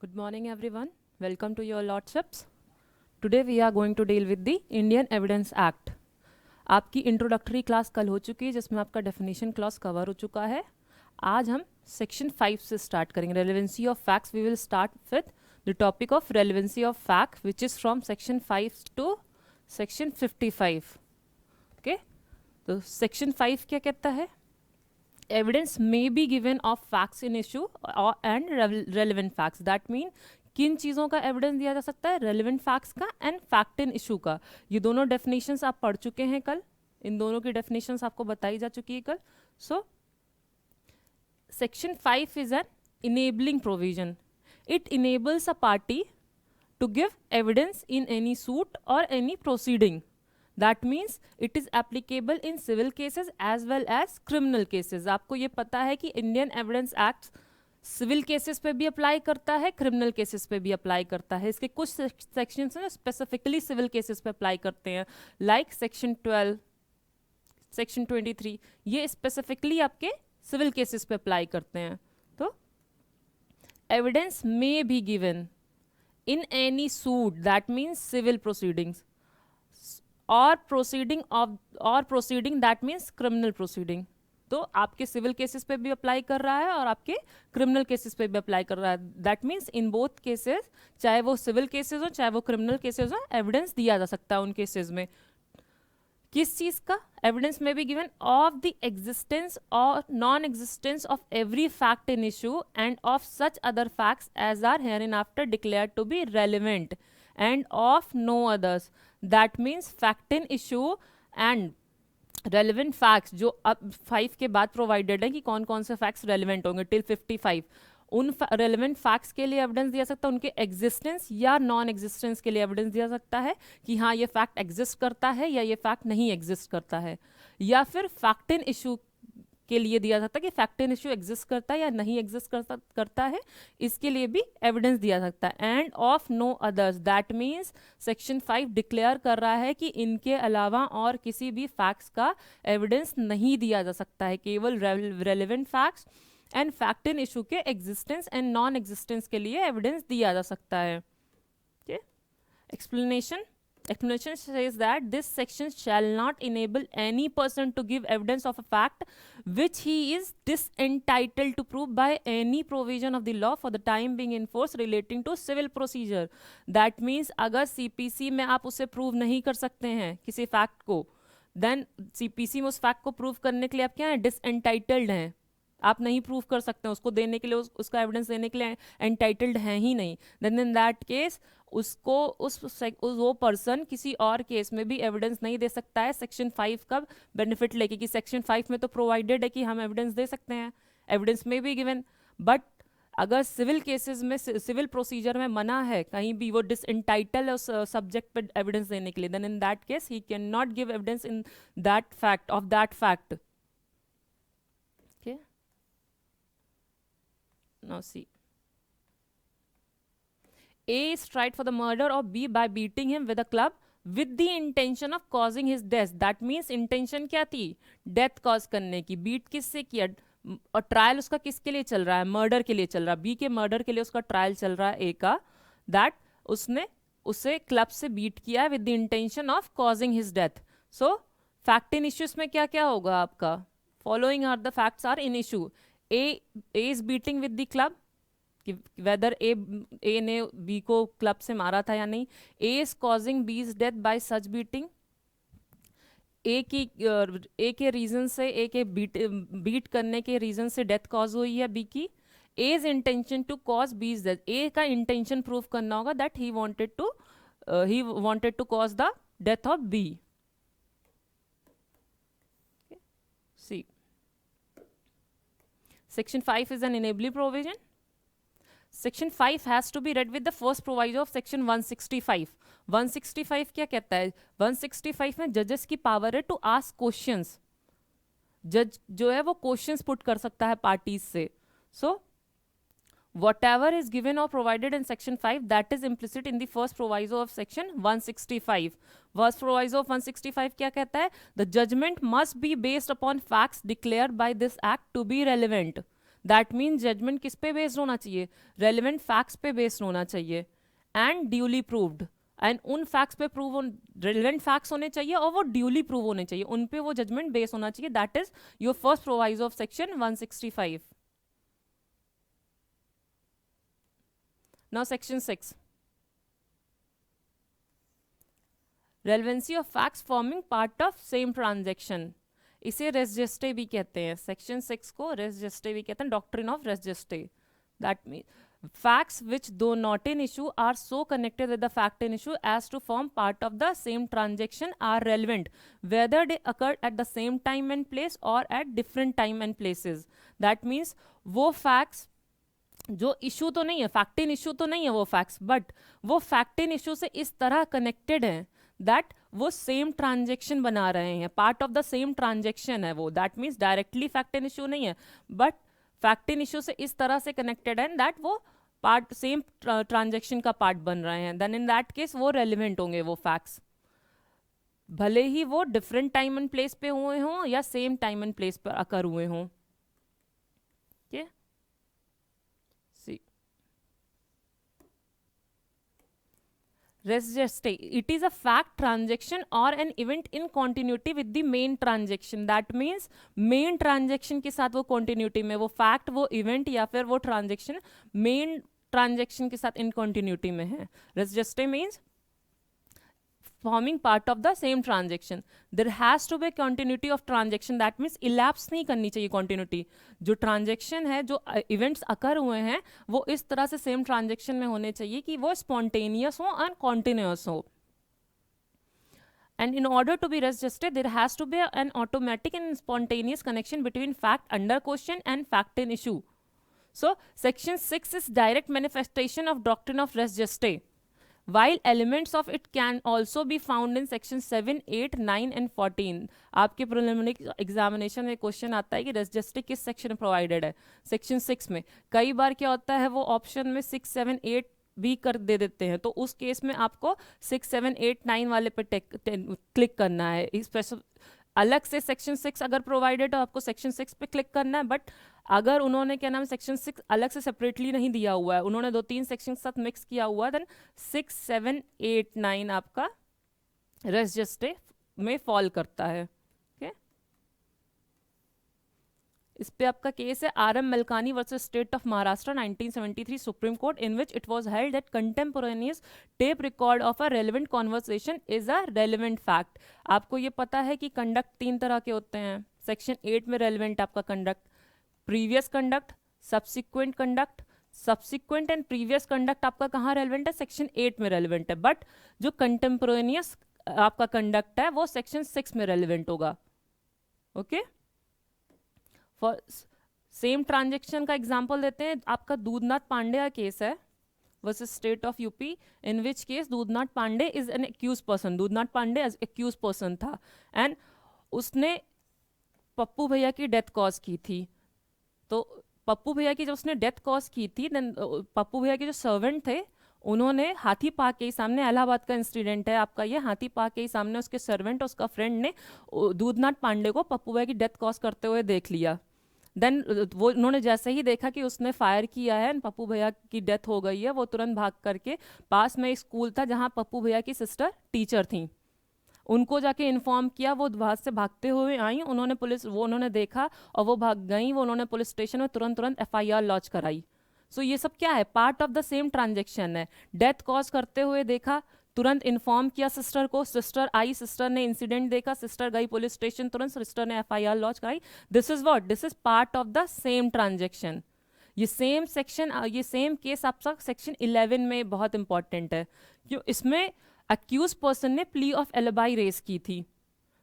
Good morning, everyone. Welcome to your lordships. Today we are going to deal with the Indian Evidence Act. आपकी introductory class कल हो चुकी है जिसमें आपका डेफिनेशन क्लॉज कवर हो चुका है. आज हम सेक्शन 5 से स्टार्ट करेंगे. Relevancy of facts. We will start with the topic of relevancy of fact which is from section 5 to section 55. Okay, तो सेक्शन 5 क्या कहता है? Evidence may be given of facts in issue and relevant facts. That mean किन चीज़ों का evidence दिया जा सकता है? रेलिवेंट फैक्ट्स का एंड फैक्ट इन इशू का. ये दोनों डेफिनेशंस आप पढ़ चुके हैं कल. इन दोनों की डेफिनेशंस आपको बताई जा चुकी है कल. So section 5 is an enabling provision. It enables a party to give evidence in any suit or any proceeding. That means it is applicable in civil cases as well as criminal cases. आपको ये पता है कि Indian evidence act civil cases पे भी apply करता है, criminal cases पे भी अप्लाई करता है. इसके कुछ सेक्शंस हैं स्पेसिफिकली सिविल केसेस पे अप्लाई करते हैं, लाइक सेक्शन 12, सेक्शन 23. ये स्पेसिफिकली आपके सिविल केसेस पे अप्लाई करते हैं. तो evidence may be given in any suit, that means civil proceedings, or proceeding that means criminal proceeding. तो आपके सिविल केसेस पे भी अप्लाई कर रहा है और आपके क्रिमिनल केसेस पे भी अप्लाई कर रहा है. That means in both cases, चाहे वो सिविल केसेस हो चाहे वो क्रिमिनल केसेस हो, एविडेंस दिया जा सकता है उन केसेस में. किस चीज़ का? एविडेंस में भी गिवन ऑफ द एग्जिस्टेंस और non existence of every fact in issue and of such other facts as are hereinafter declared to be relevant and of no others. That means fact in issue and relevant facts जो अब 5 के बाद provided है कि कौन कौन से facts relevant होंगे टिल 55. उन रेलिवेंट फैक्ट्स के लिए एविडेंस दिया सकता है, उनके एग्जिस्टेंस या नॉन एग्जिस्टेंस के लिए एविडेंस दिया सकता है कि हाँ ये फैक्ट एग्जिस्ट करता है या ये फैक्ट नहीं एग्जिस्ट करता है. या फिर फैक्ट इन इशू के लिए दिया जाता है कि फैक्ट इन इशू एग्जिस्ट करता है या नहीं एग्जिस्ट करता है, इसके लिए भी एविडेंस दिया सकता है. And of no others. That means section 5 declare कर रहा है कि इनके अलावा और किसी भी फैक्ट्स का एविडेंस नहीं दिया जा सकता है. केवल relevant facts and fact in issue के एग्जिस्टेंस एंड नॉन एग्जिस्टेंस के लिए एविडेंस दिया जा सकता है. Explanation says that this section shall not enable any person to give evidence of a fact which he is disentitled to prove by any provision of the law for the time being in force relating to civil procedure. That means अगर CPC में आप उसे prove नहीं कर सकते हैं किसी fact को, देन CPC में उस फैक्ट को प्रूव करने के लिए आप क्या है? डिसएंटाइटल्ड हैं. आप नहीं प्रूव कर सकते हैं उसको देने के लिए, उसका एविडेंस देने के लिए एंटाइटल्ड हैं ही नहीं. देन इन दैट केस उसको वो पर्सन किसी और केस में भी एविडेंस नहीं दे सकता है सेक्शन 5 का बेनिफिट लेके, कि सेक्शन 5 में तो प्रोवाइडेड है कि हम एविडेंस दे सकते हैं, एविडेंस में भी गिवन. बट अगर सिविल केसेस में, सिविल प्रोसीजर में मना है, कहीं भी वो डिसएंटाइटल है उस सब्जेक्ट पे एविडेंस देने के लिए, then in that case he can not give evidence in that fact of that fact. Okay, now see, A is tried for the murder of B by beating him with a club with the intention of causing his death. That means intention क्या थी? Death cause करने की. Beat किससे किया? और trial उसका किसके लिए चल रहा है? मर्डर के लिए चल रहा है. बी के मर्डर के लिए उसका ट्रायल चल रहा है ए का. दैट उसने उसे क्लब से बीट किया है with the intention of causing his death. So fact in issues में क्या क्या होगा आपका? Following are the facts are in issue. A is beating with the club, whether A ने B को क्लब से मारा था या नहीं. A is causing B's death by such beating. A के रीजन से, A के बीट करने के रीजन से डेथ कॉज हुई है B की. A's intention to cause B's death. A का इंटेंशन प्रूव करना होगा that he wanted to cause the death of B. See, Section 5 is an enabling provision. Section 5 has to be read with the first proviso of Section 165. 165 क्या कहता है? 165 में जजेस की power है टू आस्क क्वेश्चंस. जज जो है वो क्वेश्चंस पुट कर सकता है पार्टीज से. सो whatever is given or provided in Section 5, that is implicit in the first proviso of Section 165. First proviso of 165 क्या कहता है? The judgment must be based upon facts declared by this act to be relevant. That mean judgement किस पे based होना चाहिए, relevant facts पे based होना चाहिए, एंड ड्यूली प्रूव्ड, एंड उन फैक्ट्स पे प्रूव रेलिवेंट फैक्ट्स होने चाहिए और वो ड्यूली प्रूव होने चाहिए, उन पे वो जजमेंट बेस होना चाहिए. That is your first proviso of section 165. Now section 6, relevancy of facts forming part of same transaction. इसे रेस जेस्टे भी कहते हैं. सेक्शन 6 को रेस जेस्टे भी कहते हैं, doctrine of res gestae. That mean facts which though not in issue are so connected with the fact in issue as to form part of the same transaction are relevant whether they occurred at the same time and place or at different time and places. That means वो facts जो issue तो नहीं है, fact in issue तो नहीं है वो facts, but वो फैक्ट इन इशू से इस तरह कनेक्टेड है दैट वो सेम ट्रांजेक्शन बना रहे हैं, part of the same transaction है वो. That means directly fact in issue नहीं है, बट फैक्ट इन इशू से इस तरह से कनेक्टेड है दैट वो पार्ट सेम ट्रांजेक्शन का पार्ट बन रहे हैं. देन इन दैट केस वो रेलिवेंट होंगे वो फैक्ट्स, भले ही वो डिफरेंट टाइम एंड प्लेस पे हुए हों या सेम टाइम एंड प्लेस पर अकर हुए हों. ठीक, सी res geste, it is a fact, transaction or an event in continuity with the main transaction. That means main transaction के साथ वो continuity में, वो fact, वो event या फिर वो transaction main transaction के साथ in continuity में है. Res geste means forming part of the same transaction. There has to be continuity of transaction. That means elapse नहीं करनी चाहिए continuity. जो transaction है, जो events occur हुए हैं, वो इस तरह से same transaction में होने चाहिए कि वो spontaneous हो and continuous हो. And in order to be res geste, there has to be an automatic and spontaneous connection between fact under question and fact in issue. So section 6 is direct manifestation of doctrine of res geste, while elements of it can also be found in section 7, 8, 9 and 14. आपके preliminary examination में question आता है कि race जेस्टे किस section में provided है. Section 6 में. कई बार क्या होता है वो ऑप्शन में 6, 7, 8 भी कर दे देते हैं, तो उस केस में आपको 6, 7, 8, 9 वाले पे क्लिक करना है. स्पेशल अलग से सेक्शन 6 अगर प्रोवाइडेड हो आपको सेक्शन 6 पे क्लिक करना है. बट अगर उन्होंने क्या नाम सेक्शन 6 अलग से सेपरेटली नहीं दिया हुआ है, उन्होंने 2-3 सेक्शन के साथ मिक्स किया हुआ है, देन 6, 7, 8, 9 आपका रेस जेस्टे में फॉल करता है. ओके, इस पे आपका केस है RM Malkani versus state of Maharashtra 1973 supreme court, in which it was held that contemporaneous tape record of a relevant conversation is a relevant fact. आपको ये पता है कि कंडक्ट 3 तरह के होते हैं. सेक्शन 8 में रेलेवेंट आपका conduct, previous conduct, subsequent conduct. Subsequent and previous conduct आपका कहाँ रेलेवेंट है, सेक्शन 8 में रेलेवेंट है. बट जो कंटेम्पोरेनियस आपका कंडक्ट है वो सेक्शन 6 में रेलेवेंट होगा. ओके, फॉर सेम ट्रांजेक्शन का एग्जाम्पल देते हैं. आपका दूधनाथ पांडे का केस है versus state of UP, in which case Dudhnath Pandey is an accused person. Dudhnath Pandey as accused person था एंड उसने पप्पू भैया की डेथ कॉज की थी. तो पप्पू भैया की जब उसने डेथ कॉज की थी, देन पप्पू भैया के जो सर्वेंट थे उन्होंने हाथी पार्क के ही सामने, इलाहाबाद का इंसिडेंट है आपका ये, हाथी पार्क के ही सामने उसके सर्वेंट और उसका फ्रेंड ने दूधनाथ पांडे को पप्पू भैया की डेथ कॉज करते हुए देख लिया. देन वो उन्होंने जैसे ही देखा कि उसने फायर किया है, पप्पू भैया की डेथ हो गई है, वो तुरंत भाग करके पास में एक स्कूल था जहाँ पप्पू भैया की सिस्टर टीचर थी, उनको जाके इन्फॉर्म किया. वो वहां से भागते हुए आई, उन्होंने देखा और वो भाग गई. वो उन्होंने पुलिस स्टेशन में तुरंत FIR लॉन्च कराई. सो ये सब क्या है, part of the same transaction है. डेथ कॉज करते हुए देखा, तुरंत इन्फॉर्म किया सिस्टर को, सिस्टर आई, सिस्टर ने इंसिडेंट देखा, सिस्टर गई पुलिस स्टेशन, तुरंत सिस्टर ने FIR लॉन्च कराई. This is what, this is part of the same transaction. ये सेम सेक्शन, ये सेम केस आपका सेक्शन 11 में बहुत इंपॉर्टेंट है क्यों, इसमें अक्यूज पर्सन ने प्ली ऑफ एलिबाई रेस की थी.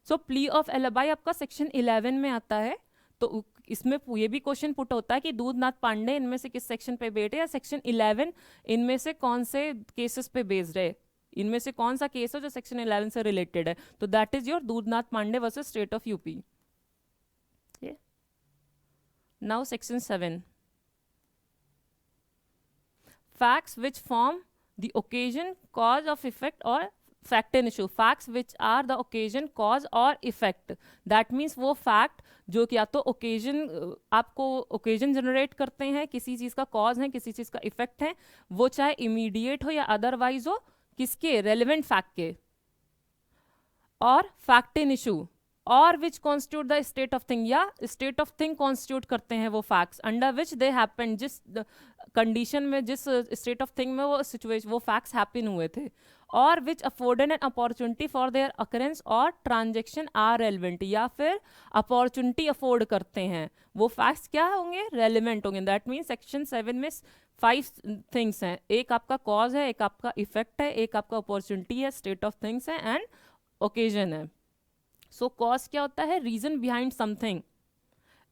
सो प्ली ऑफ एलिबाई आपका सेक्शन 11 में आता है. तो इसमें ये भी क्वेश्चन पुट होता है कि दूधनाथ पांडे इनमें से किस सेक्शन पे बेस्ड है, या सेक्शन 11 इनमें से कौन से केसेस पे बेस्ड है, इनमें से कौन सा केस है जो सेक्शन 11 से रिलेटेड है. तो that is your Dudhnath Pandey versus state of UP. Now section 7, facts which form the occasion, cause of effect or fact and issue, facts which are the occasion cause और इफेक्ट, दैट मीन्स वो fact जो कि या तो occasion आपको occasion generate करते हैं, किसी चीज का कॉज है, किसी चीज का इफेक्ट है, वो चाहे इमीडिएट हो या अदरवाइज हो, किसके, रेलिवेंट फैक्ट के। और फैक्ट इन इशू और which constitute the state of thing, या स्टेट ऑफ थिंग कॉन्स्टिट्यूट करते हैं वो facts under which they happen, जिस कंडीशन में, जिस स्टेट ऑफ थिंग में वो सिचुएशन, वो फैक्ट्स हैपन हुए थे। और which afforded an opportunity for their occurrence और ट्रांजेक्शन आर रेलिवेंट, या फिर अपॉर्चुनिटी अफोर्ड करते हैं, वो फैक्ट्स क्या होंगे, रेलिवेंट होंगे। दैट मीन सेक्शन 7 में 5 थिंग्स हैं, एक आपका कॉज है, एक आपका इफेक्ट है, एक आपका अपॉर्चुनिटी है, स्टेट ऑफ थिंग्स है, एंड ओकेजन है। सो कॉज क्या होता है, रीजन बिहाइंड समथिंग।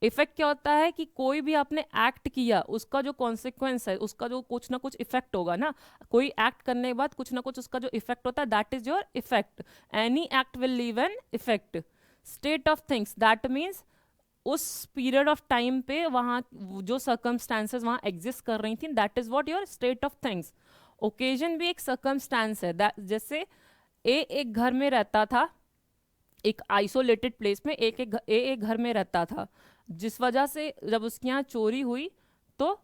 इफेक्ट क्या होता है कि कोई भी आपने एक्ट किया, उसका जो कॉन्सिक्वेंस है, उसका जो कुछ ना कुछ इफेक्ट होगा ना, कोई एक्ट करने के बाद कुछ ना कुछ उसका जो इफेक्ट होता है, that is your effect. Any act will leave an effect. State of things, that means उस पीरियड ऑफ टाइम पे वहाँ जो सर्कमस्टांसेस वहाँ एग्जिस्ट कर रही थी, that is what your state of things. Occasion भी एक सर्कमस्टांस है, जैसे एक घर में रहता था, एक आइसोलेटेड प्लेस में एक घर में रहता था, जिस वजह से जब उसके यहाँ चोरी हुई, तो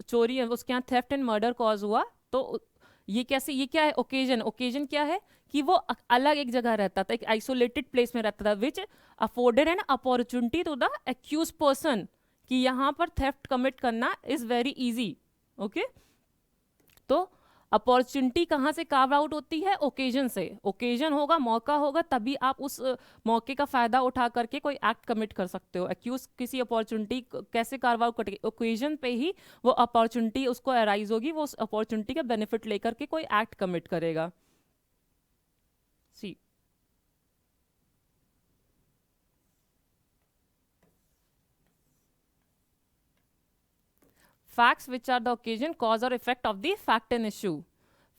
चोरी उसके यहाँ थेफ्ट एंड मर्डर कॉज हुआ, तो ये कैसे, ये क्या है, ओकेजन। ओकेजन क्या है कि वो अलग एक जगह रहता था, एक आइसोलेटेड प्लेस में रहता था, which afforded an opportunity to the accused person, कि यहाँ पर थेफ्ट कमिट करना इज वेरी इजी। ओके, तो अपॉर्चुनिटी कहाँ से कार्व आउट होती है, ओकेजन से। ओकेजन होगा, मौका होगा, तभी आप उस मौके का फायदा उठा करके कोई एक्ट कमिट कर सकते हो। एक्यूज किसी अपॉर्चुनिटी कैसे कार्व आउट करेगी, ओकेजन पे ही वो अपॉर्चुनिटी उसको अराइज होगी, वो उस अपॉर्चुनिटी का बेनिफिट लेकर के कोई एक्ट कमिट करेगा। सी facts which are the occasion, cause or effect of the fact and issue.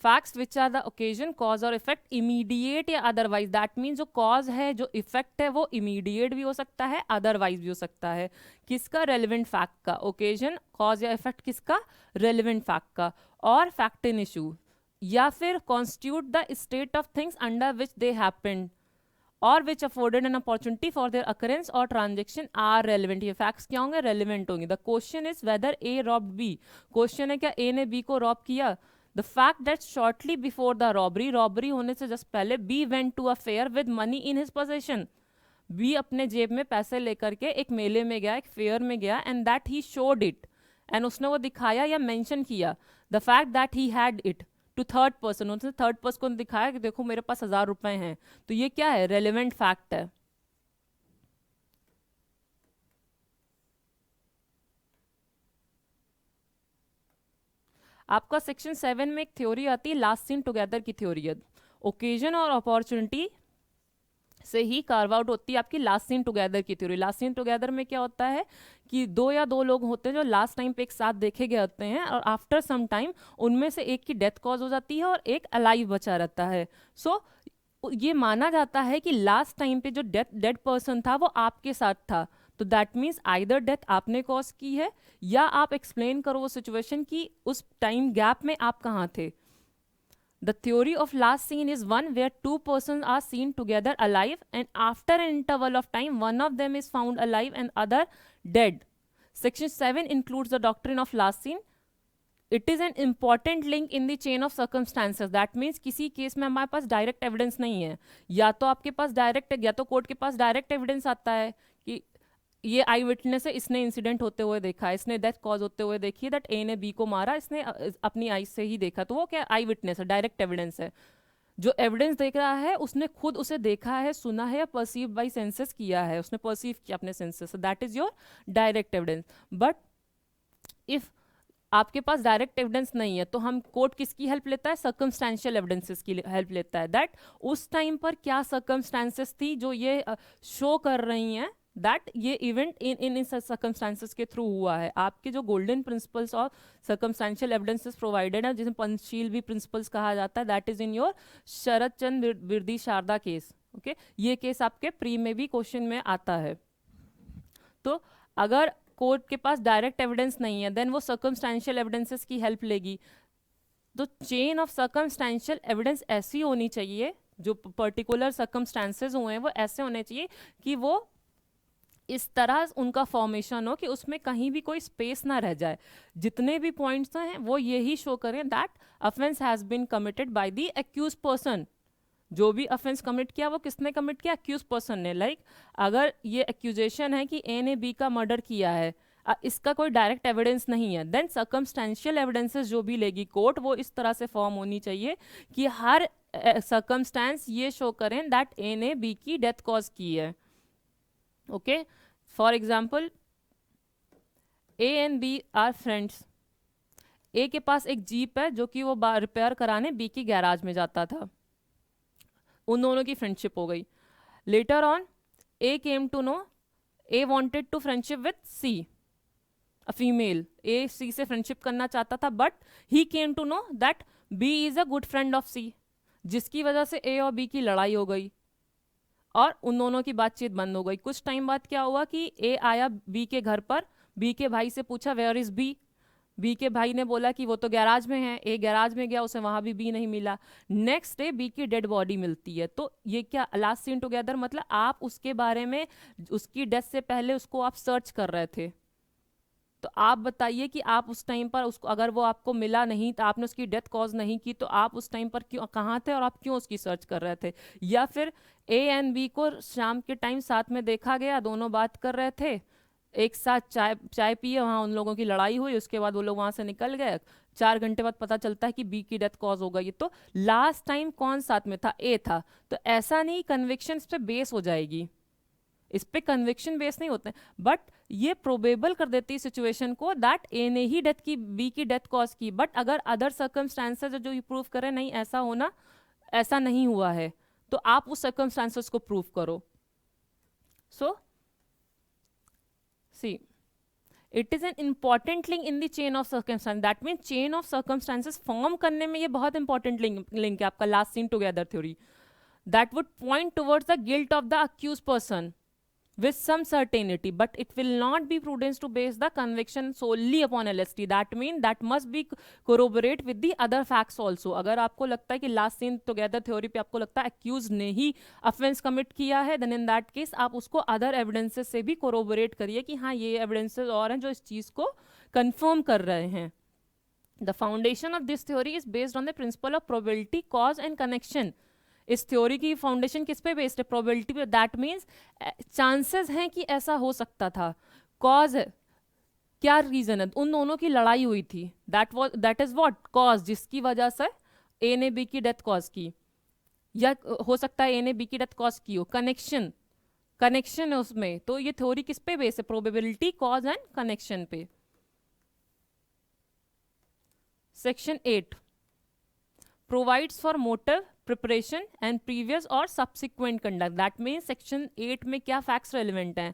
Facts which are the occasion, cause or effect, immediate या otherwise, that means जो cause है, जो effect है, वो immediate भी हो सकता है, otherwise भी हो सकता है। किसका, relevant fact का। occasion, cause या effect किसका, relevant fact का। और fact and issue, या फिर constitute the state of things under which they happened और which afforded an opportunity for their occurrence और ट्रांजेक्शन आर रेलिवेंट। ये फैक्ट्स क्या होंगे, रेलिवेंट होंगे। The question is whether A robbed B, question है क्या ए ने बी को रॉब किया। The fact that shortly before the robbery, robbery होने से जस्ट पहले, B went to a fair with money in his possession, B अपने जेब में पैसे लेकर के एक मेले में गया, एक फेयर में गया, and that he showed it, and उसने वो दिखाया या मेंशन किया। The fact that he had it to third person, उसने थर्ड पर्सन को दिखाया कि देखो मेरे पास 1000 रुपए हैं, तो ये क्या है, रेलिवेंट फैक्ट है। आपका सेक्शन 7 में एक थ्योरी आती है, लास्ट सीन टुगेदर की थ्योरी। ओकेजन और अपॉर्चुनिटी से ही कार्व आउट होती है आपकी लास्ट सीन टुगेदर की थ्योरी। लास्ट सीन टुगेदर में क्या होता है कि 2 या 2 लोग होते हैं जो लास्ट टाइम पे एक साथ देखे गए होते हैं, और आफ्टर सम टाइम उनमें से एक की डेथ कॉज हो जाती है और एक अलाइव बचा रहता है। सो ये माना जाता है कि लास्ट टाइम पे जो डेड पर्सन था वो आपके साथ था, तो दैट मीन्स आइदर डेथ आपने कॉज की है, या आप एक्सप्लेन करो वो सिचुएशन कि उस टाइम गैप में आप कहाँ थे। The theory of last scene is one where 2 persons are seen together alive, and after an interval of time, one of them is found alive and other dead. Section 7 includes the doctrine of last scene. It is an important link in the chain of circumstances. That means किसी case में हमारे पास direct evidence नहीं है, या तो आपके पास direct, या तो कोर्ट के पास डायरेक्ट एविडेंस आता है कि ये आई विटनेस है, इसने इंसिडेंट होते हुए देखा, इसने डेथ कॉज होते हुए देखी है, दैट ए ने बी को मारा, इसने अपनी आई से ही देखा, तो वो क्या आई विटनेस है, डायरेक्ट एविडेंस है। जो एविडेंस देख रहा है उसने खुद उसे देखा है, सुना है, या परसीव बाई सेंसेस किया है, उसने परसीव किया अपने senses, that is your direct evidence. But if आपके पास डायरेक्ट एविडेंस नहीं है, तो हम कोर्ट किसकी हेल्प लेता है, सर्कमस्टेंशियल एविडेंसेस की हेल्प लेता है, दैट उस टाइम पर क्या सर्कमस्टेंसेस थी जो ये शो कर रही हैं दैट ये इवेंट इन सर्कमस्टांसेस के थ्रू हुआ है। आपके जो गोल्डन प्रिंसिपल्स और सर्कमस्टांशियल एविडेंसेस प्रोवाइडेड है, जिसे पंचशील भी प्रिंसिपल्स कहा जाता है, that is in your Sharad Chand Virdi Sarda case. Okay, ये केस आपके प्री में भी क्वेश्चन में आता है। तो अगर कोर्ट के पास डायरेक्ट एविडेंस नहीं है, देन वो सर्कमस्टांशियल एविडेंसेस की हेल्प लेगी। तो चेन ऑफ सर्कमस्टांशियल एविडेंस ऐसी होनी चाहिए जो पर्टिकुलर सर्कमस्टांसेस हुए हैं वो ऐसे होने चाहिए कि वो इस तरह उनका फॉर्मेशन हो कि उसमें कहीं भी कोई स्पेस ना रह जाए। जितने भी पॉइंट्स हैं वो यही शो करें that offence has been committed by the accused person. जो भी अफेंस कमिट किया वो किसने कमिट किया? एक्यूज पर्सन ने। लाइक अगर ये एक्यूजेशन है कि ए ने बी का मर्डर किया है, इसका कोई डायरेक्ट एविडेंस नहीं है, देन सर्कमस्टेंशियल एविडेंसेस जो भी लेगी कोर्ट वो इस तरह से फॉर्म होनी चाहिए कि हर सर्कमस्टेंस ये शो करें दैट ए ने बी की डेथ कॉज की है। Okay, for example A and B are friends. A के पास एक जीप है जो कि वो रिपेयर कराने बी की गैराज में जाता था, उन दोनों की फ्रेंडशिप हो गई। Later on A came to know A wanted to friendship with C, a female. A C से फ्रेंडशिप करना चाहता था but he came to know that B is a good friend of C, जिसकी वजह से ए और बी की लड़ाई हो गई और उन दोनों की बातचीत बंद हो गई। कुछ टाइम बाद क्या हुआ कि ए आया बी के घर पर, बी के भाई से पूछा वेयर इज बी। बी के भाई ने बोला कि वो तो गैराज में है। ए गैराज में गया, उसे वहां भी बी नहीं मिला। नेक्स्ट डे बी की डेड बॉडी मिलती है। तो ये क्या लास्ट सीन टुगेदर, मतलब आप उसके बारे में, उसकी डेथ से पहले उसको आप सर्च कर रहे थे। तो आप बताइए कि आप उस टाइम पर उसको, अगर वो आपको मिला नहीं तो आपने उसकी डेथ कॉज नहीं की, तो आप उस टाइम पर क्यों, कहाँ थे और आप क्यों उसकी सर्च कर रहे थे? या फिर ए एंड बी को शाम के टाइम साथ में देखा गया, दोनों बात कर रहे थे, एक साथ चाय चाय पिए, वहाँ उन लोगों की लड़ाई हुई, उसके बाद वो लोग वहाँ से निकल गए। 4 घंटे बाद पता चलता है कि बी की डेथ कॉज हो गई। तो लास्ट टाइम कौन साथ में था? ए था। तो ऐसा नहीं कन्विक्शन पे बेस हो जाएगी, इस पे कन्विक्शन बेस नहीं होते, बट ये प्रोबेबल कर देती है सिचुएशन को दैट ए ने ही डेथ की, बी की डेथ कॉज की। बट अगर अदर सर्कमस्टांसेस जो ये प्रूव करें नहीं ऐसा होना, ऐसा नहीं हुआ है, तो आप उस सर्कमस्टांसेस को प्रूव करो। So see it is an important link in the chain of circumstance. That mean chain of circumstances form करने में ये बहुत इंपॉर्टेंट लिंक है आपका last seen together theory, that would point towards the guilt of the accused person with some certainty, but it will not be prudence to base the conviction solely upon LST. That means that must be corroborate with the other facts also. अगर आपको लगता है कि last seen together theory पे आपको लगता है accused ने ही offense commit किया है, then in that case आप उसको other evidences से भी corroborate करिए कि हाँ ये evidences और हैं जो इस चीज़ को confirm कर रहे हैं। The foundation of this theory is based on the principle of probability, cause and connection. इस थ्योरी की फाउंडेशन किस पे बेस्ड है? प्रोबेबिलिटी पे। दैट मीन्स चांसेस हैं कि ऐसा हो सकता था। कॉज क्या रीजन है? उन दोनों की लड़ाई हुई थी, दैट इज व्हाट कॉज, जिसकी वजह से ए ने बी की डेथ कॉज की, या हो सकता है ए ने बी की डेथ कॉज की हो। कनेक्शन है उसमें। तो ये थ्योरी किस पे बेस्ड है? प्रोबेबिलिटी, कॉज एंड कनेक्शन पे। Section 8 provides for motive, preparation and previous और subsequent conduct. That mean section 8 में क्या फैक्ट्स रेलिवेंट हैं?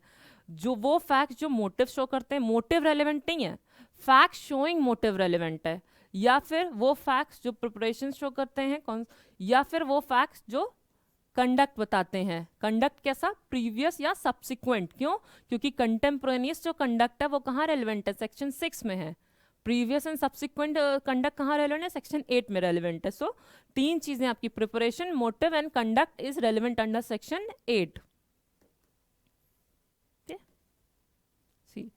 जो वो फैक्ट्स जो मोटिव शो करते हैं, मोटिव रेलिवेंट नहीं है, फैक्ट शोइंग मोटिव रेलिवेंट है, या फिर वो फैक्ट्स जो प्रिपरेशन शो करते हैं, या फिर वो फैक्ट्स जो कंडक्ट बताते हैं। कंडक्ट कैसा? प्रीवियस या सब्सिक्वेंट। क्यों? क्योंकि कंटेम्पोरेनियस जो कंडक्ट है वो कहाँ रेलिवेंट है? सेक्शन 6 में है। प्रीवियस एंड सब्सिक्वेंट कंडक्ट कहाँ रेलिवेंट है? सेक्शन 8 में रेलिवेंट है। सो तीन चीजें आपकी, preparation, motive and conduct is relevant under section 8। See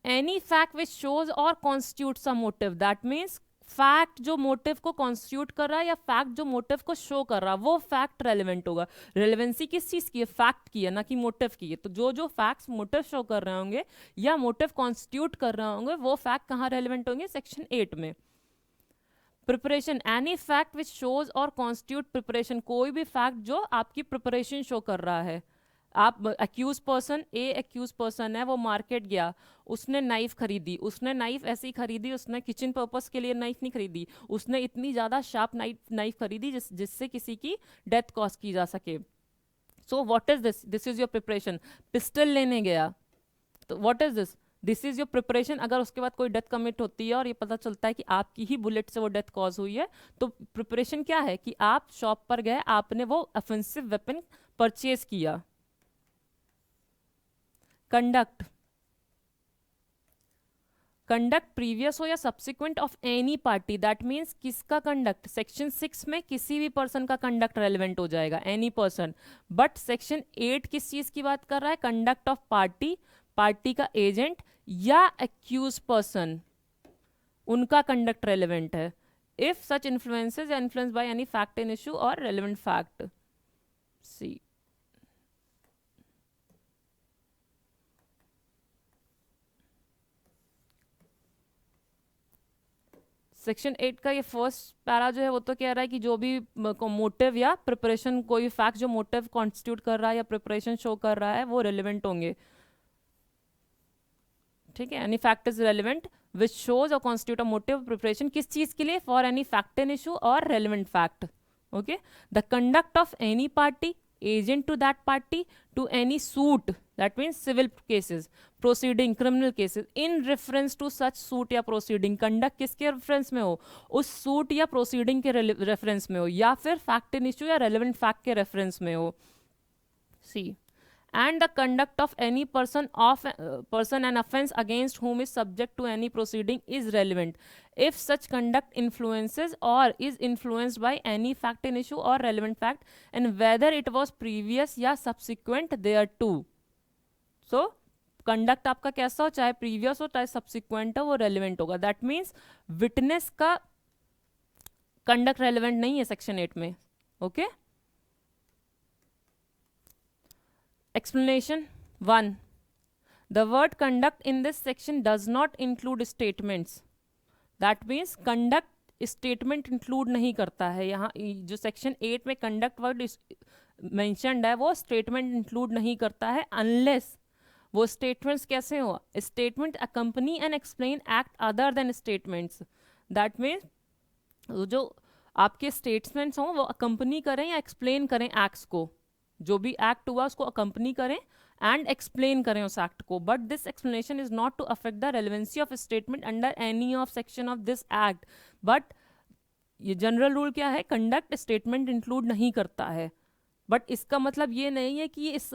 any fact which shows और constitutes a motive, that means fact जो मोटिव को कॉन्स्टिट्यूट कर रहा है या फैक्ट जो मोटिव को शो कर रहा है वो फैक्ट रेलिवेंट होगा। रेलिवेंसी किस चीज की है? फैक्ट की है, ना कि मोटिव की है। तो जो फैक्ट्स मोटिव शो कर रहे होंगे या मोटिव कॉन्स्टिट्यूट कर रहे होंगे वो फैक्ट कहाँ रेलिवेंट होंगे? सेक्शन 8 में। Preparation, any fact which shows और कॉन्स्टिट्यूट प्रिपरेशन, कोई भी फैक्ट जो आपकी प्रिपरेशन शो कर रहा है। आप एक्यूज पर्सन, ए एक्यूज पर्सन है, वो मार्केट गया, उसने नाइफ खरीदी, उसने नाइफ ऐसी खरीदी, उसने किचन पर्पस के लिए नाइफ नहीं खरीदी, उसने इतनी ज़्यादा शार्प नाइफ खरीदी जिससे किसी की डेथ कॉज की जा सके। So what is this? This is your preparation. Pistol लेने गया, तो what is this is your preparation. अगर उसके बाद कोई डेथ कमिट होती है और ये पता चलता है कि आपकी ही बुलेट से वो डेथ कॉज हुई है, तो प्रिपरेशन क्या है? कि आप शॉप पर गए, आपने वो ऑफेंसिव वेपन परचेज किया। कंडक्ट, कंडक्ट प्रीवियस हो या subsequent of any party, that means किसका कंडक्ट, सेक्शन 6 में किसी भी पर्सन का कंडक्ट रेलिवेंट हो जाएगा, एनी पर्सन। बट सेक्शन 8 किस चीज की बात कर रहा है, कंडक्ट ऑफ पार्टी, पार्टी का एजेंट या एक्यूज पर्सन, उनका कंडक्ट रेलिवेंट है। इफ सच इन्फ्लुएंसेस या influence by any fact in issue और रेलिवेंट फैक्ट। सी सेक्शन 8 का ये फर्स्ट पैरा जो है वो तो कह रहा है कि जो भी मोटिव या प्रिपरेशन, कोई फैक्ट जो मोटिव कॉन्स्टिट्यूट कर रहा है या प्रिपरेशन शो कर रहा है वो रेलिवेंट होंगे, ठीक है। Any fact is relevant which shows और कॉन्स्टिट्यूट अ मोटिव प्रिपरेशन, किस चीज के लिए, for any fact in issue और relevant fact, okay. The conduct of any party agent to that party to any suit, that means civil cases, proceeding, criminal cases, in reference to such suit या proceeding, conduct किसके reference में हो, उस suit या proceeding के reference में हो, या फिर fact in issue या relevant fact के reference में हो। See, and the conduct of any person an offense against whom is subject to any proceeding is relevant if such conduct influences or is influenced by any fact in issue or relevant fact and whether it was previous या subsequent thereto। so conduct आपका कैसा हो, चाहे previous हो चाहे subsequent हो, वो relevant होगा। दैट मीन्स विटनेस का कंडक्ट रेलिवेंट नहीं है सेक्शन 8 में, okay. Explanation 1. The word conduct in this section does not include statements. That means conduct statement include नहीं करता है। यहाँ जो सेक्शन 8 में conduct word mentioned है वो statement include नहीं करता है, unless वो statements कैसे हो, statement accompany and explain act other than statements। That means जो आपके statements हों वो accompany करें या explain करें acts को, जो भी एक्ट हुआ उसको अकम्पनी करें एंड एक्सप्लेन करें उस एक्ट को। But this explanation is not to affect the relevancy of statement under any of section of this act. But ये जनरल रूल क्या है, कंडक्ट स्टेटमेंट इंक्लूड नहीं करता है। बट इसका मतलब ये नहीं है कि इस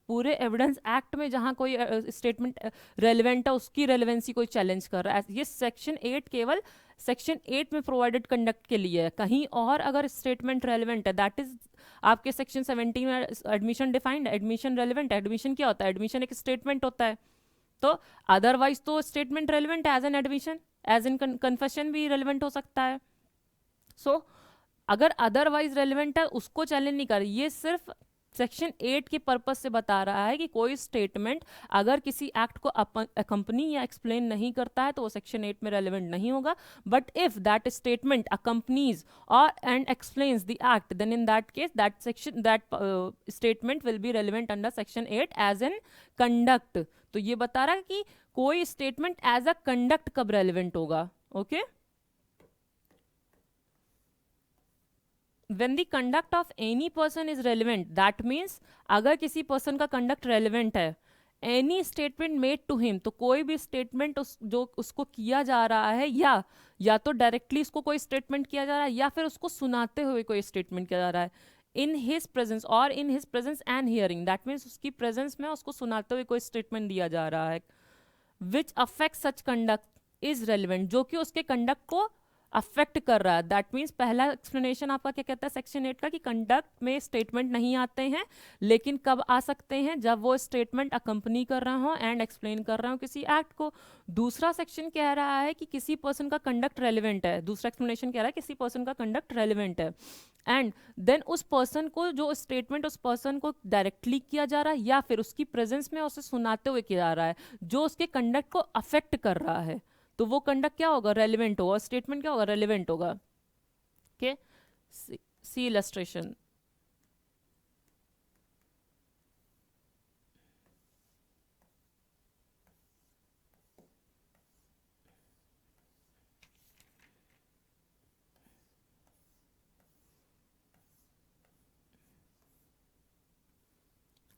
पूरे एविडेंस एक्ट में जहाँ कोई स्टेटमेंट रेलिवेंट है उसकी रेलिवेंसी कोई चैलेंज कर रहा है। ये सेक्शन 8 केवल सेक्शन 8 में प्रोवाइडेड कंडक्ट के लिए है। कहीं और अगर स्टेटमेंट रेलिवेंट है, दैट इज आपके सेक्शन 17 में एडमिशन डिफाइंड, एडमिशन रेलिवेंट है। एडमिशन क्या होता है, एडमिशन एक स्टेटमेंट होता है। तो अदरवाइज तो statement relevant as an admission, as in confession भी रेलिवेंट हो सकता है। सो अगर अदरवाइज रेलिवेंट है उसको चैलेंज नहीं कर रही, ये सिर्फ सेक्शन 8 के पर्पस से बता रहा है कि कोई स्टेटमेंट अगर किसी एक्ट को अकम्पनी या एक्सप्लेन नहीं करता है तो वो सेक्शन 8 में रेलिवेंट नहीं होगा। But if that statement accompanies और and explains the act, then in that case that section that statement will be relevant under section 8 as an conduct. तो ये बता रहा है कि कोई स्टेटमेंट एज अ कंडक्ट कब रेलिवेंट होगा, okay. When the conduct of any person is relevant, that means अगर किसी पर्सन का कंडक्ट रेलिवेंट है, any statement made to him, तो कोई भी स्टेटमेंट जो उसको किया जा रहा है या तो डायरेक्टली उसको कोई स्टेटमेंट किया जा रहा है या फिर उसको सुनाते हुए कोई स्टेटमेंट किया जा रहा है, इन हिज प्रेजेंस और in his presence and hearing, that means उसकी प्रेजेंस में उसको सुनाते हुए कोई स्टेटमेंट दिया जा रहा है, which affect such conduct is relevant, जो कि उसके कंडक्ट को अफेक्ट कर रहा है। दैट मीन्स पहला एक्सप्लेनेशन आपका क्या कहता है सेक्शन 8 का, कि कंडक्ट में स्टेटमेंट नहीं आते हैं, लेकिन कब आ सकते हैं, जब वो स्टेटमेंट अकम्पनी कर रहा हो एंड एक्सप्लेन कर रहा हो किसी एक्ट को। दूसरा सेक्शन कह रहा है कि किसी पर्सन का कंडक्ट रेलिवेंट है, दूसरा एक्सप्लेनेशन कह रहा है किसी पर्सन का कंडक्ट रेलिवेंट है एंड देन उस पर्सन को जो स्टेटमेंट उस पर्सन को डायरेक्टली किया जा रहा है या फिर उसकी प्रेजेंस में उसे सुनाते हुए किया जा रहा है, जो उसके कंडक्ट को अफेक्ट कर रहा है, तो वो कंडक्ट क्या होगा, रेलिवेंट होगा। स्टेटमेंट क्या होगा, रेलिवेंट होगा। ओके, सी इलस्ट्रेशन।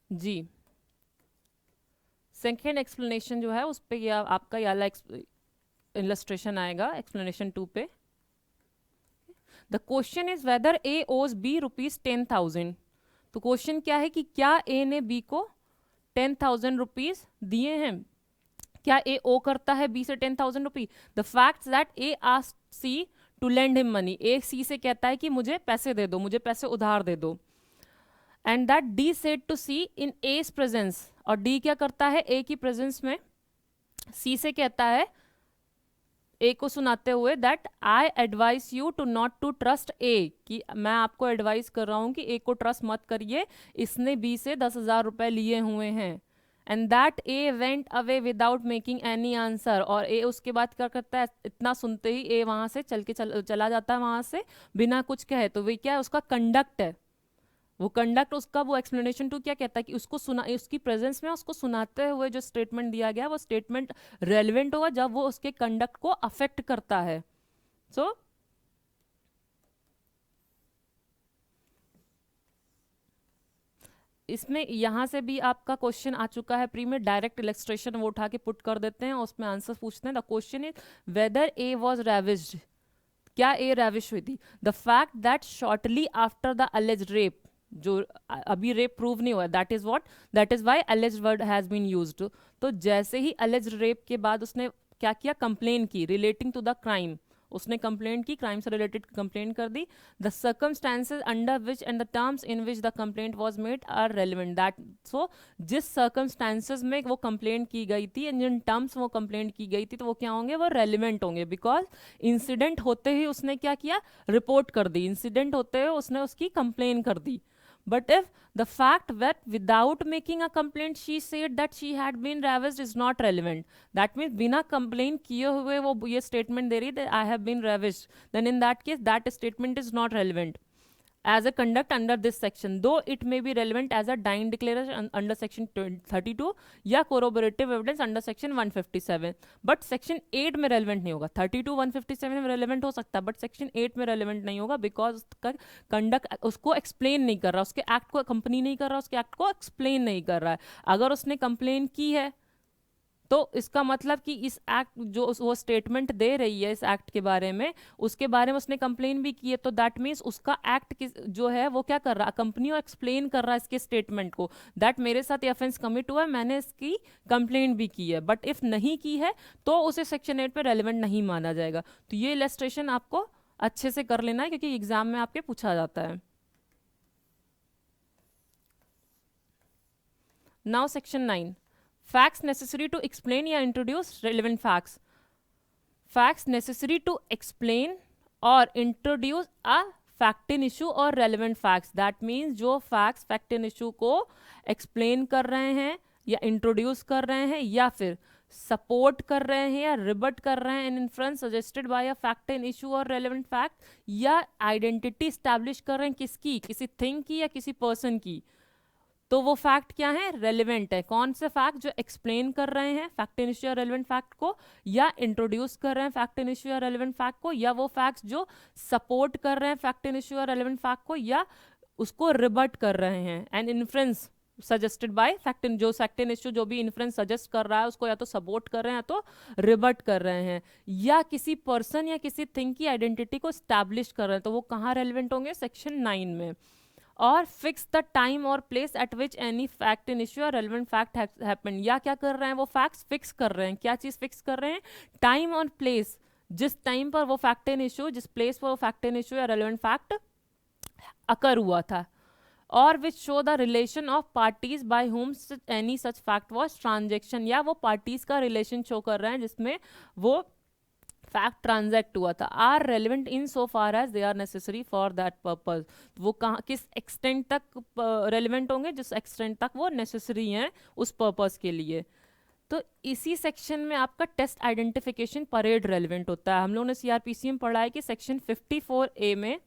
जी, सेकेंड एक्सप्लेनेशन जो है उस पे ये आपका ये वाला इलस्ट्रेशन आएगा एक्सप्लेनेशन 2 पे। द क्वेश्चन इज वेदर ए ओज बी रुपीज 10,000। तो क्वेश्चन क्या है कि क्या ए ने बी को 10,000 रुपीज दिए हैं। क्या ए ओ करता है बी से 10,000 rupee? The fact that A asked C to lend him money, A C से कहता है कि मुझे पैसे दे दो, मुझे पैसे उधार दे दो, and that D said to C in A's presence, और डी क्या करता है ए की प्रेजेंस में सी से कहता है ए को सुनाते हुए that I advise you to not to trust A, कि मैं आपको एडवाइस कर रहा हूं कि ए को ट्रस्ट मत करिए, इसने बी से 10,000 रुपए लिए हुए हैं। And that A went away without making any answer, और ए उसके बाद क्या करता है, इतना सुनते ही ए वहां से चला जाता है वहां से बिना कुछ कहे। तो वे क्या है, उसका कंडक्ट है, वो कंडक्ट उसका, वो एक्सप्लेनेशन टू क्या कहता है कि उसको सुना, उसकी प्रेजेंस में उसको सुनाते हुए जो स्टेटमेंट दिया गया वो स्टेटमेंट रेलिवेंट होगा जब वो उसके कंडक्ट को अफेक्ट करता है। सो इसमें यहां से भी आपका क्वेश्चन आ चुका है प्री में, डायरेक्ट इलेस्ट्रेशन वो उठा के पुट कर देते हैं और उसमें आंसर पूछते हैं। The question is whether A was ravished, क्या ए रेविश हुई थी? The fact that shortly after the alleged rape, जो अभी रेप प्रूव नहीं हुआ, that is what, that is why alleged word has been used. तो जैसे ही अलेज्ड रेप के बाद उसने क्या किया, कंप्लेन की रिलेटिंग टू द क्राइम, उसने कंप्लेन की, क्राइम से रिलेटेड कंप्लेन कर दी। The circumstances under which and the terms in which the complaint was made are relevant, that so जिस सर्कमस्टांसेस में वो कंप्लेंट की गई थी एंड जिन टर्म्स वो कंप्लेंट की गई थी तो वो क्या होंगे, वो रेलिवेंट होंगे, बिकॉज इंसिडेंट होते ही उसने क्या किया, रिपोर्ट कर दी, इंसिडेंट होते हुए उसने उसकी कंप्लेन कर दी। But if the fact that without making a complaint she said that she had been ravished is not relevant, that means बिना complain किए हुए वो ये statement दे रही है that I have been ravished, then in that case that statement is not relevant as a conduct under this section, though it may be relevant as a dying declaration under section 32 या corroborative evidence under section 157, but section 8 में relevant नहीं होगा। 32 157 में relevant हो सकता है, but section 8 में relevant नहीं होगा, because उसका conduct उसको explain नहीं कर रहा, उसके act को accompany नहीं कर रहा, उसके act को explain नहीं कर रहा है। अगर उसने complain की है तो इसका मतलब कि इस एक्ट जो वो स्टेटमेंट दे रही है इस एक्ट के बारे में, उसके बारे में उसने कंप्लेन भी की है, तो दैट मीन्स उसका एक्ट जो है वो क्या कर रहा है, कंपनी को एक्सप्लेन कर रहा है इसके स्टेटमेंट को, दैट मेरे साथ ये ऑफेंस कमिट हुआ है, मैंने इसकी कंप्लेन भी की है। बट इफ नहीं की है तो उसे सेक्शन 8 पे रेलिवेंट नहीं माना जाएगा। तो ये इलस्ट्रेशन आपको अच्छे से कर लेना है क्योंकि एग्जाम में आपके पूछा जाता है। Now section 9, facts necessary to explain या introduce relevant facts, facts necessary to explain or introduce a fact in issue or relevant facts, that means जो facts fact in issue को explain कर रहे हैं या introduce कर रहे हैं या फिर सपोर्ट कर रहे हैं या रिबट कर रहे हैं in inference suggested by a fact in issue और रेलेवेंट फैक्ट, या आइडेंटिटी स्टैब्लिश कर रहे हैं किसकी, किसी थिंग की या किसी पर्सन की, तो वो फैक्ट क्या है, रेलिवेंट है। कौन से फैक्ट, जो एक्सप्लेन कर रहे हैं फैक्ट इन इश्यू या रेलिवेंट फैक्ट को, या इंट्रोड्यूस कर रहे हैं फैक्ट इन इश्यू या रेलिवेंट फैक्ट को, या वो फैक्ट जो सपोर्ट कर रहे हैं फैक्ट इन इश्यू या रेलिवेंट फैक्ट को, या उसको रिबट कर रहे हैं। And inference suggested bye fact in, जो फैक्ट इन इश्यू जो भी इन्फ्रेंस सजेस्ट कर रहा है उसको या तो सपोर्ट कर रहे हैं या तो रिबट कर रहे हैं, या किसी पर्सन या किसी थिंग की आइडेंटिटी को स्टैब्लिश कर रहे हैं, तो वो कहाँ रेलिवेंट होंगे, सेक्शन 9 में। और फिक्स द टाइम और place at which any fact in issue और रेलिवेंट फैक्ट हैपन, या क्या कर रहे हैं, वो फैक्ट्स फिक्स कर रहे हैं। क्या चीज फिक्स कर रहे हैं, टाइम और प्लेस, जिस टाइम पर वो फैक्ट इन इश्यू, जिस प्लेस पर वो फैक्ट इन इश्यू या रेलिवेंट फैक्ट अकर हुआ था, और which show the relation of parties by whom any such fact was transaction, या वो पार्टीज का रिलेशन शो कर रहे हैं जिसमें वो फैक्ट ट्रांजैक्ट हुआ था, are relevant in so far as they are necessary for that purpose, वो कहाँ किस एक्सटेंट तक रेलिवेंट होंगे, जिस एक्सटेंट तक वो नेसेसरी हैं उस पर्पज के लिए। तो इसी सेक्शन में आपका टेस्ट आइडेंटिफिकेशन परेड रेलिवेंट होता है। हम लोगों ने सीआरपीसी में पढ़ा है कि सेक्शन 54A में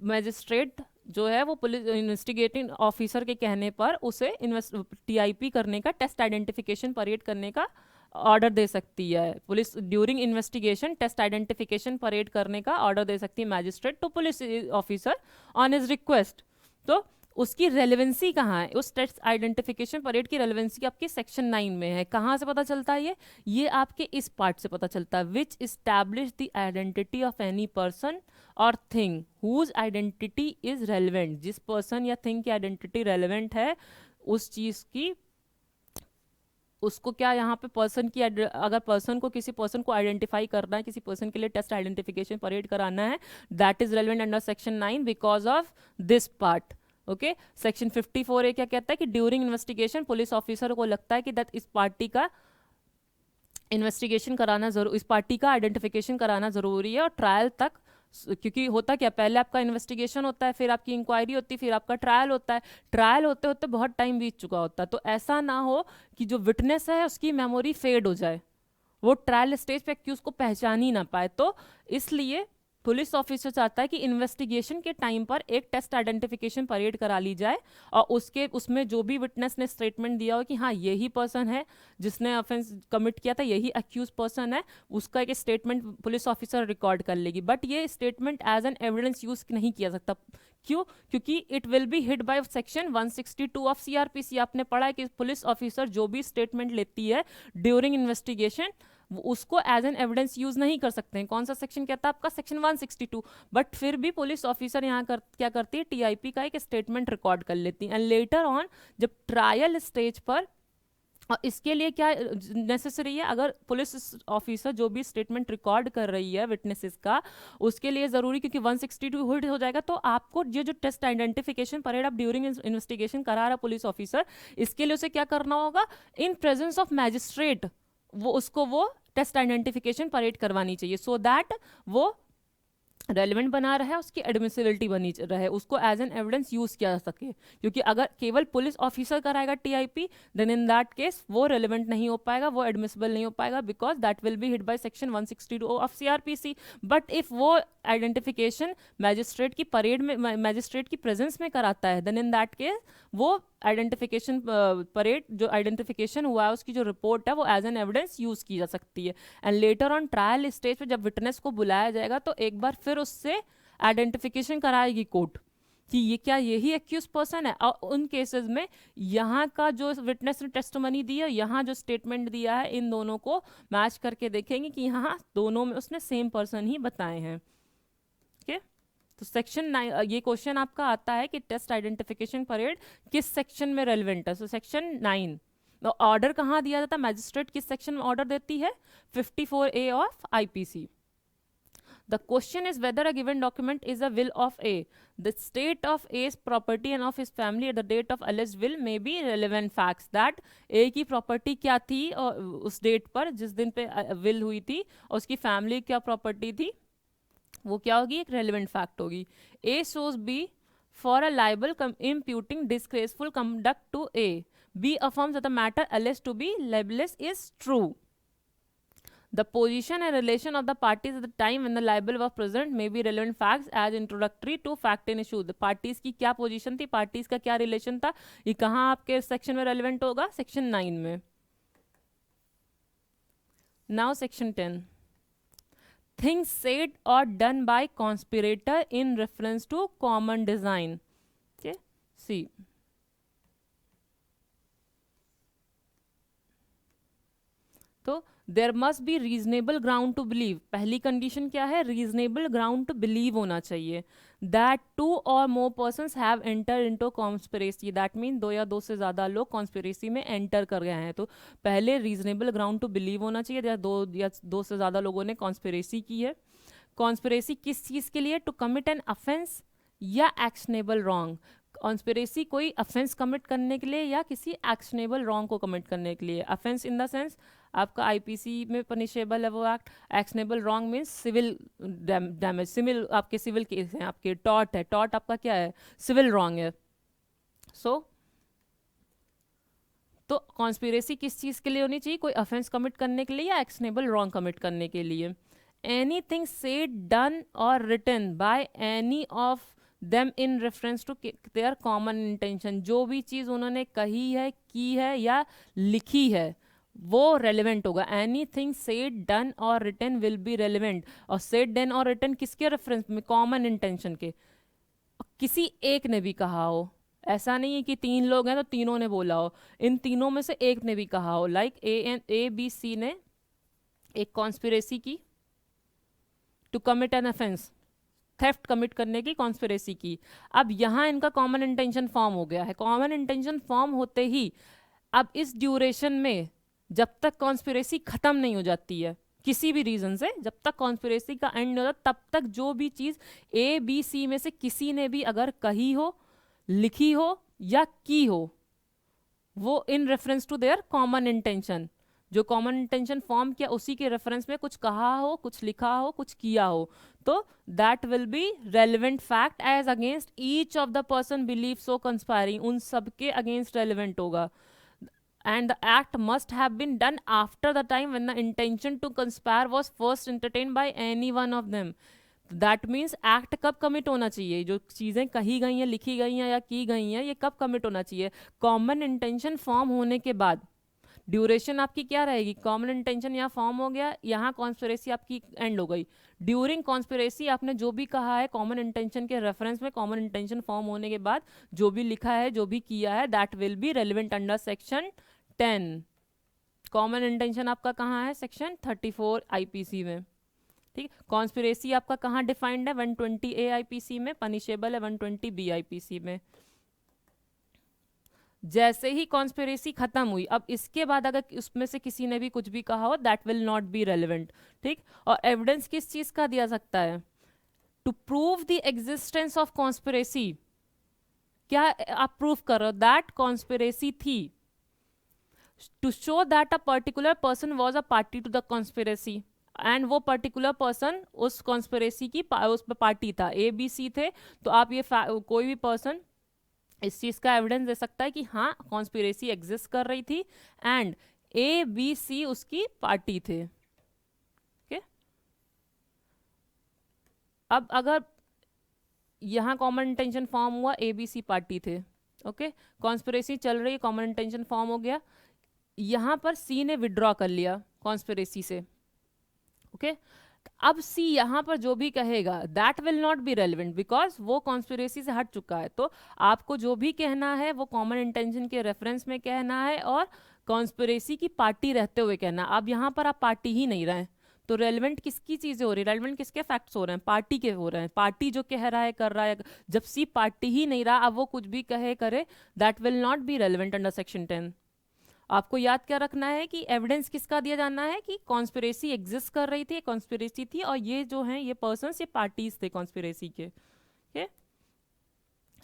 मैजिस्ट्रेट जो है वो पुलिस इन्वेस्टिगेटिंग ऑफिसर के कहने पर उसे टीआईपी करने का, टेस्ट आइडेंटिफिकेशन परेड करने का ऑर्डर दे सकती है। Police during investigation test identification parade करने का ऑर्डर दे सकती है magistrate to police officer on his request. तो उसकी रेलेवेंसी कहाँ है, उस टेस्ट आइडेंटिफिकेशन परेड की रेलेवेंसी आपकी सेक्शन 9 में है। कहाँ से पता चलता है ये आपके इस पार्ट से पता चलता है, which establish the identity of any person और thing whose identity is relevant, जिस पर्सन या थिंग की आइडेंटिटी रेलिवेंट है उस चीज की उसको क्या यहाँ पे पर्सन की अगर पर्सन को किसी पर्सन को आइडेंटिफाई करना है, किसी पर्सन के लिए टेस्ट आइडेंटिफिकेशन परेड कराना है, that is relevant under section 9 because of this part. Okay, section 54A क्या कहता है कि ड्यूरिंग इन्वेस्टिगेशन पुलिस ऑफिसर को लगता है कि दैट इस पार्टी का इन्वेस्टिगेशन कराना जरूर, इस पार्टी का आइडेंटिफिकेशन कराना जरूरी है, और ट्रायल तक, क्योंकि होता क्या, पहले आपका इन्वेस्टिगेशन होता है, फिर आपकी इंक्वायरी होती है, फिर आपका ट्रायल होता है, ट्रायल होते होते बहुत टाइम बीत चुका होता है, तो ऐसा ना हो कि जो विटनेस है उसकी मेमोरी फेड हो जाए, वो ट्रायल स्टेज पे एक्यूज को पहचान ही ना पाए। तो इसलिए पुलिस ऑफिसर चाहता है कि इन्वेस्टिगेशन के टाइम पर एक टेस्ट आइडेंटिफिकेशन परेड करा ली जाए, और उसमें जो भी विटनेस ने स्टेटमेंट दिया हो कि हाँ यही पर्सन है जिसने ऑफेंस कमिट किया था, यही अक्यूज पर्सन है, उसका एक स्टेटमेंट पुलिस ऑफिसर रिकॉर्ड कर लेगी। बट ये statement as an evidence use नहीं किया सकता। क्यों? क्योंकि it will be hit by section 162 of CrPC. आपने पढ़ा है कि पुलिस ऑफिसर जो भी स्टेटमेंट लेती है ड्यूरिंग इन्वेस्टिगेशन, उसको एज एन एविडेंस यूज नहीं कर सकते हैं। कौन सा सेक्शन कहता है आपका? सेक्शन 162। बट फिर भी पुलिस ऑफिसर यहाँ क्या करती है, टीआईपी का एक स्टेटमेंट रिकॉर्ड कर लेती है, एंड लेटर ऑन जब ट्रायल स्टेज पर, और इसके लिए क्या नेसेसरी है, अगर पुलिस ऑफिसर जो भी स्टेटमेंट रिकॉर्ड कर रही है विटनेसेस का, उसके लिए जरूरी, क्योंकि 162 हिट हो जाएगा, तो आपको ये जो टेस्ट आइडेंटिफिकेशन परेड आप ड्यूरिंग इन्वेस्टिगेशन करा रहा पुलिस ऑफिसर, इसके लिए उसे क्या करना होगा, इन प्रेजेंस ऑफ मैजिस्ट्रेट वो टेस्ट आइडेंटिफिकेशन परेड करवानी चाहिए, सो दैट वो रेलिवेंट बना रहे, उसकी एडमिसिबिलिटी बनी रहे, उसको एज एन एविडेंस यूज किया जा सके। क्योंकि अगर केवल पुलिस ऑफिसर कराएगा TIP, then in that case वो रेलिवेंट नहीं हो पाएगा, वो एडमिसिबल नहीं हो पाएगा, because that will be hit by section 162 of CrPC. But if वो आइडेंटिफिकेशन मैजिस्ट्रेट की परेड में, मैजिस्ट्रेट की प्रेजेंस में कराता है, देन इन दैट केस वो आइडेंटिफिकेशन परेड, जो आइडेंटिफिकेशन हुआ है उसकी जो रिपोर्ट है, वो एज एन एविडेंस यूज की जा सकती है। And later on trial stage पे जब विटनेस को बुलाया जाएगा, तो एक बार फिर उससे आइडेंटिफिकेशन कराएगी कोर्ट कि ये क्या यही एक्यूज पर्सन है। और उन केसेस में यहाँ का जो विटनेस ने टेस्टिमनी दी है, यहाँ जो स्टेटमेंट दिया है, इन दोनों को मैच करके देखेंगे कि यहाँ दोनों में उसने सेम पर्सन ही बताए हैं। ओके, तो सेक्शन 9, ये क्वेश्चन आपका आता है कि टेस्ट आइडेंटिफिकेशन परेड किस सेक्शन में रेलिवेंट है। So section 9। ऑर्डर कहाँ दिया जाता है, मैजिस्ट्रेट किस सेक्शन में ऑर्डर देती है, 54A of IPC. The question is whether a given document is a will of A. The state of A's property and of his family at the date of alleged will may be relevant facts. That A की property क्या थी और उस date पर जिस दिन पे will हुई थी, और उसकी फैमिली क्या प्रॉपर्टी थी, वो क्या होगी, एक रेलिवेंट फैक्ट होगी। A shows B for a libel imputing disgraceful conduct to A. B affirms that the matter alleged to be libelous is true. The position and relation of the parties at the time when the libel was present may be relevant facts as introductory to fact in issue. The parties की क्या position थी, parties का क्या relation था, ये कहाँ आपके section में relevant होगा, section 9 में। Now section 10. Things said or done by conspirator in reference to common design. Okay, see. तो there must be reasonable ground to believe. पहली कंडीशन क्या है, रीजनेबल ग्राउंड टू बिलीव होना चाहिए। दैट 2 और more persons have enter into conspiracy. That mean 2 या 2 से ज्यादा लोग कॉन्स्पिरेसी में एंटर कर गए हैं। तो पहले रीजनेबल ग्राउंड टू बिलीव होना चाहिए, या 2 से ज्यादा लोगों ने कॉन्स्पिरेसी की है। कॉन्स्पिरेसी किस चीज के लिए, टू कमिट एन अफेंस या एक्शनेबल रॉन्ग। कॉन्स्पिरेसी कोई अफेंस कमिट करने के लिए या किसी एक्शनेबल रॉन्ग को कमिट करने के लिए। अफेंस इन द सेंस आपका आईपीसी में पनिशेबल है वो act. Actionable wrong means civil damage, civil आपके सिविल केस हैं, आपके टॉर्ट है, टॉर्ट आपका क्या है, सिविल रॉन्ग है। सो तो कॉन्स्पिरेसी किस चीज के लिए होनी चाहिए, कोई अफेंस कमिट करने के लिए या एक्शनेबल रॉन्ग कमिट करने के लिए। एनीथिंग सेड डन और written by any of them in reference to their common intention. जो भी चीज उन्होंने कही है, की है या लिखी है, वो रेलिवेंट होगा। एनीथिंग सेड डन और रिटन विल बी रेलिवेंट। और सेड डन और रिटन किसके रेफरेंस में, कॉमन इंटेंशन के। किसी एक ने भी कहा हो, ऐसा नहीं है कि 3 लोग हैं तो तीनों ने बोला हो, इन तीनों में से एक ने भी कहा हो। लाइक ए बी सी ने एक कॉन्स्पिरेसी की to commit an offence, theft commit करने की कॉन्स्पिरेसी की। अब यहाँ इनका कॉमन इंटेंशन फॉर्म हो गया है। कॉमन इंटेंशन फॉर्म होते ही अब इस ड्यूरेशन में जब तक कॉन्स्पिरेसी खत्म नहीं हो जाती है किसी भी रीजन से, जब तक कॉन्स्पिरेसी का एंड नहीं होता, तब तक जो भी चीज ए बी सी में से किसी ने भी अगर कही हो, लिखी हो या की हो, वो in reference to their common intention, जो कॉमन इंटेंशन फॉर्म किया उसी के रेफरेंस में कुछ कहा हो, कुछ लिखा हो, कुछ किया हो, तो that will be relevant fact as against each of the person believe so conspiring, उन सबके अगेंस्ट रेलिवेंट होगा. And the act must have been done after the time when the intention to conspire was first entertained by any one of them. That means act कब commit होना चाहिए, जो चीज़ें कही गई हैं, लिखी गई हैं या की गई हैं, ये कब कमिट होना चाहिए? कॉमन इंटेंशन फॉर्म होने के बाद. ड्यूरेशन आपकी क्या रहेगी? कॉमन इंटेंशन यहाँ फॉर्म हो गया, यहाँ कॉन्स्पिरेसी आपकी एंड हो गई. ड्यूरिंग कॉन्स्पिरेसी आपने जो भी कहा है कॉमन इंटेंशन के रेफरेंस में, कॉमन इंटेंशन फॉर्म होने के बाद जो भी लिखा है, जो भी किया है, that will be relevant under section 10. Common intention आपका कहाँ है? सेक्शन 34 आईपीसी में. ठीक है. कॉन्स्पिरेसी आपका कहाँ डिफाइंड है? 120A आईपीसी में. पनिशेबल है 120B आईपीसी में. जैसे ही कॉन्स्पिरेसी खत्म हुई, अब इसके बाद अगर उसमें से किसी ने भी कुछ भी कहा हो, that will not be relevant. ठीक. और एविडेंस किस चीज का दिया सकता है? To prove the existence of conspiracy. क्या आप प्रूफ करो? दैट कॉन्स्पिरेसी थी. To show that a particular person was a party to the conspiracy, and वो पर्टिकुलर पर्सन उस कॉन्स्पिरेसी की उस पार्टी था. ए बी सी थे, तो आप ये कोई भी पर्सन इस चीज का एविडेंस दे सकता है कि हाँ कॉन्स्पिरेसी एग्जिस्ट कर रही थी एंड ए बी सी उसकी पार्टी थे. ओके. अब अगर यहां कॉमन इंटेंशन फॉर्म हुआ, ए बी सी पार्टी थे, ओके, कॉन्स्पिरेसी चल रही है, कॉमन इंटेंशन फॉर्म हो गया, यहां पर सी ने विड्रॉ कर लिया कॉन्स्पिरेसी से. ओके. अब सी यहां पर जो भी कहेगा that will not be relevant because वो कॉन्स्पिरेसी से हट चुका है. तो आपको जो भी कहना है वो कॉमन इंटेंशन के रेफरेंस में कहना है और कॉन्स्पिरेसी की पार्टी रहते हुए कहना. अब यहां पर आप पार्टी ही नहीं रहे, तो रेलिवेंट किसकी चीजें हो रही है? रेलिवेंट किसके फैक्ट्स हो रहे हैं? पार्टी के हो रहे हैं. पार्टी जो कह रहा है कर रहा है. जब सी पार्टी ही नहीं रहा, अब वो कुछ भी कहे करे, that will not be relevant under section 10. आपको याद क्या रखना है कि एविडेंस किसका दिया जाना है कि कॉन्स्पिरेसी एग्जिस्ट कर रही थी, कॉन्स्पिरेसी थी, और ये जो हैं ये पर्सन्स, ये पार्टीज थे कॉन्स्पिरेसी के.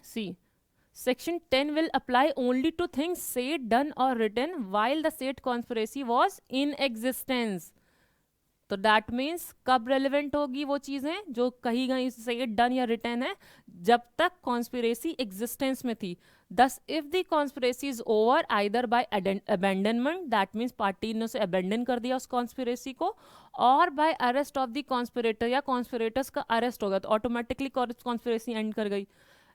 See section 10 will apply only to things said, done or written while the said conspiracy was in existence. तो दैट मीन्स कब रेलिवेंट होगी वो चीजें जो कही गई, सेड, डन या रिटर्न है? जब तक कॉन्स्पिरेसी एग्जिस्टेंस में थी. दस if the conspiracy is over either by abandonment, that means party ने उसे अबेंडन कर दिया उस कॉन्स्पिरेसी को, और by arrest of the conspirator, या कॉन्स्पिरेटर्स का अरेस्ट हो गया तो ऑटोमेटिकली कॉन्स्पिरेसी एंड कर गई,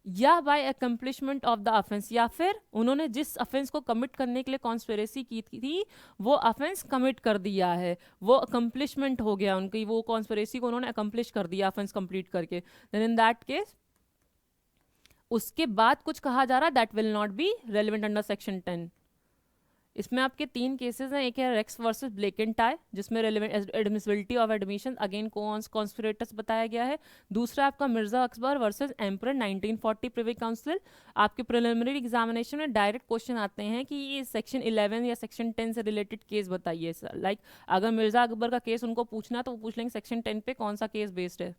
या by accomplishment of the offence, या फिर उन्होंने जिस ऑफेंस को कमिट करने के लिए कॉन्स्पिरेसी की थी वो ऑफेंस कमिट कर दिया है, वो अकम्पलिशमेंट हो गया उनकी, वो कॉन्स्पिरेसी को उन्होंने अकम्पलिश कर दिया ऑफेंस कंप्लीट करके. देन इन दैट केस उसके बाद कुछ कहा जा रहा है, that will not be relevant under section 10. इसमें आपके 3 केसेस हैं. एक है Rex versus Blake and Tye, जिसमें relevant admissibility of admission again conspirators बताया गया है. दूसरा आपका Mirza Akbar versus emperor 1940 privy council. आपके प्रिलिमिनरी एग्जामिनेशन में डायरेक्ट क्वेश्चन आते हैं कि ये सेक्शन 11 या सेक्शन 10 से रिलेटेड केस बताइए. लाइक अगर मिर्जा अकबर का केस उनको पूछना तो वो पूछ लेंगे सेक्शन 10 पे कौन सा केस बेस्ड है.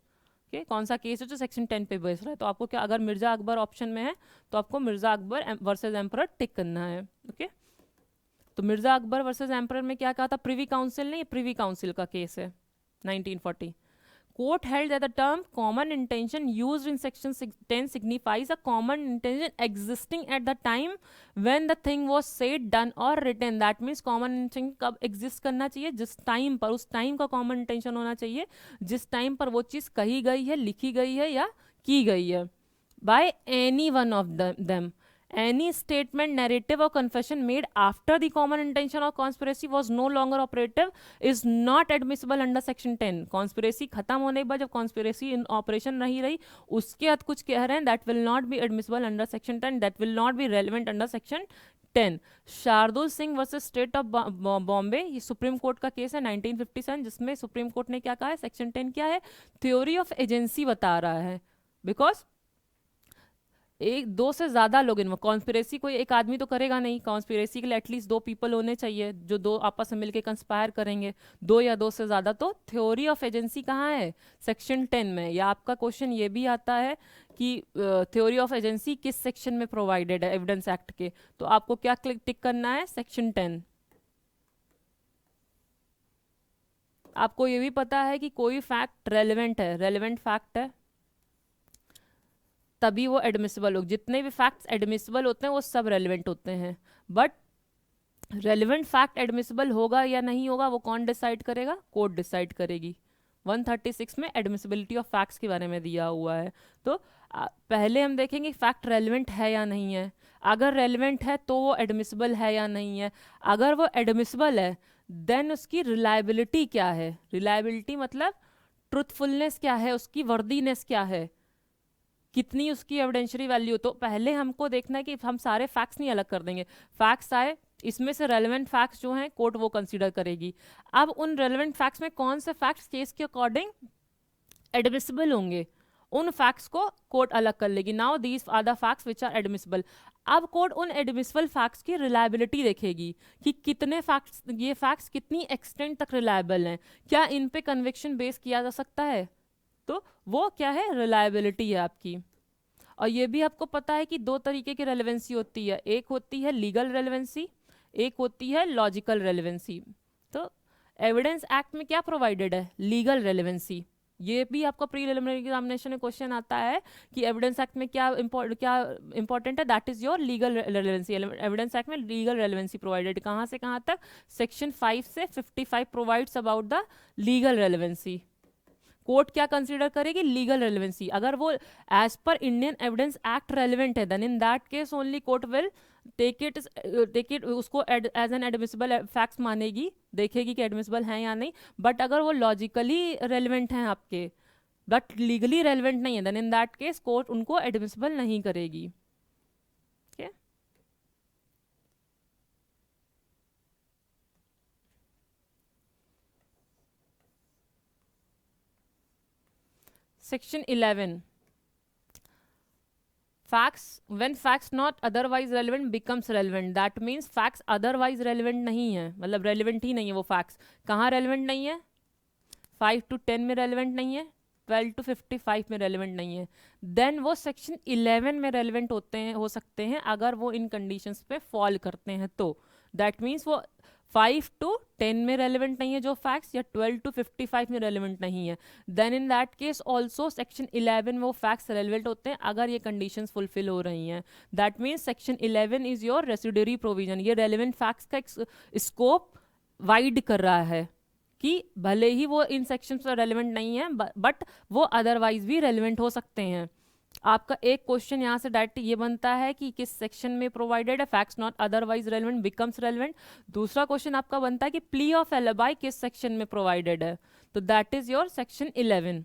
कौन सा केस है जो सेक्शन 10 पे बेस्ड है. तो आपको क्या, अगर मिर्जा अकबर ऑप्शन में है तो आपको मिर्जा अकबर वर्सेस एम्परर टिक करना है. ओके. तो मिर्जा अकबर वर्सेस एम्परर में क्या कहा था? प्रिवी काउंसिल ने, प्रिवी काउंसिल का केस है 1940. Court held that the term common intention used in section 10 signifies a common intention existing at the time when the thing was said, done or written. that means common intention कब exist करना चाहिए? जिस time पर, उस time का common intention होना चाहिए जिस टाइम पर वो चीज कही गई है, लिखी गई है या की गई है. by any one of them. Any statement, narrative or confession made after the common intention or conspiracy was no longer operative is not admissible under section 10. conspiracy खत्म होने के बाद जब conspiracy in operation नहीं रही उसके बाद कुछ कह रहे हैं that will not be admissible under section 10, that will not be relevant under section 10. Shardul Singh versus state of Bombay, ये सुप्रीम कोर्ट का केस है 1957, जिसमें सुप्रीम कोर्ट ने क्या कहा है? सेक्शन 10 क्या है? थ्योरी ऑफ एजेंसी बता रहा है. बिकॉज एक दो से ज्यादा लोग इन्वॉल्व, कॉन्स्पिरेसी कोई एक आदमी तो करेगा नहीं, कॉन्स्पिरेसी के लिए एटलीस्ट दो पीपल होने चाहिए जो दो आपस में मिलकर कंस्पायर करेंगे, दो या दो से ज्यादा। तो थ्योरी ऑफ एजेंसी कहाँ है? सेक्शन 10 में। या आपका क्वेश्चन ये भी आता है कि थ्योरी ऑफ एजेंसी किस सेक्शन में प्रोवाइडेड है एविडेंस एक्ट के, तो आपको क्या टिक करना है? सेक्शन 10। आपको ये भी पता है कि कोई फैक्ट रेलेवेंट है, रेलेवेंट फैक्ट है तभी वो एडमिसिबल हो, जितने भी फैक्ट्स एडमिसिबल होते हैं वो सब रेलिवेंट होते हैं। बट रेलिवेंट फैक्ट एडमिसिबल होगा या नहीं होगा वो कौन डिसाइड करेगा? कोर्ट डिसाइड करेगी। 136 में एडमिसिबिलिटी ऑफ फैक्ट्स के बारे में दिया हुआ है। तो पहले हम देखेंगे फैक्ट रेलिवेंट है या नहीं है। अगर रेलिवेंट है तो वो एडमिसिबल है या नहीं है। अगर वो एडमिसिबल है देन उसकी रिलायबिलिटी क्या है? रिलायबिलिटी मतलब ट्रुथफुलनेस क्या है, उसकी वर्दीनेस क्या है, कितनी उसकी एविडेंशियरी वैल्यू। तो पहले हमको देखना है कि हम सारे फैक्ट्स नहीं अलग कर देंगे, फैक्ट्स आए इसमें से रेलेवेंट फैक्ट्स जो हैं कोर्ट वो कंसीडर करेगी। अब उन रेलेवेंट फैक्ट्स में कौन से फैक्ट्स केस के अकॉर्डिंग एडमिसिबल होंगे उन फैक्ट्स को कोर्ट अलग कर लेगी। Now these are the facts which are admissible. अब कोर्ट उन एडमिसिबल फैक्ट्स की रिलायबिलिटी देखेगी कि कितने फैक्ट्स, ये फैक्ट्स कितनी एक्सटेंट तक रिलायबल हैं, क्या इन पे कन्विक्शन बेस किया जा सकता है। तो वो क्या है? रिलायबिलिटी है आपकी। और ये भी आपको पता है कि दो तरीके की रेलेवेंसी होती है, एक होती है लीगल रेलेवेंसी, एक होती है लॉजिकल रेलेवेंसी। तो एविडेंस एक्ट में क्या प्रोवाइडेड है? Legal relevancy. ये भी आपका प्रीलिमिनरी एग्जामिनेशन में क्वेश्चन आता है कि एविडेंस एक्ट में क्या इंपॉर्टेंट है, that is your legal relevancy. Evidence act में लीगल रेलेवेंसी प्रोवाइडेड कहाँ से कहाँ तक? सेक्शन 5 से 55 provides about the legal relevancy. Court क्या कंसीडर करेगी? Legal relevancy. अगर वो as per Indian evidence act relevant है then in that case only court will take it उसको एज एन एडमिसिबल फैक्ट्स मानेगी, देखेगी कि एडमिसिबल है या नहीं। बट अगर वो लॉजिकली रेलेवेंट हैं आपके बट लीगली रेलेवेंट नहीं है then in that case court उनको एडमिसिबल नहीं करेगी। Section 11 facts, when facts not otherwise relevant becomes relevant, that means facts otherwise relevant नहीं है, मतलब relevant ही नहीं है वो facts। कहाँ relevant नहीं है? 5 to 10 में relevant नहीं है, 12 to 55 में relevant नहीं है, then वो section 11 में relevant होते हैं, हो सकते हैं अगर वो इन conditions पे fall करते हैं तो। that means वो 5 to 10 में रेलिवेंट नहीं है जो फैक्ट्स, या 12 to 55 में रेलिवेंट नहीं है, then in that case also section 11 में वो फैक्ट्स रेलिवेंट होते हैं अगर ये कंडीशंस फुलफिल हो रही हैं। That means section 11 is your residuary provision. ये रेलिवेंट फैक्ट्स का स्कोप वाइड कर रहा है कि भले ही वो इन सेक्शन पर रेलिवेंट नहीं है बट वो अदरवाइज भी रेलिवेंट हो सकते हैं। आपका एक क्वेश्चन यहाँ से डायरेक्ट ये बनता है कि किस सेक्शन में प्रोवाइडेड है, facts not otherwise relevant becomes relevant. दूसरा क्वेश्चन आपका बनता है कि प्ली ऑफ एलिबाई किस सेक्शन में प्रोवाइडेड है, तो दैट इज योर सेक्शन 11।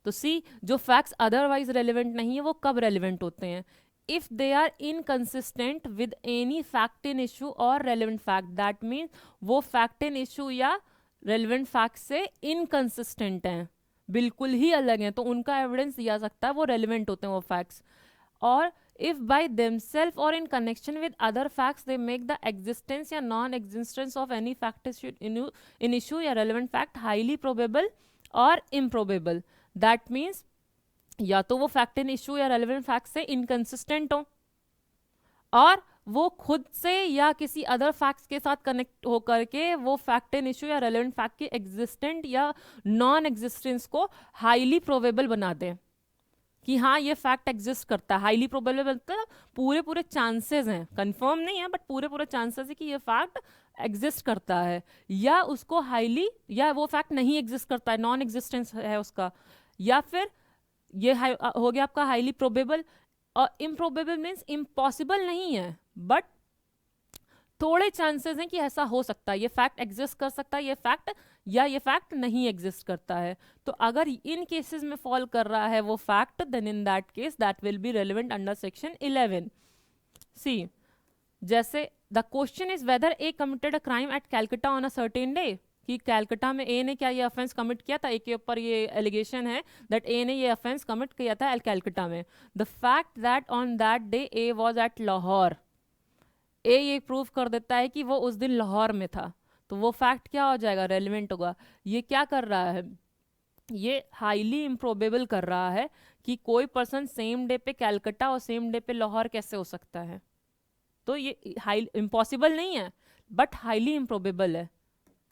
तो सी, जो फैक्ट्स अदरवाइज रेलेवेंट नहीं है वो कब रेलेवेंट होते हैं? If they are inconsistent with any fact in issue और रेलेवेंट फैक्ट, दैट मीन वो फैक्ट इन इशू या रेलेवेंट फैक्ट से इनकंसिस्टेंट हैं, बिल्कुल ही अलग हैं, तो उनका एविडेंस दिया सकता है, वो रेलिवेंट होते हैं वो फैक्ट्स। और इफ बाय देमसेल्फ और in connection with other facts they make the existence या non existence of any fact in issue या रेलिवेंट फैक्ट हाईली प्रोबेबल और इम्प्रोबेबल, दैट मीन्स या तो वो फैक्ट इन इशू या रेलिवेंट फैक्ट से inconsistent हो और वो खुद से या किसी अदर फैक्ट्स के साथ कनेक्ट होकर के वो फैक्ट इन इशू या रेलेवेंट फैक्ट के एग्जिस्टेंट या नॉन एग्जिस्टेंस को हाईली प्रोबेबल बना दें कि हाँ ये फैक्ट एग्जिस्ट करता है। हाईली प्रोबेबल मतलब पूरे पूरे चांसेस हैं, कंफर्म नहीं है बट पूरे पूरे चांसेस है कि ये फैक्ट एग्जिस्ट करता है, या उसको हाईली, या वो फैक्ट नहीं एग्जिस्ट करता है, नॉन एग्जिस्टेंस है उसका, या फिर ये हो गया आपका हाईली प्रोबेबल। और इम्प्रोबेबल मीन्स इम्पॉसिबल नहीं है बट थोड़े चांसेस हैं कि ऐसा हो सकता है, ये फैक्ट एग्जिस्ट कर सकता है ये फैक्ट, या ये फैक्ट नहीं एग्जिस्ट करता है। तो अगर इन केसेस में फॉल कर रहा है वो fact then in that case that will be relevant under section 11। See, जैसे the question is whether A committed a crime at Calcutta on a certain day, कि कैलकटा में ए ने क्या ये ऑफेंस कमिट किया था, ए के ऊपर ये एलिगेशन है दैट ए ने ये ऑफेंस कमिट किया था कैलकटा में. The fact that on that day A was at Lahore, A ये प्रूव कर देता है कि वो उस दिन लाहौर में था, तो वो फैक्ट क्या हो जाएगा, रेलिवेंट होगा. ये क्या कर रहा है, ये हाईली इम्प्रोबेबल कर रहा है कि कोई पर्सन सेम डे पे कैलकटा और सेम डे पे लाहौर कैसे हो सकता है. तो ये हाई इम्पॉसिबल नहीं है बट हाईली इम्प्रोबेबल है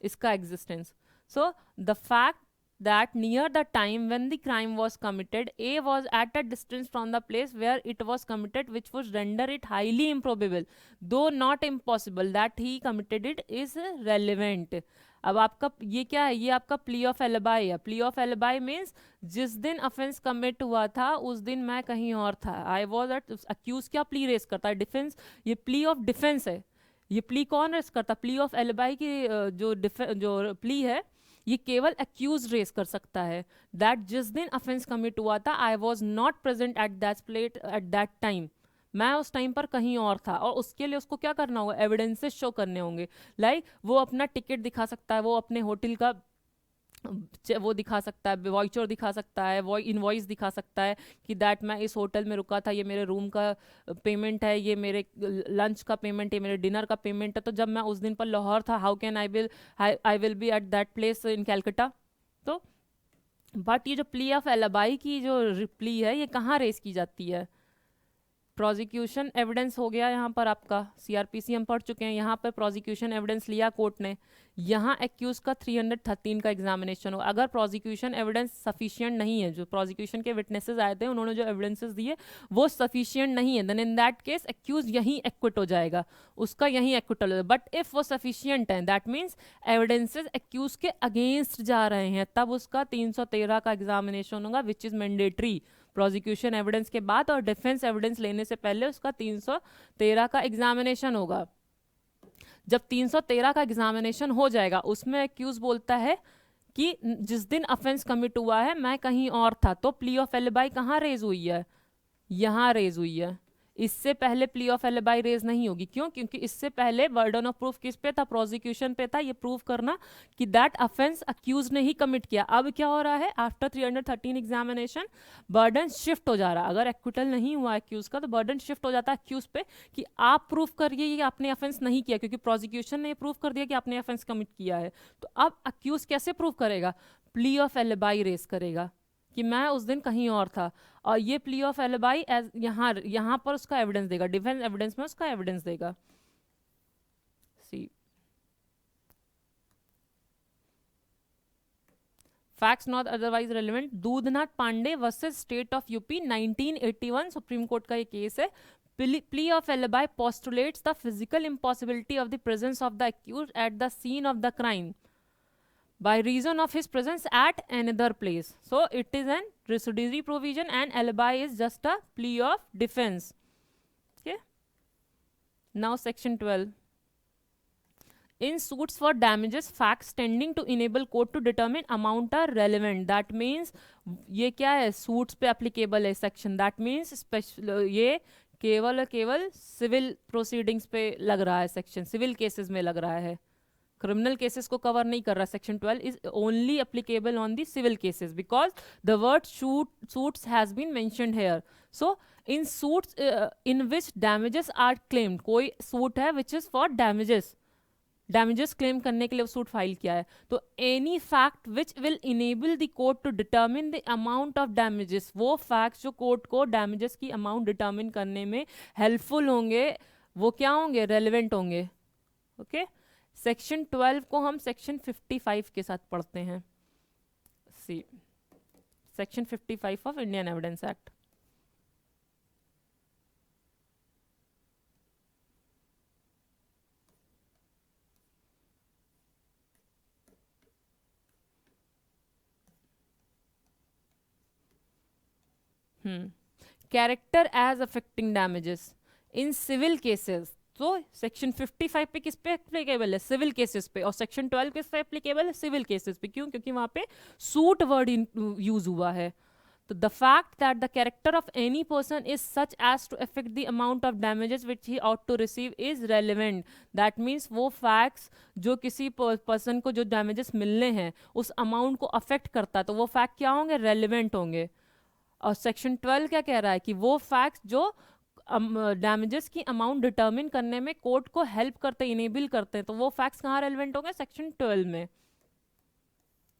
इसका existence. So the fact that near the time when the crime was committed, A was at a distance from the place where it was committed, which would render it highly improbable, though not impossible, that he committed it is relevant. अब आपका ये क्या है, ये आपका plea of alibi है. Plea of alibi means जिस दिन ऑफेंस कमिट हुआ था उस दिन मैं कहीं और था. आई वॉज एट, अक्यूज क्या प्ली रेस करता है, डिफेंस. ये प्ली ऑफ डिफेंस है. ये प्ली कौन रेस करता है, प्ली ऑफ एलिबाई की जो प्ली है ये केवल अक्यूज रेस कर सकता है. दैट जिस दिन ऑफेंस कमिट हुआ था I was not present at that plate at that time, मैं उस टाइम पर कहीं और था. और उसके लिए उसको क्या करना होगा, एविडेंसेस शो करने होंगे. लाइक वो अपना टिकट दिखा सकता है, वो अपने होटल का वो दिखा सकता है, वाउचर दिखा सकता है, वो इनवॉइस दिखा सकता है कि दैट मैं इस होटल में रुका था, ये मेरे रूम का पेमेंट है, ये मेरे लंच का पेमेंट है, मेरे डिनर का पेमेंट है. तो जब मैं उस दिन पर लाहौर था, how can I will be at that place in Calcutta. तो बट ये जो प्ली ऑफ एलिबाई की जो प्ली है ये कहाँ रेस की जाती है, प्रोसिक्यूशन एविडेंस हो गया यहाँ पर आपका, सीआरपीसी हम पढ़ चुके हैं. यहाँ पर प्रोसिक्यूशन एविडेंस लिया कोर्ट ने, यहाँ एक्यूज का 313 का एग्जामिनेशन हो. अगर प्रोसिक्यूशन एविडेंस सफिशिएंट नहीं है, जो प्रोसिक्यूशन के विटनेसेस आए थे उन्होंने जो एविडेंसेस दिए वो सफिशिएंट नहीं है, then in that case accused यहीं एक्विट हो जाएगा, उसका यहीं एक्विटल हो. बट इफ वो सफिशिएंट है दैट मीन्स एविडेंसेस एक्यूज के अगेंस्ट जा रहे हैं, तब उसका 313 का एग्जामिनेशन होगा which is mandatory. Prosecution evidence के बाद और डिफेंस एविडेंस लेने से पहले उसका 313 का एग्जामिनेशन होगा. जब 313 का एग्जामिनेशन हो जाएगा उसमें एक्यूज बोलता है कि जिस दिन ऑफेंस कमिट हुआ है मैं कहीं और था, तो प्ली ऑफ एलिबाई कहाँ रेज हुई है, यहाँ रेज हुई है. इससे पहले प्ली ऑफ एलिबाई रेज नहीं होगी. क्यों, क्योंकि इससे पहले बर्डन ऑफ प्रूफ किस पे था, प्रोसिक्यूशन पे था, ये प्रूव करना कि दैट ऑफेंस अक्यूज ने ही कमिट किया. अब क्या हो रहा है, आफ्टर 313 एग्जामिनेशन बर्डन शिफ्ट हो जा रहा है. अगर एक्विटल नहीं हुआ अक्यूज का तो बर्डन शिफ्ट हो जाता है अक्यूज पे कि आप प्रूव करिए कि आपने ऑफेंस नहीं किया, क्योंकि प्रोसिक्यूशन ने प्रूव कर दिया कि आपने ऑफेंस कमिट किया है. तो अब अक्यूज कैसे प्रूव करेगा, प्ली ऑफ एलिबाई रेस करेगा कि मैं उस दिन कहीं और था, और ये प्ली ऑफ एलिबाई एज यहाँ पर उसका एविडेंस देगा, डिफेंस एविडेंस में उसका एविडेंस देगा. See facts not otherwise relevant, Dudhnath Pandey versus state of UP 1981 supreme court का ये केस है. Plea of alibi postulates the physical impossibility of the presence of the accused at the scene of the crime by reason of his presence at another place. So it is an residuary provision and alibi is just a plea of defense. Okay. Now section 12. In suits for damages, facts tending to enable court to determine amount are relevant. That means ये क्या है, suits पे applicable है section. That means special ये केवल केवल civil proceedings पे लग रहा है सेक्शन, सिविल केसेस में लग रहा है, क्रिमिनल केसेस को कवर नहीं कर रहा. Section 12 is only applicable on the civil cases because the word suits has been mentioned here. So in suits in which damages are claimed, कोई सूट है which is for damages claim करने के लिए suit file किया है, तो any fact which will enable the court to determine the amount of damages, वो fact जो कोर्ट को डैमेजेस की अमाउंट डिटर्मिन करने में हेल्पफुल होंगे वो क्या होंगे, रेलिवेंट होंगे. ओके. सेक्शन 12 को हम सेक्शन 55 के साथ पढ़ते हैं. See section 55 of Indian evidence act. Character as affecting damages in civil cases. तो सेक्शन 55 पे किस पे एप्लीकेबल है, सिविल केसेस पे, और सेक्शन 12 किस पे एप्लीकेबल है, सिविल केसेस पे. क्यों, क्योंकि वहां पे सूट वर्ड यूज हुआ है. तो the fact that the character of any person is such as to affect the amount of damages which he ought to receive is relevant. That means वो facts जो किसी पर्सन को जो damages मिलने हैं उस अमाउंट को अफेक्ट करता है, तो वो फैक्ट क्या होंगे, रेलिवेंट होंगे. और सेक्शन 12 क्या कह रहा है कि वो फैक्ट्स जो डैमेजेस की अमाउंट डिटर्मिन करने में कोर्ट को हेल्प करते हैं, इनेबल करते हैं, तो वो फैक्ट्स कहाँ रेलिवेंट होंगे, सेक्शन 12 में.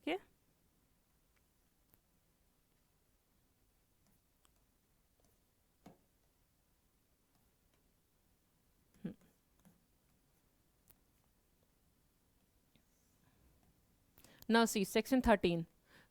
okay? Now see section 13.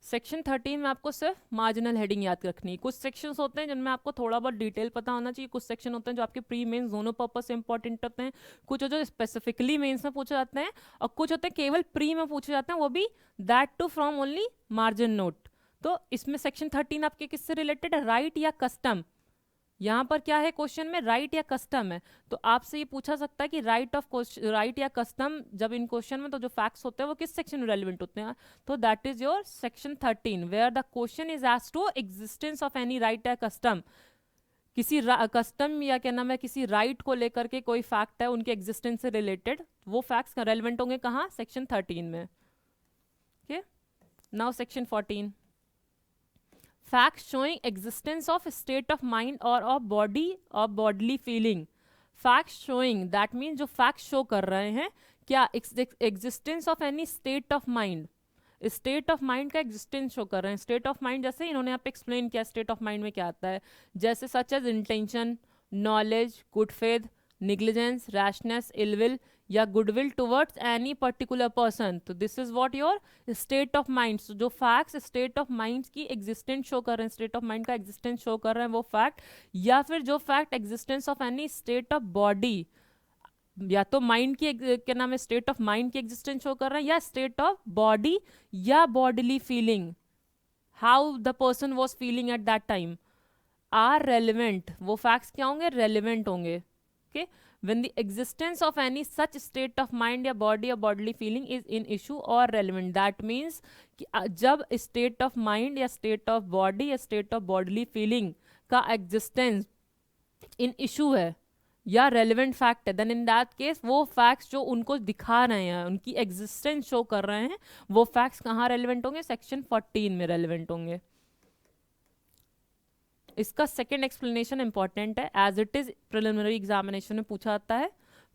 Section 13 में आपको सिर्फ मार्जिनल हेडिंग याद रखनी है. कुछ सेक्शंस होते हैं जिनमें आपको थोड़ा बहुत डिटेल पता होना चाहिए, कुछ सेक्शन होते हैं जो आपके प्री मेंस दोनों पर्पज से इंपॉर्टेंट होते हैं, कुछ जो स्पेसिफिकली मेंस में पूछे जाते हैं, और कुछ होते हैं केवल प्री में पूछे जाते हैं, वो भी that too from only margin note. तो इसमें सेक्शन 13 आपके किससे रिलेटेड है, राइट या कस्टम. यहाँ पर क्या है क्वेश्चन में, राइट या कस्टम है. तो आपसे ये पूछा सकता है कि राइट या कस्टम जब इन क्वेश्चन में, तो जो फैक्ट्स होते हैं वो किस सेक्शन में रेलिवेंट होते हैं. तो that is your section 13 where the question is as to existence of any right या कस्टम. किसी कस्टम या क्या नाम है, किसी राइट को लेकर के कोई फैक्ट है, उनके एग्जिस्टेंस से रिलेटेड, वो फैक्ट्स रेलिवेंट होंगे कहाँ, सेक्शन 13 में. Okay, now section 14. Facts showing existence of state of mind or of body or bodily feeling. Facts showing, that means जो facts show कर रहे हैं क्या, existence of any state of mind. State of mind का existence show कर रहे हैं. State of mind जैसे इन्होंने यहाँ पे एक्सप्लेन किया स्टेट ऑफ माइंड में क्या आता है, जैसे such as intention, knowledge, good faith, negligence, rashness, ill will या goodwill towards any particular person. तो this is what your state of mind. जो फैक्ट्स स्टेट ऑफ माइंड की एग्जिस्टेंस शो कर रहे हैं, स्टेट ऑफ माइंड का एग्जिस्टेंस शो कर रहे हैं वो फैक्ट, या फिर जो fact existence of any state of body, या तो माइंड की क्या नाम है, स्टेट ऑफ माइंड की एग्जिस्टेंस शो कर रहे हैं, या स्टेट ऑफ बॉडी या bodily feeling, how the person was feeling at that time, are relevant. वो फैक्ट्स क्या होंगे, रेलिवेंट होंगे. Okay, when the existence of any such state of mind या body or bodily feeling is in issue or relevant. that means कि जब state of mind या state of body या state of bodily feeling का existence in issue है या relevant fact है, then in that case वो facts जो उनको दिखा रहे हैं, उनकी existence show कर रहे हैं, वो facts कहाँ relevant होंगे, section 14 में relevant होंगे. इसका सेकेंड एक्सप्लेनेशन इंपॉर्टेंट है, as it is preliminary examination में पूछा जाता है.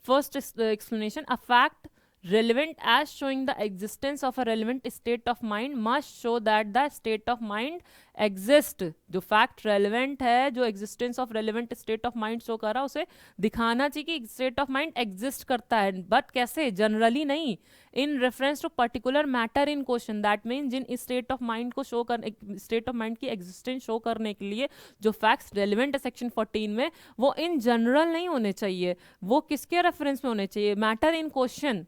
First explanation, a fact relevant as showing the existence of a relevant state of mind must show that the state of mind exist. जो fact relevant है, जो existence of relevant state of mind show कर रहा है, उसे दिखाना चाहिए कि state of mind exist करता है, but कैसे, generally नहीं, in reference to particular matter in question. that means Jin state of mind को show कर, state of mind की existence show करने के लिए जो facts relevant है section 14 में, वो in general नहीं होने चाहिए, वो किसके reference में होने चाहिए, matter in question,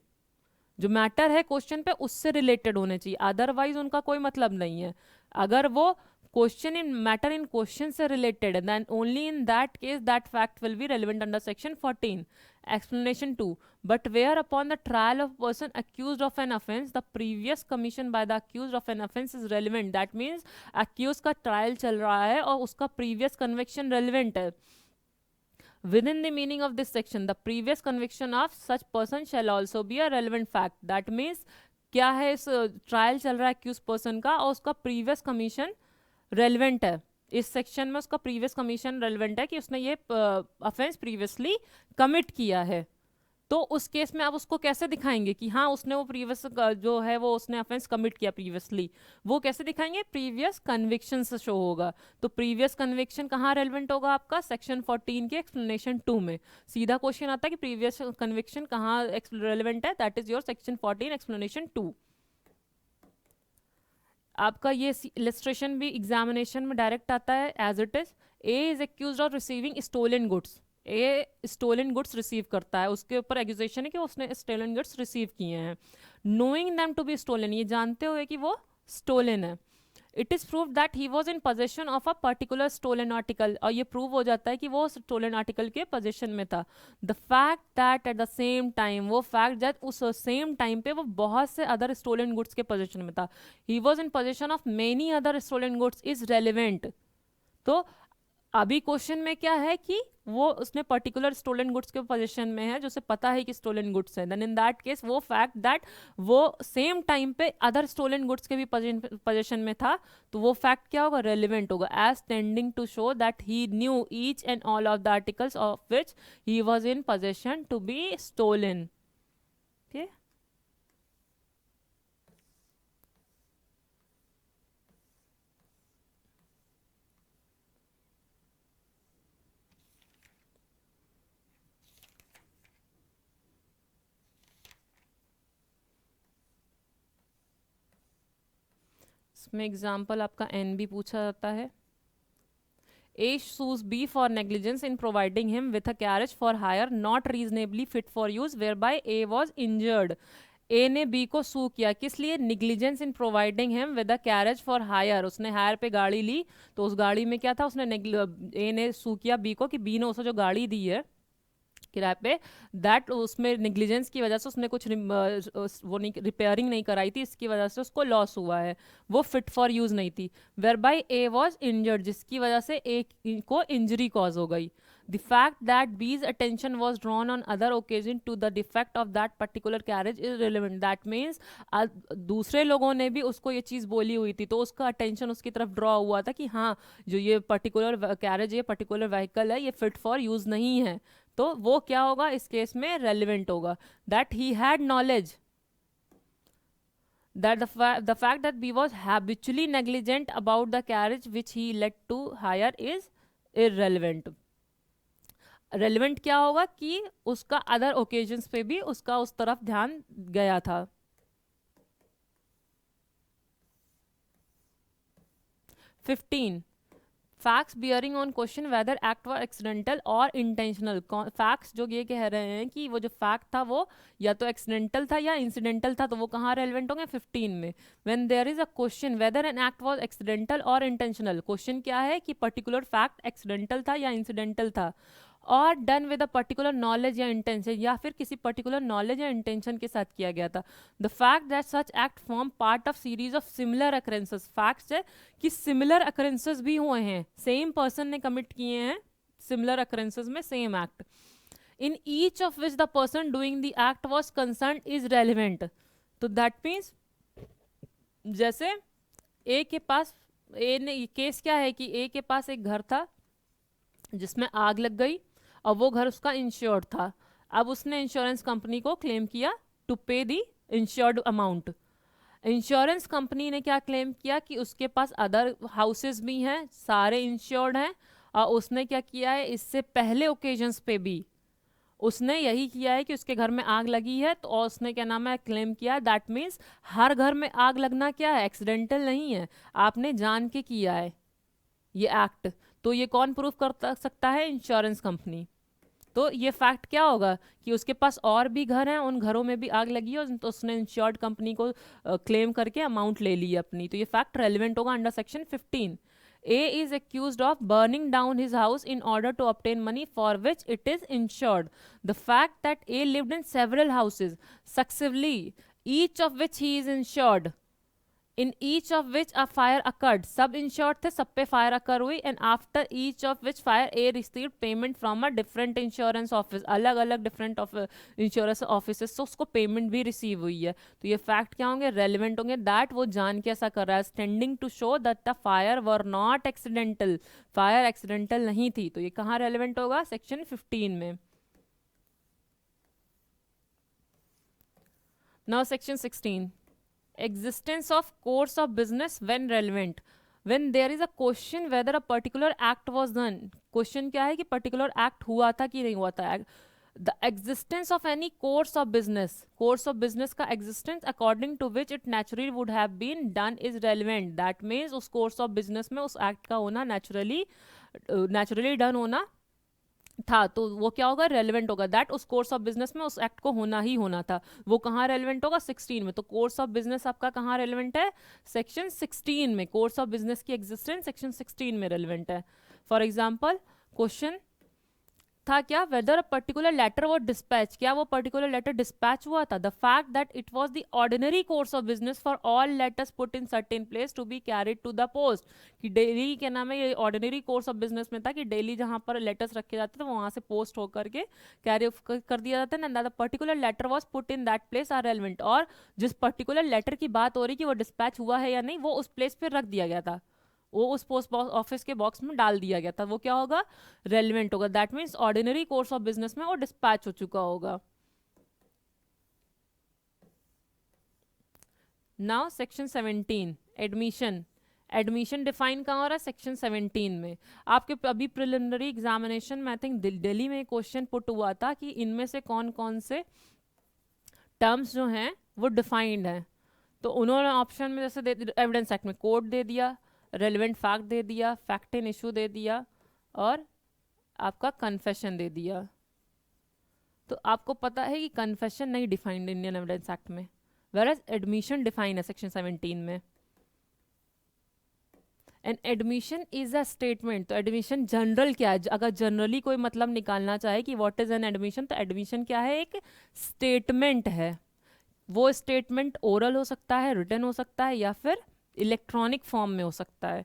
जो मैटर है क्वेश्चन पे उससे रिलेटेड होने चाहिए, अदरवाइज उनका कोई मतलब नहीं है. अगर वो question in matter in question से रिलेटेड है, then only in that case that fact will be relevant under section 14. Explanation 2. But where upon the trial of person accused of an offence, the previous commission by the accused of an offence is relevant. that means accused का trial चल रहा है और उसका previous conviction relevant है. Within the meaning of this section, the previous conviction of such person shall also be a relevant fact. That means क्या है, इस ट्रायल चल रहा है accused person का और उसका previous commission relevant है. इस सेक्शन में उसका previous commission relevant है कि उसने ये offense previously commit किया है. तो उस केस में आप उसको कैसे दिखाएंगे कि हाँ उसने वो प्रीवियस जो है वो उसने ऑफेंस कमिट किया प्रीवियसली, वो कैसे दिखाएंगे, प्रीवियस कन्विक्शन से शो होगा. तो प्रीवियस कन्विक्शन कहाँ रेलिवेंट होगा आपका, सेक्शन 14 के एक्सप्लेनेशन 2 में. सीधा क्वेश्चन आता है कि प्रीवियस कन्विक्शन कहाँ रेलिवेंट है, that is your section 14 explanation 2. आपका ये इलस्ट्रेशन भी एग्जामिनेशन में डायरेक्ट आता है as it is. A is accused of receiving stolen goods. A stolen goods receive करता है, उसके ऊपर एक्यूजेशन है कि उसने स्टोलन गुड्स रिसीव किए हैं. Knowing them to be stolen, ये जानते हुए कि वो स्टोलन है. It is prove that he was in possession of a particular stolen article, और ये प्रूव हो जाता है कि वो स्टोलन आर्टिकल के पोजेशन में था. The fact that at the same time, वो फैक्ट दैट उस सेम टाइम पे वो बहुत से अदर स्टोलन गुड्स के पोजेशन में था, he was in possession of many other stolen goods is relevant. तो अभी क्वेश्चन में क्या है कि वो उसने पर्टिकुलर स्टोलन गुड्स के पोजीशन में है, जो उसे पता है कि स्टोलन गुड्स है, देन इन दैट केस वो फैक्ट दैट वो सेम टाइम पे अदर स्टोलन गुड्स के भी पोजीशन में था, तो वो फैक्ट क्या होगा, रेलिवेंट होगा, as tending to show that he knew each and all of the articles of which he was in position to be stolen. Okay, इसमें एग्जाम्पल आपका एन भी पूछा जाता है. A sues B for negligence in providing him with a carriage for hire not reasonably fit for use whereby A was injured. A ने B को सू किया, किस लिए, negligence in providing him with a carriage for hire. उसने hire पे गाड़ी ली, तो उस गाड़ी में क्या था, उसने ए ने सू किया बी को कि बी ने उसे जो गाड़ी दी है किराए पे, दैट उसमें निग्लिजेंस की वजह से उसने कुछ वो नहीं रिपेयरिंग नहीं कराई थी, इसकी वजह से उसको लॉस हुआ है, वो फिट फॉर यूज नहीं थी. Where by A was injured, जिसकी वजह से ए को इंजरी कॉज हो गई. The fact that B's attention was drawn on other occasion to the defect of that particular carriage is relevant. That means दूसरे लोगों ने भी उसको ये चीज़ बोली हुई थी, तो उसका अटेंशन उसकी तरफ ड्रॉ हुआ था कि हाँ, जो ये पर्टिकुलर कैरेज, ये पर्टिकुलर व्हीकल है, ये फिट फॉर यूज नहीं है, तो वो क्या होगा इस केस में, रेलिवेंट होगा. That he had knowledge that the fact that B was habitually negligent about the carriage which he led to hire is irrelevant. Relevant क्या होगा कि उसका अदर ओकेजन्स पे भी उसका उस तरफ ध्यान गया था. 15 facts bearing on question whether act were accidental और इंटेंशनल. फैक्ट्स जो ये कह रहे हैं कि वो जो फैक्ट था वो या तो एक्सीडेंटल था या इंसिडेंटल था, तो वो कहाँ रेलिवेंट होंगे, 15 में. When there is a question whether an act was accidental और इंटेंशनल, क्वेश्चन क्या है कि पर्टिकुलर फैक्ट एक्सीडेंटल था या इंसिडेंटल था, और done with a particular knowledge या इंटेंशन, या फिर किसी पर्टिकुलर नॉलेज या इंटेंशन के साथ किया गया था. The fact that such act form part of series of similar occurrences, facts है कि सिमिलर अकरेंसेस भी हुए हैं, सेम पर्सन ने कमिट किए हैं सिमिलर अकरेंसेस में same act, in each of which the person doing the act was concern is relevant. तो दैट मीन्स जैसे ए के पास, ए ने केस क्या है कि ए के पास एक घर था जिसमें आग लग गई, और वो घर उसका इंश्योर्ड था. अब उसने इंश्योरेंस कंपनी को क्लेम किया टू पे दी इंश्योर्ड अमाउंट. इंश्योरेंस कंपनी ने क्या क्लेम किया कि उसके पास अदर हाउसेस भी हैं, सारे इंश्योर्ड हैं, और उसने क्या किया है, इससे पहले ओकेजन्स पे भी उसने यही किया है कि उसके घर में आग लगी है, तो और उसने क्या नाम है, क्लेम किया. दैट मीन्स हर घर में आग लगना क्या है, एक्सीडेंटल नहीं है, आपने जान के किया है ये एक्ट. तो ये कौन प्रूफ कर सकता है, इंश्योरेंस कंपनी. तो ये फैक्ट क्या होगा कि उसके पास और भी घर हैं, उन घरों में भी आग लगी है, तो उसने इंश्योर्ड कंपनी को क्लेम करके अमाउंट ले ली अपनी, तो ये फैक्ट रेलिवेंट होगा under section 15. A is accused of burning down his house in order to obtain money for which it is insured. The fact that A lived in several houses successively, each of which he is insured, in each of which a fire occurred, सब insured थे, सब पे fire अकर हुई, and after each of which fire A receive payment from a different insurance office, अलग अलग different insurance office से उसको payment भी रिसीव हुई है. तो ये फैक्ट क्या होंगे, रेलिवेंट होंगे. दैट वो जान के ऐसा कर रहा है, standing to show that the fire were not accidental, fire accidental नहीं थी. तो ये कहाँ रेलिवेंट होगा, सेक्शन 15 में. Now section 16, existence of course of business when relevant. when there is a question whether a particular act was done, question क्या है कि particular act हुआ था कि नहीं हुआ था. the existence of any course of business, course of business का existence according to which it naturally would have been done is relevant. that means उस course of business में उस act का होना naturally done होना था, तो वो क्या होगा, रेलिवेंट होगा। दैट उस कोर्स ऑफ बिजनेस में उस एक्ट को होना ही होना था। वो कहाँ रेलिवेंट होगा, 16 में। तो कोर्स ऑफ बिजनेस आपका कहाँ रेलिवेंट है, सेक्शन 16 में। कोर्स ऑफ बिजनेस की एग्जिस्टेंस सेक्शन 16 में रेलिवेंट है। फॉर एग्जाम्पल क्वेश्चन था क्या, वेदर अ पर्टिकुलर लेटर वो डिस्पैच, क्या वो पर्टिकुलर लेटर डिस्पैच हुआ था। The fact that it was the ordinary course of business for all letters put in certain place to be carried to the post, कि daily क्या नाम है, ये ऑर्डिनरी कोर्स ऑफ बिजनेस में था कि डेली जहां पर लेटर्स रखे जाते थे वहां से पोस्ट होकर के कैरी कर दिया जाता है ना। The particular letter was put in that place are relevant, और जिस पर्टिकुलर लेटर की बात हो रही कि वो डिस्पैच हुआ है या नहीं, वो उस प्लेस पे रख दिया गया था, वो उस पोस्ट ऑफिस के बॉक्स में डाल दिया गया था, वो क्या होगा, रेलिवेंट होगा। That means ordinary course of business में वो डिस्पैच हो चुका होगा। Now section 17 admission. Admission define कहाँ हो रहा है, सेक्शन 17 में। आपके अभी प्रिलिमिनरी एग्जामिनेशन में आई थिंक दिल्ली में क्वेश्चन पुट हुआ था कि इनमें से कौन कौन से टर्म्स जो हैं वो डिफाइंड हैं। तो उन्होंने ऑप्शन में जैसे एविडेंस एक्ट में कोड दे दिया, रेलिवेंट फैक्ट दे दिया, फैक्ट इन इशू दे दिया, और आपका कन्फेशन दे दिया। तो आपको पता है कि कन्फेशन नहीं डिफाइंड इंडियन एविडेंस एक्ट में, वेयर एडमिशन डिफाइन है सेक्शन 17 में। And admission is a statement. तो एडमिशन जनरल क्या है, अगर जनरली कोई मतलब निकालना चाहे कि व्हाट इज एन एडमिशन, तो एडमिशन क्या है, एक स्टेटमेंट है। वो स्टेटमेंट ओरल हो सकता है, रिटन हो सकता है, या फिर इलेक्ट्रॉनिक फॉर्म में हो सकता है,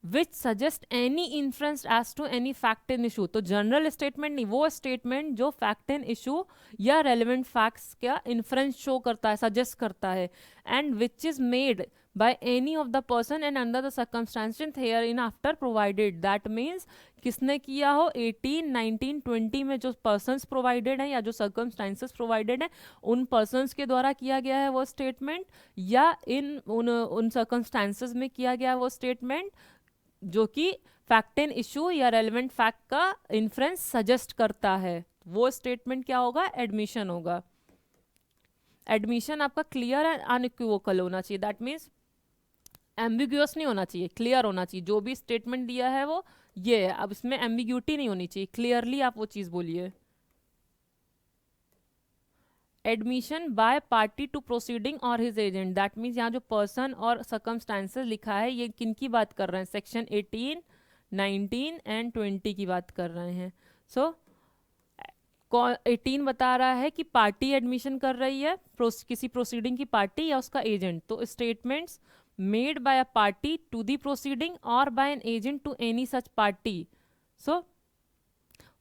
which suggest any inference as to any fact in issue. तो जनरल स्टेटमेंट नहीं, वो स्टेटमेंट जो फैक्ट इन इशू या रेलिवेंट फैक्ट्स का इन्फ्रेंस शो करता है, सजेस्ट करता है, and which is made by any of the person and under the circumstances herein after provided। that means किसने किया हो, 18, 19, 20 में जो persons provided है या जो circumstances provided है उन persons के द्वारा किया गया है वो statement, या उन circumstances में किया गया है वो statement जो कि फैक्ट इन इशू या रेलिवेंट फैक्ट का इन्फ्रेंस सजेस्ट करता है, वो स्टेटमेंट क्या होगा, एडमिशन होगा। एडमिशन आपका क्लियर एंड अनइक्विवोकल होना चाहिए। दैट मीन्स एम्बिग्यूअस नहीं होना चाहिए, क्लियर होना चाहिए। जो भी स्टेटमेंट दिया है वो ये है, अब इसमें एम्बिग्यूटी नहीं होनी चाहिए, क्लियरली आप वो चीज बोलिए। Admission by party to proceeding और हिज एजेंट। दैट मीन्स यहाँ जो पर्सन और सर्कमस्टांसेस लिखा है ये किन की बात कर रहे हैं, सेक्शन 18, 19 एंड 20 की बात कर रहे हैं। सो 18 बता रहा है कि पार्टी एडमिशन कर रही है, किसी प्रोसीडिंग की पार्टी या उसका एजेंट। तो statements made by a party to the proceeding or by an agent to any such party, so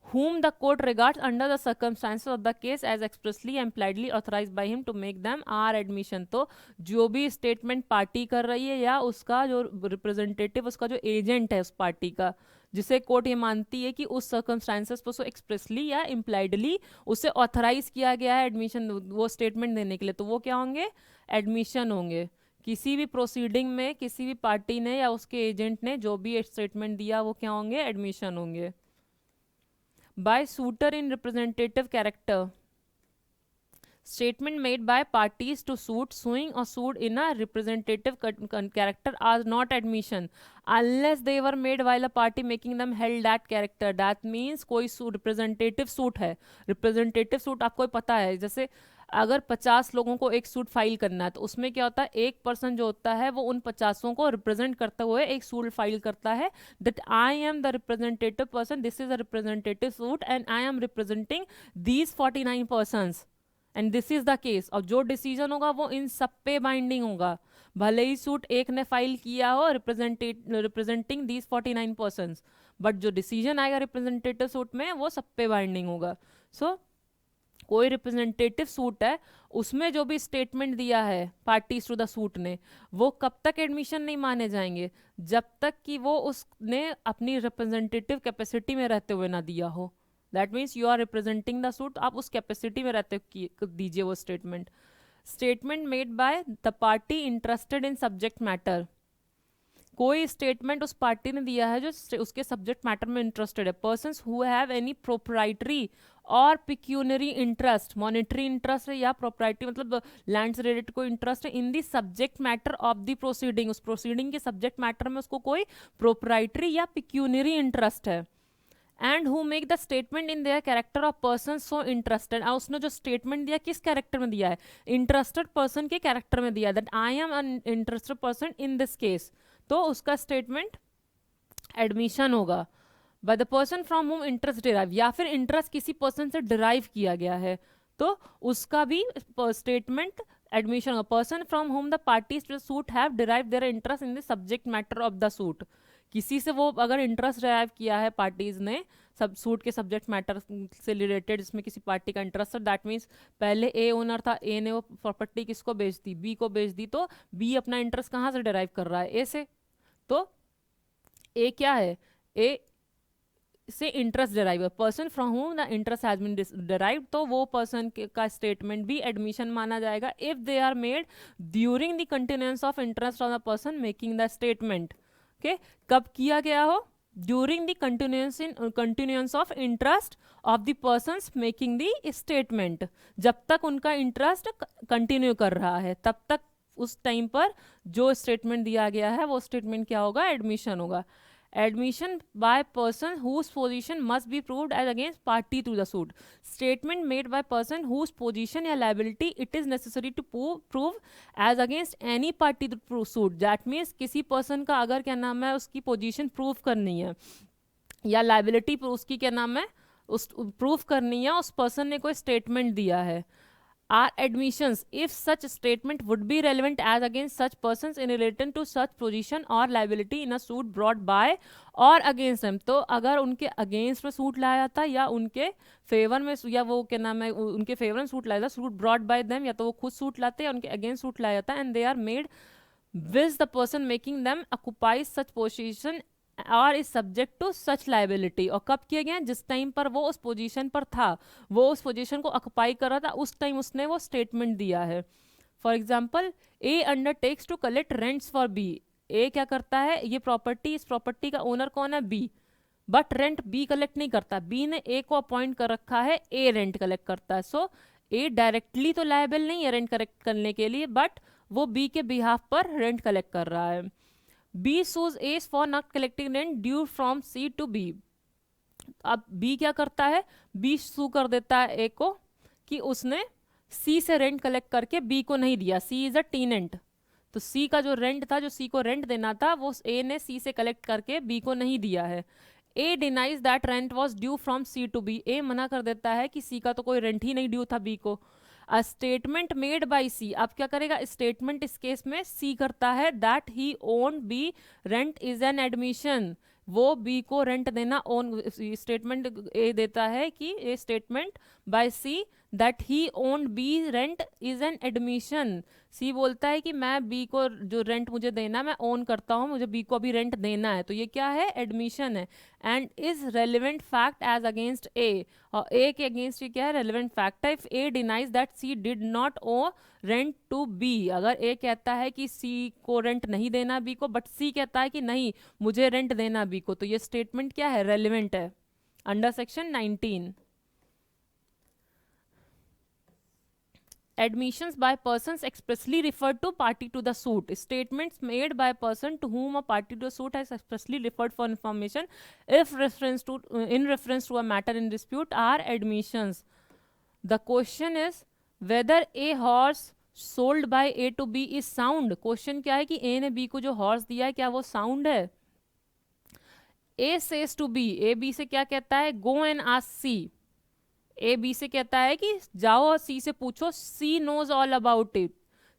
whom the court regards under the circumstances of the case as expressly and impliedly authorized by him to make them are admission। तो जो भी statement party कर रही है या उसका जो representative, उसका जो एजेंट है उस पार्टी का, जिसे कोर्ट ये मानती है कि उस सर्कमस्टांसेस पर एक्सप्रेसली या इम्प्लाइडली उसे ऑथराइज किया गया है एडमिशन, वो स्टेटमेंट देने के लिए, तो वो क्या होंगे, एडमिशन होंगे। किसी भी प्रोसीडिंग में किसी भी पार्टी ने या उसके एजेंट ने जो भी स्टेटमेंट दिया वो क्या होंगे, एडमिशन होंगे। By suitor in representative character, statement made by parties to suit suing और suit in a representative character are not admission unless they were made while a party making them held that character. That means कोई representative suit है, representative suit आपको पता है, जैसे अगर 50 लोगों को एक सूट फाइल करना है तो उसमें क्या होता है, एक पर्सन जो होता है वो उन 50 को रिप्रेजेंट करते हुए एक सूट फाइल करता है, that I am the representative person, this is a representative suit and I am representing these 49 persons and this is the case. और जो डिसीजन होगा वो इन सब पे बाइंडिंग होगा, भले ही सूट एक ने फाइल किया हो रिप्रेजेंटिंग दीज 49 पर्सन्स, बट जो डिसीजन आएगा रिप्रेजेंटेटिव सूट में वो सब पे बाइंडिंग होगा। सो कोई रिप्रेजेंटेटिव सूट है उसमें जो भी स्टेटमेंट दिया है पार्टीज टू द सूट ने, वो कब तक एडमिशन नहीं माने जाएंगे, जब तक कि वो उसने अपनी रिप्रेजेंटेटिव कैपेसिटी में रहते हुए ना दिया हो। That means you are representing the suit, आप उस कैपेसिटी में रहते दीजिए वो statement. Statement made by the party interested in subject matter, कोई स्टेटमेंट उस पार्टी ने दिया है जो उसके सब्जेक्ट मैटर में इंटरेस्टेड है। Persons who have any proprietary और पिक्यूनरी इंटरेस्ट, मॉनेटरी इंटरेस्ट है या प्रोप्राइटरी मतलब लैंड से रिलेटेड कोई इंटरेस्ट है in the subject matter of the proceeding, उस प्रोसीडिंग के सब्जेक्ट मैटर में उसको कोई प्रोप्राइटरी या पिक्यूनरी इंटरेस्ट है, and who make the statement in their character of person so interested. और उसने जो स्टेटमेंट दिया किस कैरेक्टर में दिया है, इंटरेस्टेड पर्सन के कैरेक्टर में दिया, that I am an interested person in this case, तो उसका स्टेटमेंट एडमिशन होगा। By the person from whom interest derive, या फिर इंटरेस्ट किसी पर्सन से डिराइव किया गया है तो उसका भी स्टेटमेंट एडमिशन होगा। Person from whom the parties to the suit have derive their interest in the subject matter of the suit. किसी से वो अगर इंटरेस्ट डिराइव किया है पार्टीज ने सब सूट के सब्जेक्ट मैटर से रिलेटेड, जिसमें किसी पार्टी का इंटरेस्ट है, दैट मीन्स पहले ए ओनर था, ए ने वो प्रॉपर्टी किसको बेच दी, बी को बेच दी, तो बी अपना इंटरेस्ट कहाँ से डिराइव कर रहा है, ए से। तो ए क्या है, ए से interest derive, person from whom the interest has been derive, तो वो पर्सन का स्टेटमेंट भी एडमिशन माना जाएगा if they are made during the continuance of interest of the person making the statement. Okay, कब किया गया हो, during the continuance of interest of the persons making the statement, जब तक उनका इंटरेस्ट कंटिन्यू कर रहा है तब तक उस टाइम पर जो स्टेटमेंट दिया गया है वो स्टेटमेंट क्या होगा, एडमिशन होगा। Admission by person whose position must be proved as against party to the suit, statement made by person whose position या liability it is necessary to prove as against any party to suit, that means किसी person का अगर क्या नाम है उसकी position prove करनी है या लायबिलिटी उसकी क्या नाम है उस प्रूव करनी है, उस पर्सन ने कोई स्टेटमेंट दिया है। Are admissions if such statement would be relevant as against such persons in relation to such position or liability in a suit brought by or against them, तो अगर उनके अगेंस्ट में सूट लाया जाता या उनके फेवर में, या वो क्या नाम है उनके फेवर में सूट लाया जाता, सूट ब्रॉट बाय देम, या तो वो खुद सूट लाते या उनके अगेंस्ट सूट लाया जाता, and they are made which the person making them occupies such position और is subject to such liability. और कब किया गया, जिस टाइम पर वो उस पोजीशन पर था, वो उस पोजीशन को ऑक्युपाई कर रहा था, उस टाइम उसने वो स्टेटमेंट दिया है। For example, A undertakes to collect rents for B, A क्या करता है, ये प्रॉपर्टी, इस प्रॉपर्टी का ओनर कौन है, B, but rent B collect नहीं करता, बी ने ए को अपॉइंट कर रखा है, ए रेंट कलेक्ट करता है। सो ए डायरेक्टली तो लायबल नहीं है रेंट कलेक्ट करने के लिए, बट वो बी के बिहाफ पर रेंट कलेक्ट कर रहा है। B sues A for not collecting rent due from C to B, अब B क्या करता है, B सू कर देता है A को कि उसने C से रेंट कलेक्ट करके B को नहीं दिया, C इज अ टेनेंट, तो C का जो रेंट था, जो C को रेंट देना था, वो A ने C से कलेक्ट करके B को नहीं दिया है। A denies that rent was due from C to B, A मना कर देता है कि C का तो कोई रेंट ही नहीं ड्यू था B को। अ स्टेटमेंट मेड बाय सी, अब क्या करेगा, स्टेटमेंट इस केस में सी करता है that he owed B rent is an admission, वो बी को रेंट देना ओन, स्टेटमेंट ए देता है कि A statement by C that he owed B rent is an admission, C बोलता है कि मैं बी को जो रेंट मुझे देना मैं ओन करता हूँ, मुझे बी को अभी रेंट देना है, तो ये क्या है, एडमिशन है। And is relevant fact as against A, और ए के अगेंस्ट ये क्या है, रेलिवेंट फैक्ट है। If A denies that C did not owe rent to B, अगर ए कहता है कि सी को रेंट नहीं देना बी को, बट सी कहता है कि नहीं मुझे रेंट देना बी को, तो ये स्टेटमेंट क्या है, रेलिवेंट है under section 19। Admissions by persons expressly referred to party to the suit, statements made by person to whom a party to a suit has expressly referred for information if reference to in reference to a matter in dispute are admissions. The question is whether a horse sold by A to B is sound. Question क्या है कि A ने B को जो horse दिया है क्या वो साउंड है। A says to B, A B से क्या कहता है, go and ask C, A B से कहता है कि जाओ और सी से पूछो, C knows all about it,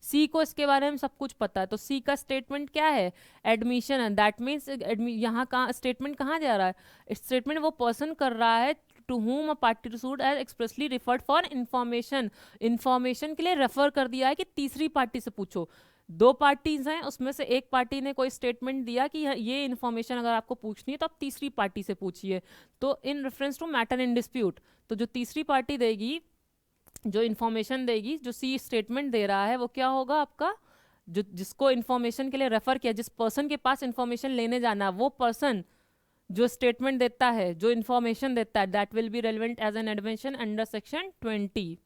C को इसके बारे में सब कुछ पता है, तो सी का स्टेटमेंट क्या है, एडमिशन है। दैट मीन्स यहाँ का स्टेटमेंट कहाँ जा रहा है, स्टेटमेंट वो पर्सन कर रहा है to whom a party to suit as expressly referred for information, information के लिए रेफर कर दिया है कि तीसरी पार्टी से पूछो। दो पार्टीज हैं, उसमें से एक पार्टी ने कोई स्टेटमेंट दिया कि ये इन्फॉर्मेशन अगर आपको पूछनी है तो आप तीसरी पार्टी से पूछिए, तो in reference to matter in dispute, तो जो तीसरी पार्टी देगी, जो इन्फॉर्मेशन देगी, जो सी स्टेटमेंट दे रहा है वो क्या होगा आपका, जो जिसको इन्फॉर्मेशन के लिए रेफर किया, जिस पर्सन के पास इन्फॉर्मेशन लेने जाना, वो पर्सन जो स्टेटमेंट देता है, जो इन्फॉर्मेशन देता है, that will be relevant as an admission under section 20।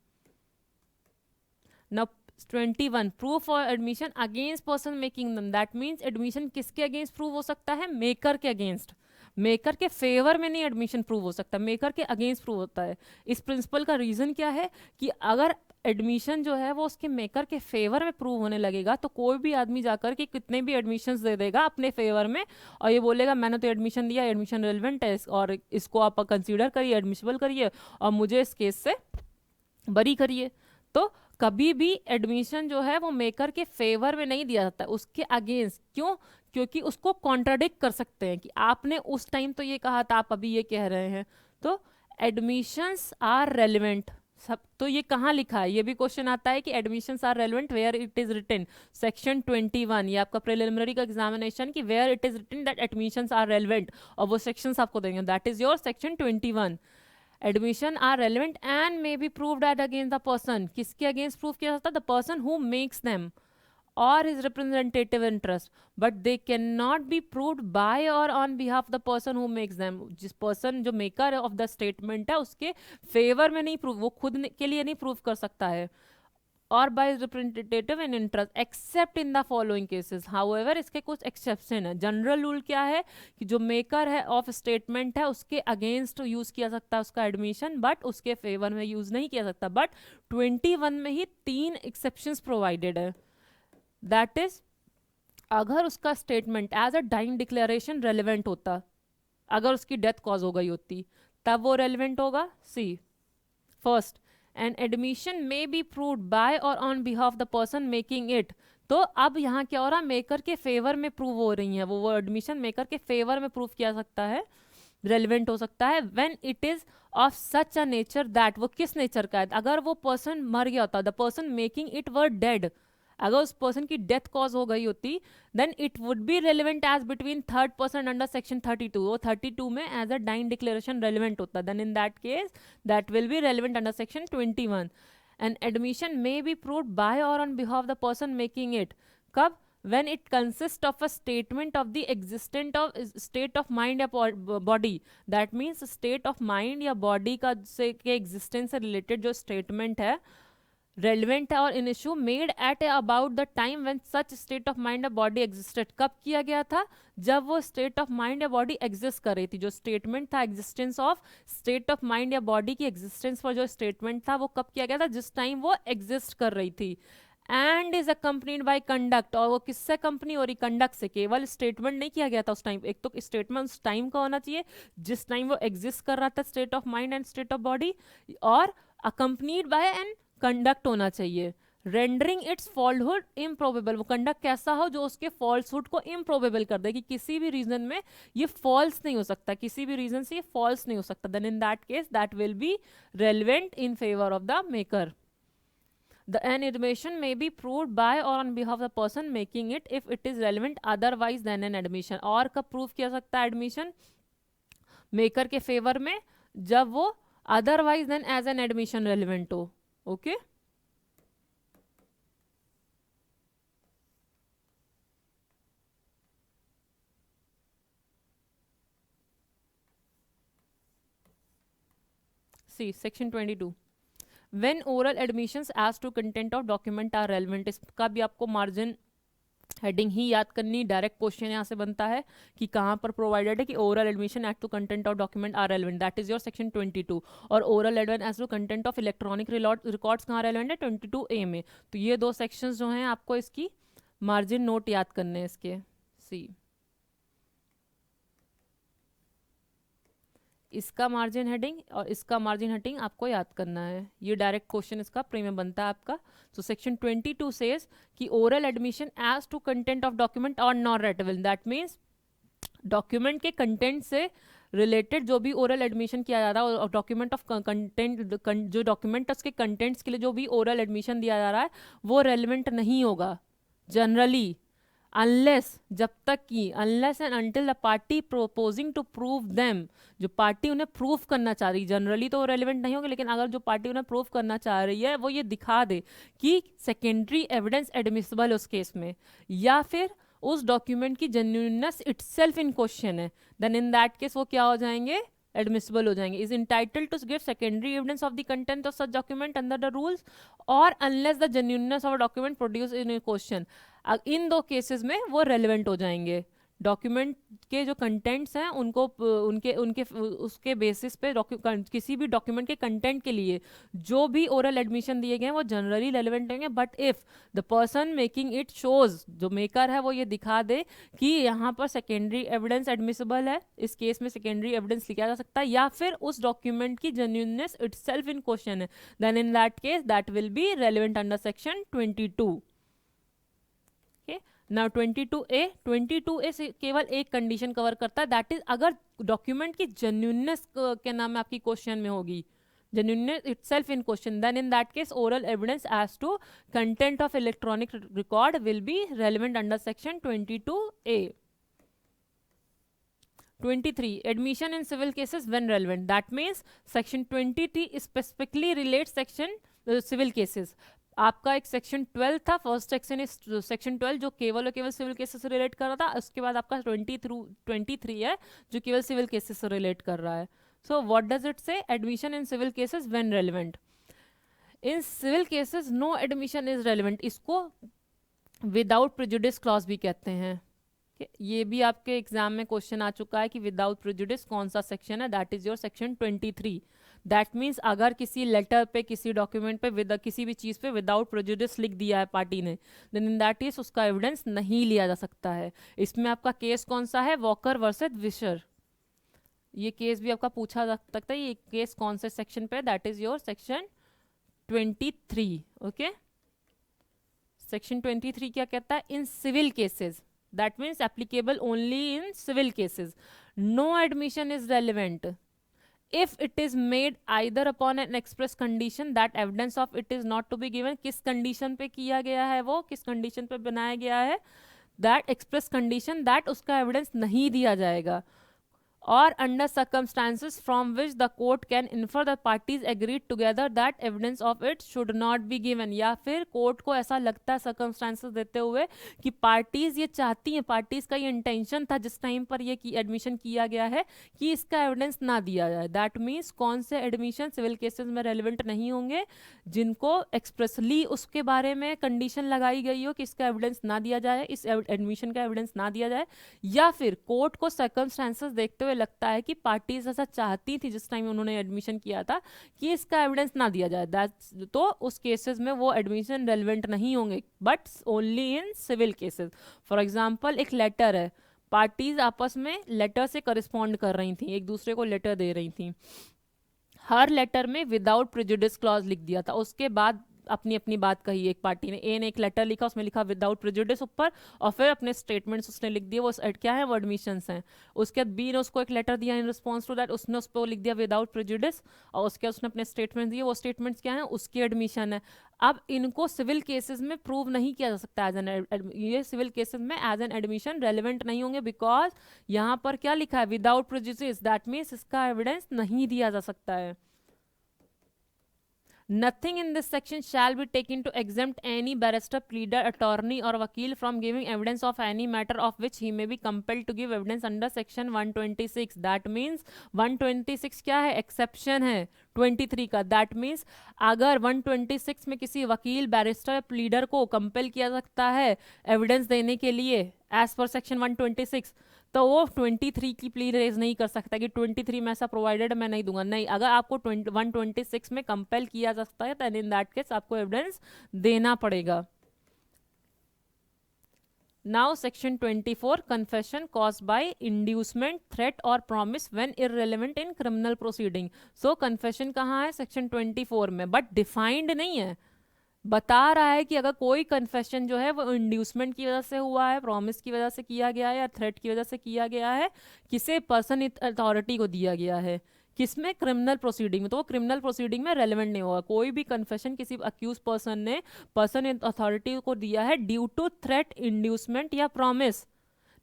Now 21, proof और admission against person making them, that means admission किसके अगेंस्ट प्रूव हो सकता है, मेकर के अगेंस्ट, मेकर के फेवर में नहीं एडमिशन प्रूव हो सकता, मेकर के अगेंस्ट प्रूव होता है। इस प्रिंसिपल का रीजन क्या है कि अगर एडमिशन जो है वो उसके मेकर के फेवर में प्रूव होने लगेगा तो कोई भी आदमी जाकर के कितने भी एडमिशन्स दे देगा अपने फेवर में और ये बोलेगा मैंने तो एडमिशन दिया, एडमिशन रेलिवेंट है और इसको आप कंसीडर करिए, एडमिशबल करिए और मुझे इस केस से बरी करिए। तो कभी भी एडमिशन जो है वो मेकर के फेवर में नहीं दिया जाता, उसके अगेंस्ट। क्यों? क्योंकि उसको कॉन्ट्राडिक्ट कर सकते हैं कि आपने उस टाइम तो ये कहा था, आप अभी ये कह रहे हैं। तो एडमिशंस आर रेलिवेंट सब, तो ये कहाँ लिखा है? ये भी क्वेश्चन आता है कि admissions are relevant where it is written, section 21, ये आपका प्रिलिमिनरी का एग्जामिनेशन कि where it is written that admissions are relevant, और वो सेक्शंस आपको देंगे, that is your section 21। Admission are relevant and may be proved at against the person, किसके against prove किया जाता है? The person who makes them or his representative interest, but they cannot be proved by or on behalf of the person who makes them। जिस person जो maker of the statement है उसके favor में नहीं prove, वो खुद के लिए नहीं prove कर सकता है, और by his representative in interest except in the following cases। however इसके कुछ exception है। general rule क्या है कि जो maker है of statement है उसके against use किया सकता है उसका admission, but उसके favor में use नहीं किया सकता। but 21 में ही 3 exceptions provided है। दैट इज अगर उसका statement as a dying declaration relevant होता, अगर उसकी डेथ कॉज हो गई होती तब वो रेलिवेंट होगा। See first, an admission may be proved by और on behalf the person making it. तो अब यहाँ क्या हो रहा है? मेकर के फेवर में प्रूव हो रही है, वो एडमिशन मेकर के फेवर में प्रूव किया सकता है, रेलिवेंट हो सकता है। When it is of such a nature that, वो किस नेचर का है? अगर वो पर्सन मर गया होता, the person making it were dead, अगर उस पर्सन की डेथ कॉज हो गई होती, then it would be relevant as between third person under section 32। वो 32 में as a dying declaration relevant होता, then in that case that will be relevant under section 21। An admission may be proved by और on behalf the person making it, कब? when it consists of a statement of the existent of state of mind या body, that means state of mind या body का से के existence से related जो statement है रेलिवेंट है और इन issue made at about the time when such state of mind या बॉडी एग्जिस्टेड। कब किया गया था? जब वो स्टेट ऑफ माइंड या बॉडी एग्जिस्ट कर रही थी। जो स्टेटमेंट था existence of state of mind या बॉडी की एग्जिस्टेंस पर जो स्टेटमेंट था वो कब किया गया था? जिस टाइम वो एग्जिस्ट कर रही थी। And is accompanied by conduct, और वो किससे कंपनी हो रही? कंडक्ट से। केवल स्टेटमेंट नहीं किया गया था उस टाइम, एक तो स्टेटमेंट उस टाइम का होना चाहिए जिस टाइम वो एग्जिस्ट कर रहा था, state of mind and state of body, और अकम्पनीड बाय एंड कंडक्ट होना चाहिए। रेंडरिंग इट्स फॉल्सहुड इम्प्रोबेबल, वो कंडक्ट कैसा हो जो उसके फॉल्सहुड को इम्प्रोबेबल कर दे कि किसी भी रीजन में ये फॉल्स नहीं हो सकता, किसी भी रीजन से ये फॉल्स नहीं हो सकता, then in that case that will be relevant in favour of the maker. The an admission may be proved by or on behalf of the person making it if it is relevant otherwise than an admission। और कब prove किया सकता है admission maker के favour में? जब वो otherwise then as an admission relevant हो। Okay see section 22, when oral admissions as to content of document are relevant. इसका भी आपको मार्जिन हेडिंग ही याद करनी, डायरेक्ट क्वेश्चन यहाँ से बनता है कि कहाँ पर प्रोवाइडेड है कि oral admission at to content of document are relevant, that is your section 22। और oral admission as to content of electronic records कहाँ रेलिवेंट है? 22A में। तो ये दो सेक्शंस जो हैं आपको इसकी मार्जिन नोट याद करने हैं इसके। सी इसका मार्जिन हेडिंग और इसका मार्जिन हेडिंग आपको याद करना है, ये डायरेक्ट क्वेश्चन इसका प्री में बनता है आपका। तो सेक्शन 22 सेज कि oral admission as to content of document और non rateable, that means document के कंटेंट से रिलेटेड जो भी ओरल एडमिशन किया जा रहा है और डॉक्यूमेंट ऑफ कंटेंट, जो डॉक्यूमेंट उसके कंटेंट्स के लिए जो भी ओरल एडमिशन दिया जा रहा है वो रेलिवेंट नहीं होगा जनरली, अनलेस जब तक कि unless and until the party proposing to prove them, जो पार्टी उन्हें प्रूव करना चाह रही, जनरली तो वो रेलिवेंट नहीं होगी, लेकिन अगर जो पार्टी उन्हें प्रूव करना चाह रही है वो ये दिखा दे कि सेकेंडरी एविडेंस एडमिसिबल उस केस में, या फिर उस डॉक्यूमेंट की जेन्युइननेस इटसेल्फ इन क्वेश्चन है, देन इन दैट केस वो क्या हो जाएंगे? एडमिसिबल हो जाएंगे। Is entitled to give secondary evidence of the content of such document under the rules और unless the genuineness of document produce in question. इन दो केसेस में वो रेलिवेंट हो जाएंगे। डॉक्यूमेंट के जो कंटेंट्स हैं उनको उनके उनके उसके बेसिस पे किसी भी डॉक्यूमेंट के कंटेंट के लिए जो भी ओरल एडमिशन दिए गए हैं वो जनरली रेलिवेंट होंगे, but if the person making it shows, जो मेकर है वो ये दिखा दे कि यहाँ पर सेकेंडरी एविडेंस एडमिसिबल है, इस केस में सेकेंडरी एविडेंस लिखा जा सकता है, या फिर उस डॉक्यूमेंट की जेन्युइननेस इटसेल्फ इन क्वेश्चन है, then in that case that will be relevant under section 22। Now 22A से केवल एक कंडीशन कवर करता है, दैट इज अगर डॉक्यूमेंट की जेन्युइननेस के नाम में आपकी क्वेश्चन में होगी, genuineness itself in question, then in that case oral evidence as to content of electronic record will be relevant under section 22A. 23 admission in civil cases when relevant, that means section 23 specifically relates section civil cases. आपका एक section 12 था, first section is section 12 जो केवल और केवल civil cases से relate कर रहा था, उसके बाद आपका 23 है जो केवल सिविल केसेस से रिलेट कर रहा है. So what does it say? Admission in civil cases when relevant. In civil cases no admission is relevant. इसको without prejudice clause भी कहते हैं. ये भी आपके एग्जाम में क्वेश्चन आ चुका है कि विदाउट प्रेजुडिस कौन सा सेक्शन है, that is your section 23. That means अगर किसी लेटर पे, किसी डॉक्यूमेंट पे, किसी भी चीज़ पे विदाउट प्रेजुडिस लिख दिया है पार्टी ने, देन इन दैट केस उसका एविडेंस नहीं लिया जा सकता है. इसमें आपका केस कौन सा है? Walker versus विशर. ये केस भी आपका पूछा जा सकता है, ये केस कौन से सेक्शन पे? That is your section 23. Okay, section 23 क्या कहता है? In civil cases, that means applicable only in civil cases, no admission is relevant if it is made either upon an express condition that evidence of it is not to be given. किस condition पे किया गया है वो, किस condition पे बनाया गया है? that express condition that उसका evidence नहीं दिया जाएगा, or under circumstances from which the court can infer the parties agreed together that evidence of it should not be given. या फिर कोर्ट को ऐसा लगता है circumstances देते हुए कि पार्टीज ये चाहती हैं, पार्टीज का ये इंटेंशन था जिस टाइम पर ये एडमिशन किया गया है कि इसका एविडेंस ना दिया जाए. दैट मीन्स कौन से एडमिशन सिविल केसेस में रेलिवेंट नहीं होंगे? जिनको एक्सप्रेसली उसके बारे में कंडीशन लगाई गई हो कि इसका एविडेंस ना दिया जाए, इस एडमिशन का एविडेंस ना दिया जाए, या फिर कोर्ट को सर्कमस्टांसेस देखते हुए लगता है कि पार्टीज ऐसा चाहती थी जिस टाइम उन्होंने एडमिशन किया था कि इसका एविडेंस ना दिया जाए, तो उस केसेस में वो एडमिशन रेलिवेंट नहीं होंगे, but only in civil cases. For example एक लेटर है, पार्टीज आपस में लेटर से करस्पॉन्ड कर रही थी, एक दूसरे को लेटर दे रही थी, हर लेटर में विदाउट प्रेजुडिस क्लॉज लिख दिया था, उसके बाद अपनी अपनी बात कही एक पार्टी ने, ए ने एक लेटर लिखा, उसमें लिखा विदाउट प्रेजुडिस ऊपर, और फिर अपने स्टेटमेंट्स उसने लिख दिए, वो क्या है? वो एडमिशंस हैं. उसके बाद बी ने उसको एक लेटर दिया इन रिस्पॉन्स टू दैट, उसने उस पर लिख दिया विदाउट प्रेजुडिस, और उसके बाद उसने अपने स्टेटमेंट दिए, वो स्टेटमेंट्स क्या है? उसकी एडमिशन है. अब इनको सिविल केसेस में प्रूव नहीं किया जा सकता एज एन, ये सिविल केसेस में एज एन एडमिशन रेलिवेंट नहीं होंगे, बिकॉज यहाँ पर क्या लिखा है? Without prejudice. दैट मीन्स इसका एविडेंस नहीं दिया जा सकता है. Nothing in this section shall be taken to exempt any barrister, pleader, attorney or vakil from giving evidence of any matter of which he may be compelled to give evidence under section 126. That means 126 क्या है? Exception है 23 का. That means अगर 126 में किसी वकील, barrister, pleader को compel किया सकता है एविडेंस देने के लिए एज पर सेक्शन 126, तो वो 23 की प्ली रेज नहीं कर सकता कि 23 में ऐसा प्रोवाइडेड मैं नहीं दूंगा. नहीं, अगर आपको 126 में कंपेल किया जा सकता है तो इन दैट केस आपको एविडेंस देना पड़ेगा. Now section 24 confession caused by inducement, threat और promise when irrelevant in criminal proceeding. So confession कहाँ है? सेक्शन 24 में, बट डिफाइंड नहीं है. बता रहा है कि अगर कोई कन्फेशन जो है वो इंड्यूसमेंट की वजह से हुआ है, प्रॉमिस की वजह से किया गया है, या थ्रेट की वजह से किया गया है, किसी पर्सन अथॉरिटी को दिया गया है, किसमें? क्रिमिनल प्रोसीडिंग में, तो वो क्रिमिनल प्रोसीडिंग में रेलेवेंट नहीं होगा. कोई भी कन्फेशन किसी अक्यूज पर्सन ने पर्सन अथॉरिटी को दिया है ड्यू टू थ्रेट, इंड्यूसमेंट या promise,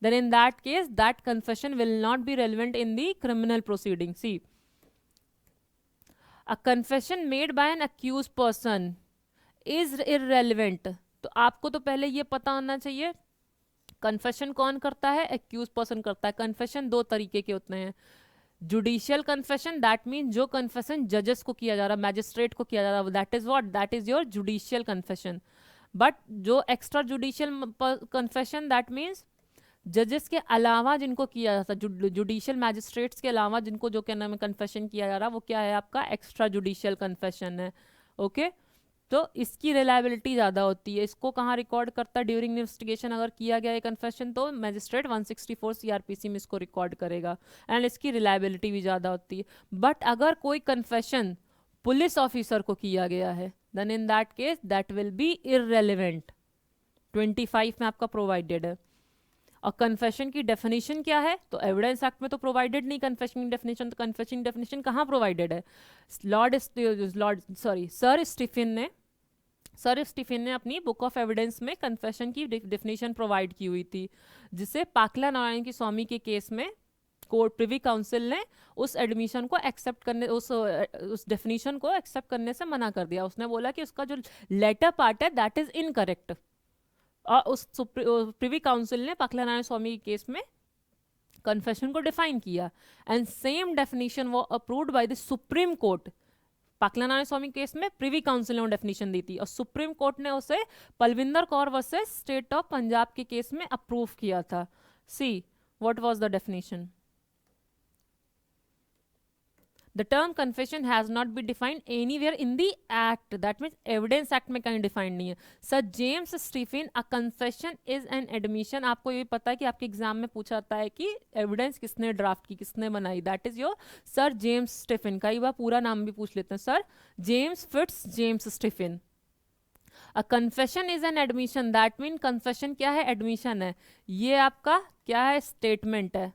then in that case that confession will not be relevant in the criminal proceeding. See, a confession made by an accused person is irrelevant. तो आपको तो पहले ये पता होना चाहिए कन्फेशन कौन करता है? एक्यूज पर्सन करता है. कन्फेशन दो तरीके के होते हैं. जुडिशियल कन्फेशन, दैट मीन जो कन्फेशन जजेस को किया जा रहा है, मैजिस्ट्रेट को किया जा रहा है, that is what? That is your judicial confession. But जो extra judicial confession, that means जजेस के अलावा जिनको किया जाता, जुडिशियल मैजिस्ट्रेट्स के अलावा जिनको जो क्या नाम है कन्फेशन किया जा रहा, वो क्या है आपका एक्स्ट्रा जुडिशियल कन्फेशन है। ओके, तो इसकी रिलायबिलिटी ज़्यादा होती है। इसको कहाँ रिकॉर्ड करता है? ड्यूरिंग इन्वेस्टिगेशन अगर किया गया है कन्फेशन तो मैजिस्ट्रेट 164 सीआरपीसी में इसको रिकॉर्ड करेगा, एंड इसकी रिलायबिलिटी भी ज़्यादा होती है। बट अगर कोई कन्फेशन पुलिस ऑफिसर को किया गया है, then in that case that will be irrelevant. 25 में आपका प्रोवाइडेड है। और कन्फेशन की डेफिनेशन क्या है? तो एविडेंस एक्ट में तो प्रोवाइडेड नहीं कन्फेशन की डेफिनेशन। तो कन्फेशन की डेफिनेशन कहाँ प्रोवाइडेड है? सर स्टीफन ने अपनी बुक ऑफ एविडेंस में कन्फेशन की डेफिनेशन प्रोवाइड की हुई थी, जिसे पाकला नारायण की स्वामी के केस में कोर्ट प्रिवी काउंसिल ने उस एडमिशन को एक्सेप्ट करने, उस डेफिनेशन को एक्सेप्ट करने से मना कर दिया। उसने बोला कि उसका जो लेटर पार्ट है दैट इज इनकरेक्ट। और उस प्रिवी काउंसिल ने पाकला नारायण स्वामी के केस में कन्फेशन को डिफाइन किया, एंड सेम डेफिनेशन वो approved by the Supreme Court. Pakala Narayana Swamy case में प्रिवी काउंसिल ने डेफिनेशन दी थी और सुप्रीम कोर्ट ने उसे Palvinder Kaur versus state of Punjab के केस में अप्रूव किया था। See what was the definition? The term confession has not been defined anywhere in the act. That means evidence act में कहीं defined नहीं है। Sir James Stephen, a confession is an admission। आपको ये पता है कि आपके एग्जाम में पूछा जाता है कि एविडेंस किसने ड्राफ्ट की, किसने बनाई? That is your sir James Stephen. कई बार पूरा नाम भी पूछ लेते हैं, sir James Fitz James Stephen. A confession is an admission. That mean confession क्या है? एडमिशन है। ये आपका क्या है? स्टेटमेंट है।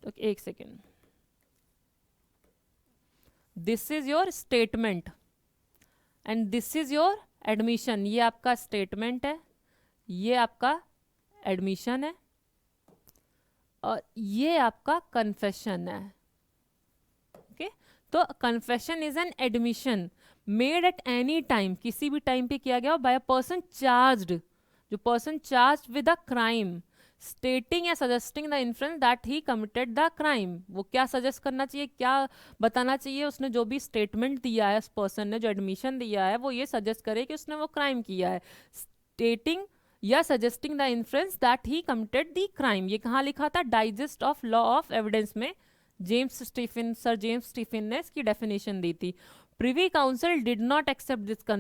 तो एक second, this is your statement and this is your admission. ये आपका स्टेटमेंट है, ये आपका एडमिशन है, और ये आपका कन्फेशन है। ओके, तो confession is an admission made at any time, किसी भी टाइम पे किया गया बाय अ पर्सन चार्ज्ड, जो person charged with a crime, stating या suggesting the inference that he committed the crime. वो क्या सजेस्ट करना चाहिए, क्या बताना चाहिए? उसने जो भी स्टेटमेंट दिया है, उस पर्सन ने जो एडमिशन दिया है, वो ये सजेस्ट करे कि उसने वो क्राइम किया है। स्टेटिंग या suggesting the inference that he committed the crime. ये कहाँ लिखा था? Digest of law of evidence में James Stephen, sir James Stephen ने इसकी डेफिनेशन दी थी। Privy Council did not accept this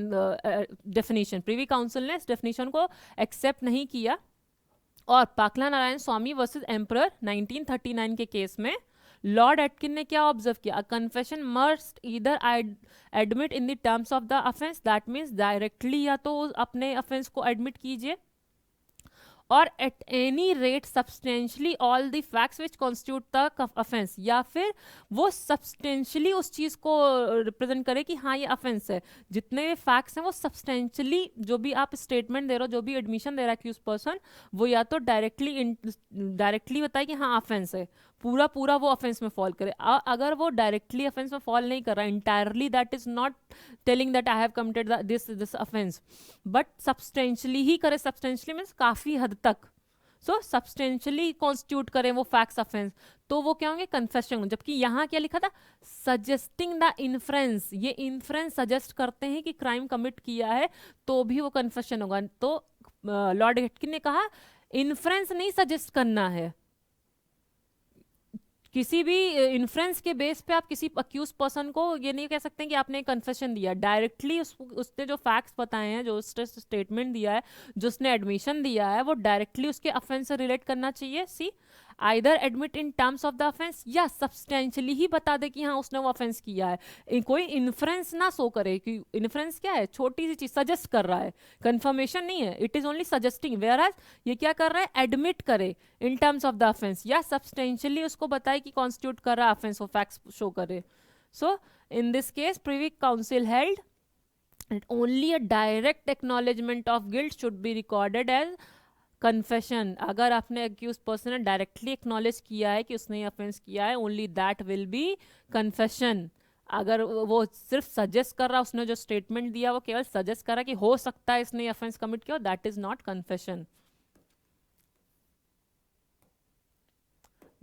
definition. Privy Council ने इस डेफिनेशन को एक्सेप्ट नहीं किया, और पाकला नारायण स्वामी वर्सेस एम्परर 1939 के केस में लॉर्ड एटकिन ने क्या ऑब्जर्व किया? अ confession must either admit in the terms of the offence, that means directly या तो अपने ऑफेंस को एडमिट कीजिए, और at any rate substantially all the facts which constitute the offence, या फिर वो सब्सटेंशियली उस चीज को रिप्रेजेंट करे कि हाँ ये ऑफेंस है। जितने भी फैक्ट्स हैं वो सब्सटेंशियली, जो भी आप स्टेटमेंट दे रहे हो, जो भी एडमिशन दे रहा है कि उस पर्सन, वो या तो डायरेक्टली बताए कि हाँ ऑफेंस है, पूरा पूरा वो ऑफेंस में फॉल करे। अगर वो डायरेक्टली ऑफेंस में फॉल नहीं कर रहा entirely, that is not telling that I have committed this offence, but substantially ही करे। सब्सटेंशियली मीन्स काफी हद तक, सो सब्सटेंशियली कॉन्स्टिट्यूट करें वो फैक्ट्स ऑफेंस, तो वो क्या होंगे? कन्फेशन। जबकि यहाँ क्या लिखा था? Suggesting the inference. ये इन्फ्रेंस सजेस्ट करते हैं कि क्राइम कमिट किया है, तो भी वो कन्फेशन होगा। तो लॉर्ड एटकिन ने कहा इन्फ्रेंस नहीं सजेस्ट करना है। किसी भी इन्फ्रेंस के बेस पे आप किसी अक्यूज पर्सन को ये नहीं कह सकते कि आपने कन्फेशन दिया। डायरेक्टली उसने जो फैक्ट्स बताए हैं, जो उसने स्टेटमेंट दिया है, जो उसने एडमिशन दिया है, वो डायरेक्टली उसके ऑफेंस से रिलेट करना चाहिए। See either admit in terms of the offence, या सब्सटेंशियली ही बता दे कि हाँ उसने वो ऑफेंस किया है। कोई इन्फ्रेंस ना शो करे कि इन्फ्रेंस क्या है? छोटी सी चीज सजेस्ट कर रहा है, कंफर्मेशन नहीं है, it is only suggesting. Whereas ये क्या कर रहा है? एडमिट करे in terms of the offence, या सब्सटेंशियली उसको बताए कि कॉन्स्टिट्यूट कर रहा है ऑफेंस, वो फैक्ट्स शो करे। So in this case Privy Council held only a direct acknowledgement of guilt should be recorded as confession. अगर आपने अक्यूज पर्सन ने डायरेक्टली एक्नॉलेज किया है कि उसने ऑफेंस किया है, only that will B confession. अगर वो सिर्फ सजेस्ट कर रहा, उसने जो स्टेटमेंट दिया वो केवल सजेस्ट कर रहा कि हो सकता है इसने ऑफेंस कमिट किया, that is not confession.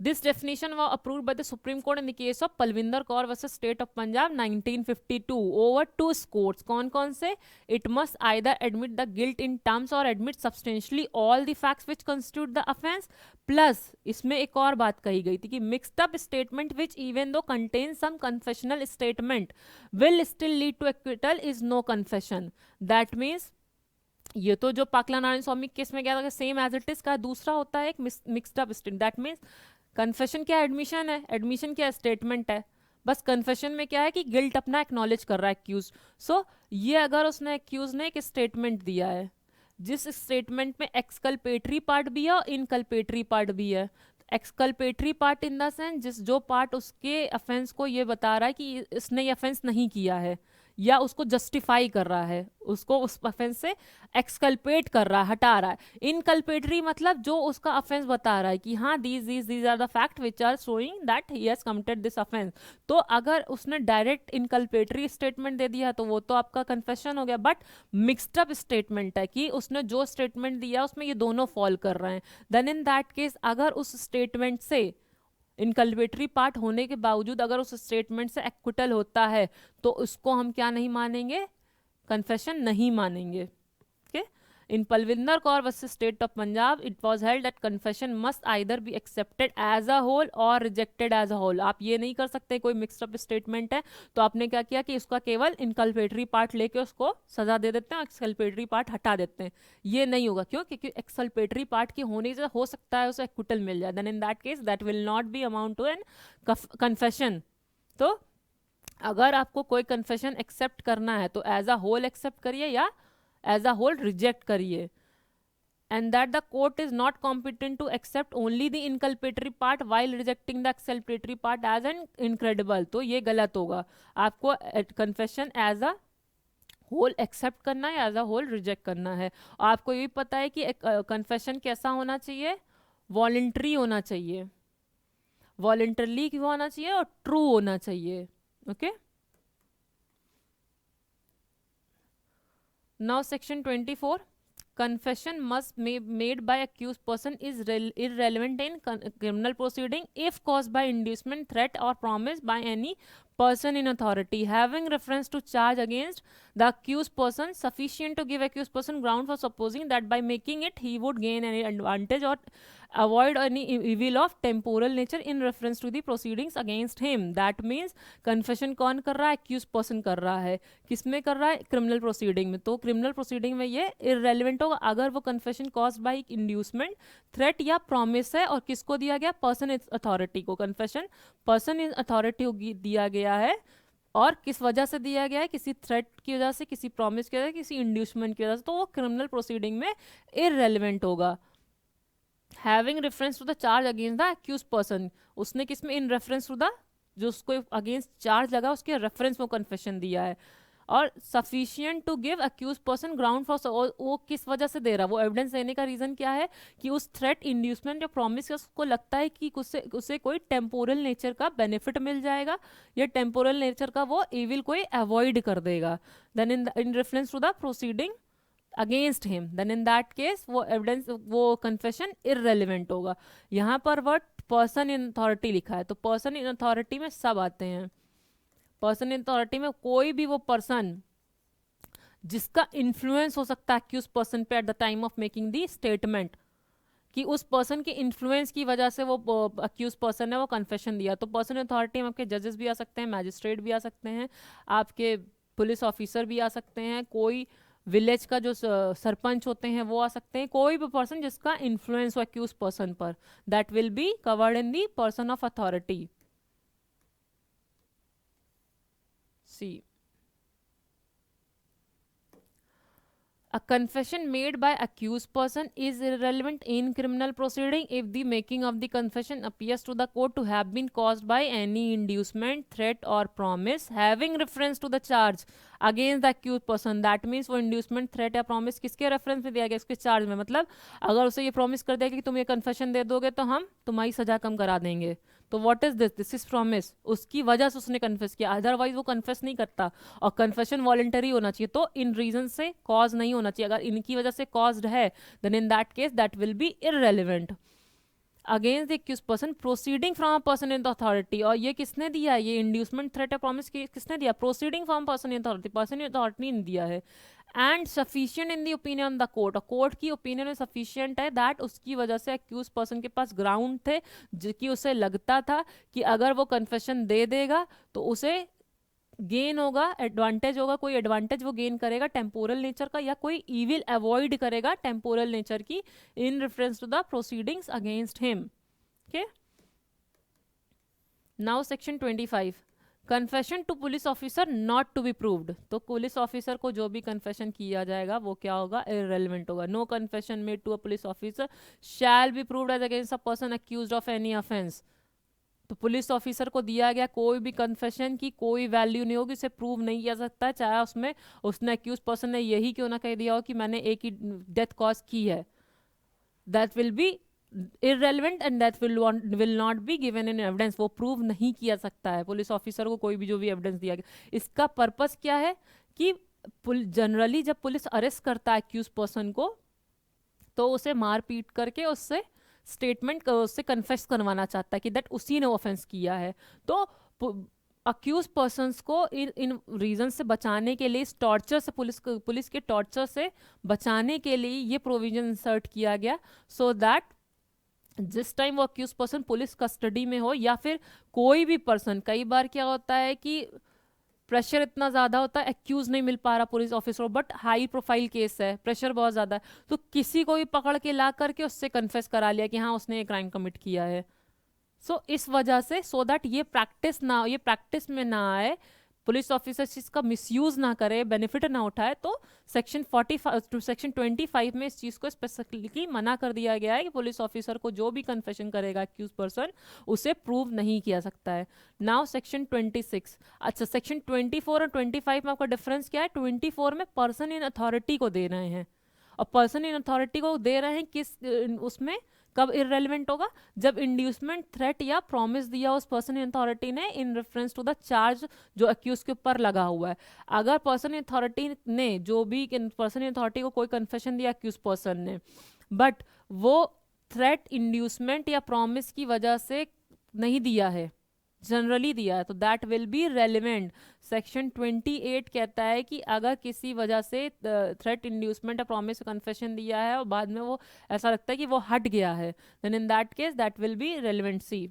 This definition was approved by the Supreme Court in the case of Palvinder Kaur versus State of Punjab 1952 over two scores. कौन से? It must either admit the guilt in terms or admit substantially all the facts which constitute the offence. Plus इसमें एक और बात कही गई थी कि mixed up statement which even though contains some confessional statement will still lead to acquittal is no confession. That means ये तो जो पाकला नारायण स्वामी केस में क्या था सेम एज इट इज का, दूसरा होता है एक mixed up statement. That means confession क्या एडमिशन है, एडमिशन क्या स्टेटमेंट है. बस कन्फेशन में क्या है कि गिल्ट अपना एक्नॉलेज कर रहा है एक्यूज. सो ये अगर उसने एक्यूज ने एक स्टेटमेंट दिया है जिस स्टेटमेंट में एक्सकल्पेटरी पार्ट भी है और इनकल्पेटरी पार्ट भी है. एक्सकल्पेटरी पार्ट इन द सेंस जिस जो पार्ट उसके अफेंस को ये बता रहा है कि इसने ये अफेंस नहीं किया है या उसको जस्टिफाई कर रहा है, उसको उस अफेंस से एक्सकल्पेट कर रहा है, हटा रहा है. इनकल्पेटरी मतलब जो उसका अफेंस बता रहा है कि हाँ these are the fact which are showing that he has committed this offence. तो अगर उसने डायरेक्ट इनकल्पेटरी स्टेटमेंट दे दिया तो वो तो आपका कन्फेशन हो गया. बट मिक्स्ड अप स्टेटमेंट है कि उसने जो स्टेटमेंट दिया उसमें ये दोनों फॉल कर रहे हैं. देन इन दैट केस अगर उस स्टेटमेंट से इनकल्पेटरी पार्ट होने के बावजूद अगर उस स्टेटमेंट से एक्विटल होता है तो उसको हम क्या नहीं मानेंगे, कन्फेशन नहीं मानेंगे. Okay. In Palvinder Kaur versus State of Punjab, it was held that confession must either be accepted as a whole or rejected as a whole. आप ये नहीं कर सकते, कोई मिक्स्ड अप स्टेटमेंट है तो आपने क्या किया कि उसका केवल इनकल्पेटरी पार्ट लेके उसको सजा दे देते हैं और एक्सकल्पेटरी पार्ट हटा देते हैं. ये नहीं होगा. क्यों? क्योंकि एक्सकल्पेटरी पार्ट के होने से हो सकता है उसे एक्विटल मिल जाए. Then in that case that will not be amount to an confession. तो अगर आपको कोई कन्फेशन एक्सेप्ट करना है तो एज अ होल एक्सेप्ट करिए या एज अ होल रिजेक्ट करिए. And that the court is not competent to accept only the inculpatory part while rejecting the exculpatory part as an incredible. तो ये गलत होगा. आपको confession as a whole accept करना है, एज अ होल रिजेक्ट करना है. आपको ये भी पता है कि कन्फेशन कैसा होना चाहिए, वॉलंटरी होना चाहिए, वॉलंटरली होना चाहिए और ट्रू होना चाहिए. Okay. Now section 24, confession must be made by accused person is irrelevant in criminal proceeding if caused by inducement, threat or promise by any person in authority having reference to charge against the accused person sufficient to give accused person ground for supposing that by making it he would gain any advantage or avoid any evil of temporal nature in reference to the proceedings against him. That means confession कौन कर रहा है, accused person कर रहा है. किसमें कर रहा है, criminal proceeding में. तो criminal proceeding में ये irrelevant होगा अगर वो confession caused by inducement, threat या promise है और किसको दिया गया, person in authority को. confession person in authority दिया गया है और किस वजह से दिया गया है, किसी थ्रेट की वजह से, किसी प्रॉमिस की वजह से, किसी इंड्यूसमेंट की वजह से. तो वो क्रिमिनल प्रोसीडिंग में इररेलेवेंट होगा. Having reference to the charge against the accused person, उसने किस में, इन रेफरेंस टू द, जो उसको अगेंस्ट चार्ज लगा उसके रेफरेंस में कन्फेशन दिया है. और sufficient to give accuse person ground for, वो किस वजह से दे रहा है, वो एविडेंस देने का रीजन क्या है कि उस थ्रेट, इंड्यूसमेंट या प्रॉमिस को लगता है कि उसे कोई टेम्पोरल नेचर का बेनिफिट मिल जाएगा या टेम्पोरल नेचर का वो इविल कोई अवॉइड कर देगा. Then in reference to the proceeding against him, then in that case वो एविडेंस, वो कन्फेशन इररेलेवेंट होगा. यहाँ पर वर्ड पर्सन इन अथॉरिटी लिखा है तो पर्सन इन अथॉरिटी में सब आते हैं. पर्सन इन अथॉरिटी में कोई भी वो पर्सन जिसका इन्फ्लुएंस हो सकता है अक्यूज पर्सन पे at the time of making the statement, कि उस पर्सन के इन्फ्लुएंस की वजह से वो अक्यूज पर्सन ने वो कन्फेशन दिया. तो पर्सन अथॉरिटी में आपके जजेस भी आ सकते हैं, मैजिस्ट्रेट भी आ सकते हैं, आपके पुलिस ऑफिसर भी आ सकते हैं, कोई विलेज का जो सरपंच होते हैं वो आ सकते हैं, कोई भी पर्सन जिसका इन्फ्लुएंस हो अक्यूज पर्सन पर, that will be covered in the person of authority. See, a confession made by accused person is irrelevant in criminal proceeding if the making of the confession appears to the court to have been caused by any inducement, threat or promise having reference to the charge against the accuse person. That means वो inducement, threat या promise किसके reference में दिया गया, इसके charge में. मतलब अगर उसे ये प्रॉमिस कर दिया कि तुम ये कन्फेशन दे दोगे तो हम तुम्हारी सजा कम करा देंगे, तो what is this, this is promise. उसकी वजह से उसने कन्फेस किया, अदरवाइज वो कन्फेस नहीं करता. और कन्फेशन वॉलंटरी होना चाहिए, तो इन रीजन से कॉज नहीं होना चाहिए. अगर इनकी वजह से कॉज्ड है then in that case that will be irrelevant. Against the accused person proceeding from a person in the authority, और ये किसने दिया है, ये इंड्यूसमेंट थ्रेट या प्रॉमिस किसने दिया, proceeding from person in authority, person in authority ने दिया है, and sufficient in the opinion the court, और कोर्ट की ओपिनियन में सफिशिएंट है दैट उसकी वजह से एक्यूज पर्सन के पास ग्राउंड थे, जिसकी उसे लगता था कि अगर वो कन्फेशन दे देगा तो उसे गेन होगा, एडवांटेज होगा, कोई एडवांटेज वो गेन करेगा टेम्पोरल नेचर का, या कोई इविल अवॉइड करेगा टेम्पोरल नेचर की in reference to the proceedings against him. Okay, now section 25, confession to police officer not to be proved, तो पुलिस ऑफिसर को जो भी कन्फेशन किया जाएगा वो क्या होगा, इररेलेवेंट होगा। No confession made to a police officer shall be proved as against a person accused of any offence, तो पुलिस ऑफिसर को दिया गया कोई भी कन्फेशन की कोई वैल्यू नहीं होगी, उसे प्रूव नहीं किया सकता, चाहे उसमें उसने अक्यूज पर्सन ने यही क्यों ना कह दिया हो कि मैंने एक ही डेथ कॉज की है, that will B irrelevant and that will not be given in evidence, वो प्रूव नहीं किया सकता है पुलिस ऑफिसर को कोई भी जो भी एविडेंस दिया गया। इसका पर्पस क्या है कि जनरली जब पुलिस अरेस्ट करता है अक्यूज पर्सन को तो उसे मार पीट करके उससे स्टेटमेंट उससे कन्फेस करवाना चाहता है कि दैट उसी ने ऑफेंस किया है, तो अक्यूज पर्सन्स को इन रीजन से बचाने के लिए, इस टॉर्चर से, पुलिस के टॉर्चर से बचाने के लिए ये प्रोविजन इंसर्ट किया गया, सो दैट जिस टाइम वो अक्यूज पर्सन पुलिस कस्टडी में हो, या फिर कोई भी पर्सन, कई बार क्या होता है कि प्रेशर इतना ज़्यादा होता है, एक्यूज नहीं मिल पा रहा police officer, but high profile case है, प्रेशर बहुत ज़्यादा है, तो किसी को भी पकड़ के ला करके उससे कन्फेस करा लिया कि हाँ उसने ये क्राइम कमिट किया है। सो इस वजह से, सो दैट ये प्रैक्टिस में ना आए, पुलिस ऑफिसर चीज का मिसयूज ना करे, बेनिफिट ना उठाए, तो सेक्शन 25 में इस चीज को स्पेसिफिकली मना कर दिया गया है कि पुलिस ऑफिसर को जो भी कन्फेशन करेगा एक्यूज पर्सन उसे प्रूव नहीं किया सकता है। नाउ सेक्शन 26, अच्छा सेक्शन 24 और 25 में आपका डिफरेंस क्या है, 24 में पर्सन इन अथॉरिटी को दे रहे हैं, और पर्सन इन अथॉरिटी को दे रहे हैं किस उसमें, कब इररेलेवेंट होगा, जब इंड्यूसमेंट थ्रेट या प्रॉमिस दिया उस पर्सन इन अथॉरिटी ने in reference to the charge जो अक्यूज के ऊपर लगा हुआ है। अगर पर्सन इन अथॉरिटी ने जो भी पर्सन इन अथॉरिटी को कोई कन्फेशन दिया अक्यूज पर्सन ने, बट वो थ्रेट इंड्यूसमेंट या प्रॉमिस की वजह से नहीं दिया है, जनरली दिया है, तो that will be relevant. Section 28 कहता है कि अगर किसी वजह से थ्रेट इंड्यूसमेंट या प्रॉमिस कन्फेशन दिया है और बाद में वो ऐसा लगता है कि वो हट गया है, then in that case that will be relevant. C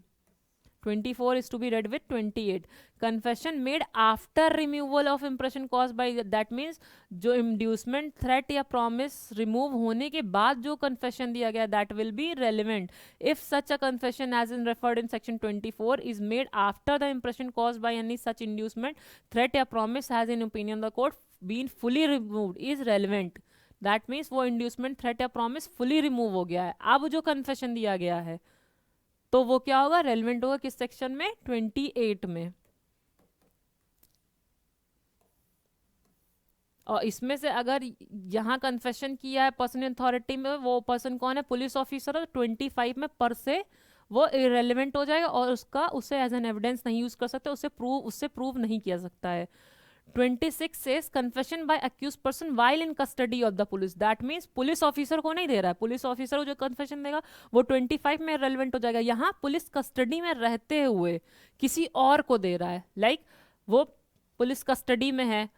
24 is to be read with 28. Confession made after removal of impression caused by, that means जो inducement threat या promise remove होने के बाद जो confession दिया गया, that will be relevant if such a confession as in referred in section 24 is made after the impression caused by any such inducement threat या promise has in opinion the court been fully removed is relevant. That means वो inducement threat या promise fully remove हो गया है, अब जो confession दिया गया है तो वो क्या होगा, रेलेवेंट होगा किस सेक्शन में, 28 में। और इसमें से अगर यहाँ कन्फेशन किया है पर्सन अथॉरिटी में, वो पर्सन कौन है, पुलिस ऑफिसर, 25 में पर से वो इरेलीवेंट हो जाएगा और उसे एज एन एविडेंस नहीं यूज कर सकते, उससे प्रूव नहीं किया सकता है। 26 says confession by accused person while in custody of the police, that means police officer को नहीं दे रहा है, पुलिस ऑफिसर को जो कन्फेशन देगा वो 25 में रेलेवेंट हो जाएगा। यहाँ पुलिस कस्टडी में रहते हुए किसी और को दे रहा है, लाइक वो पुलिस कस्टडी में है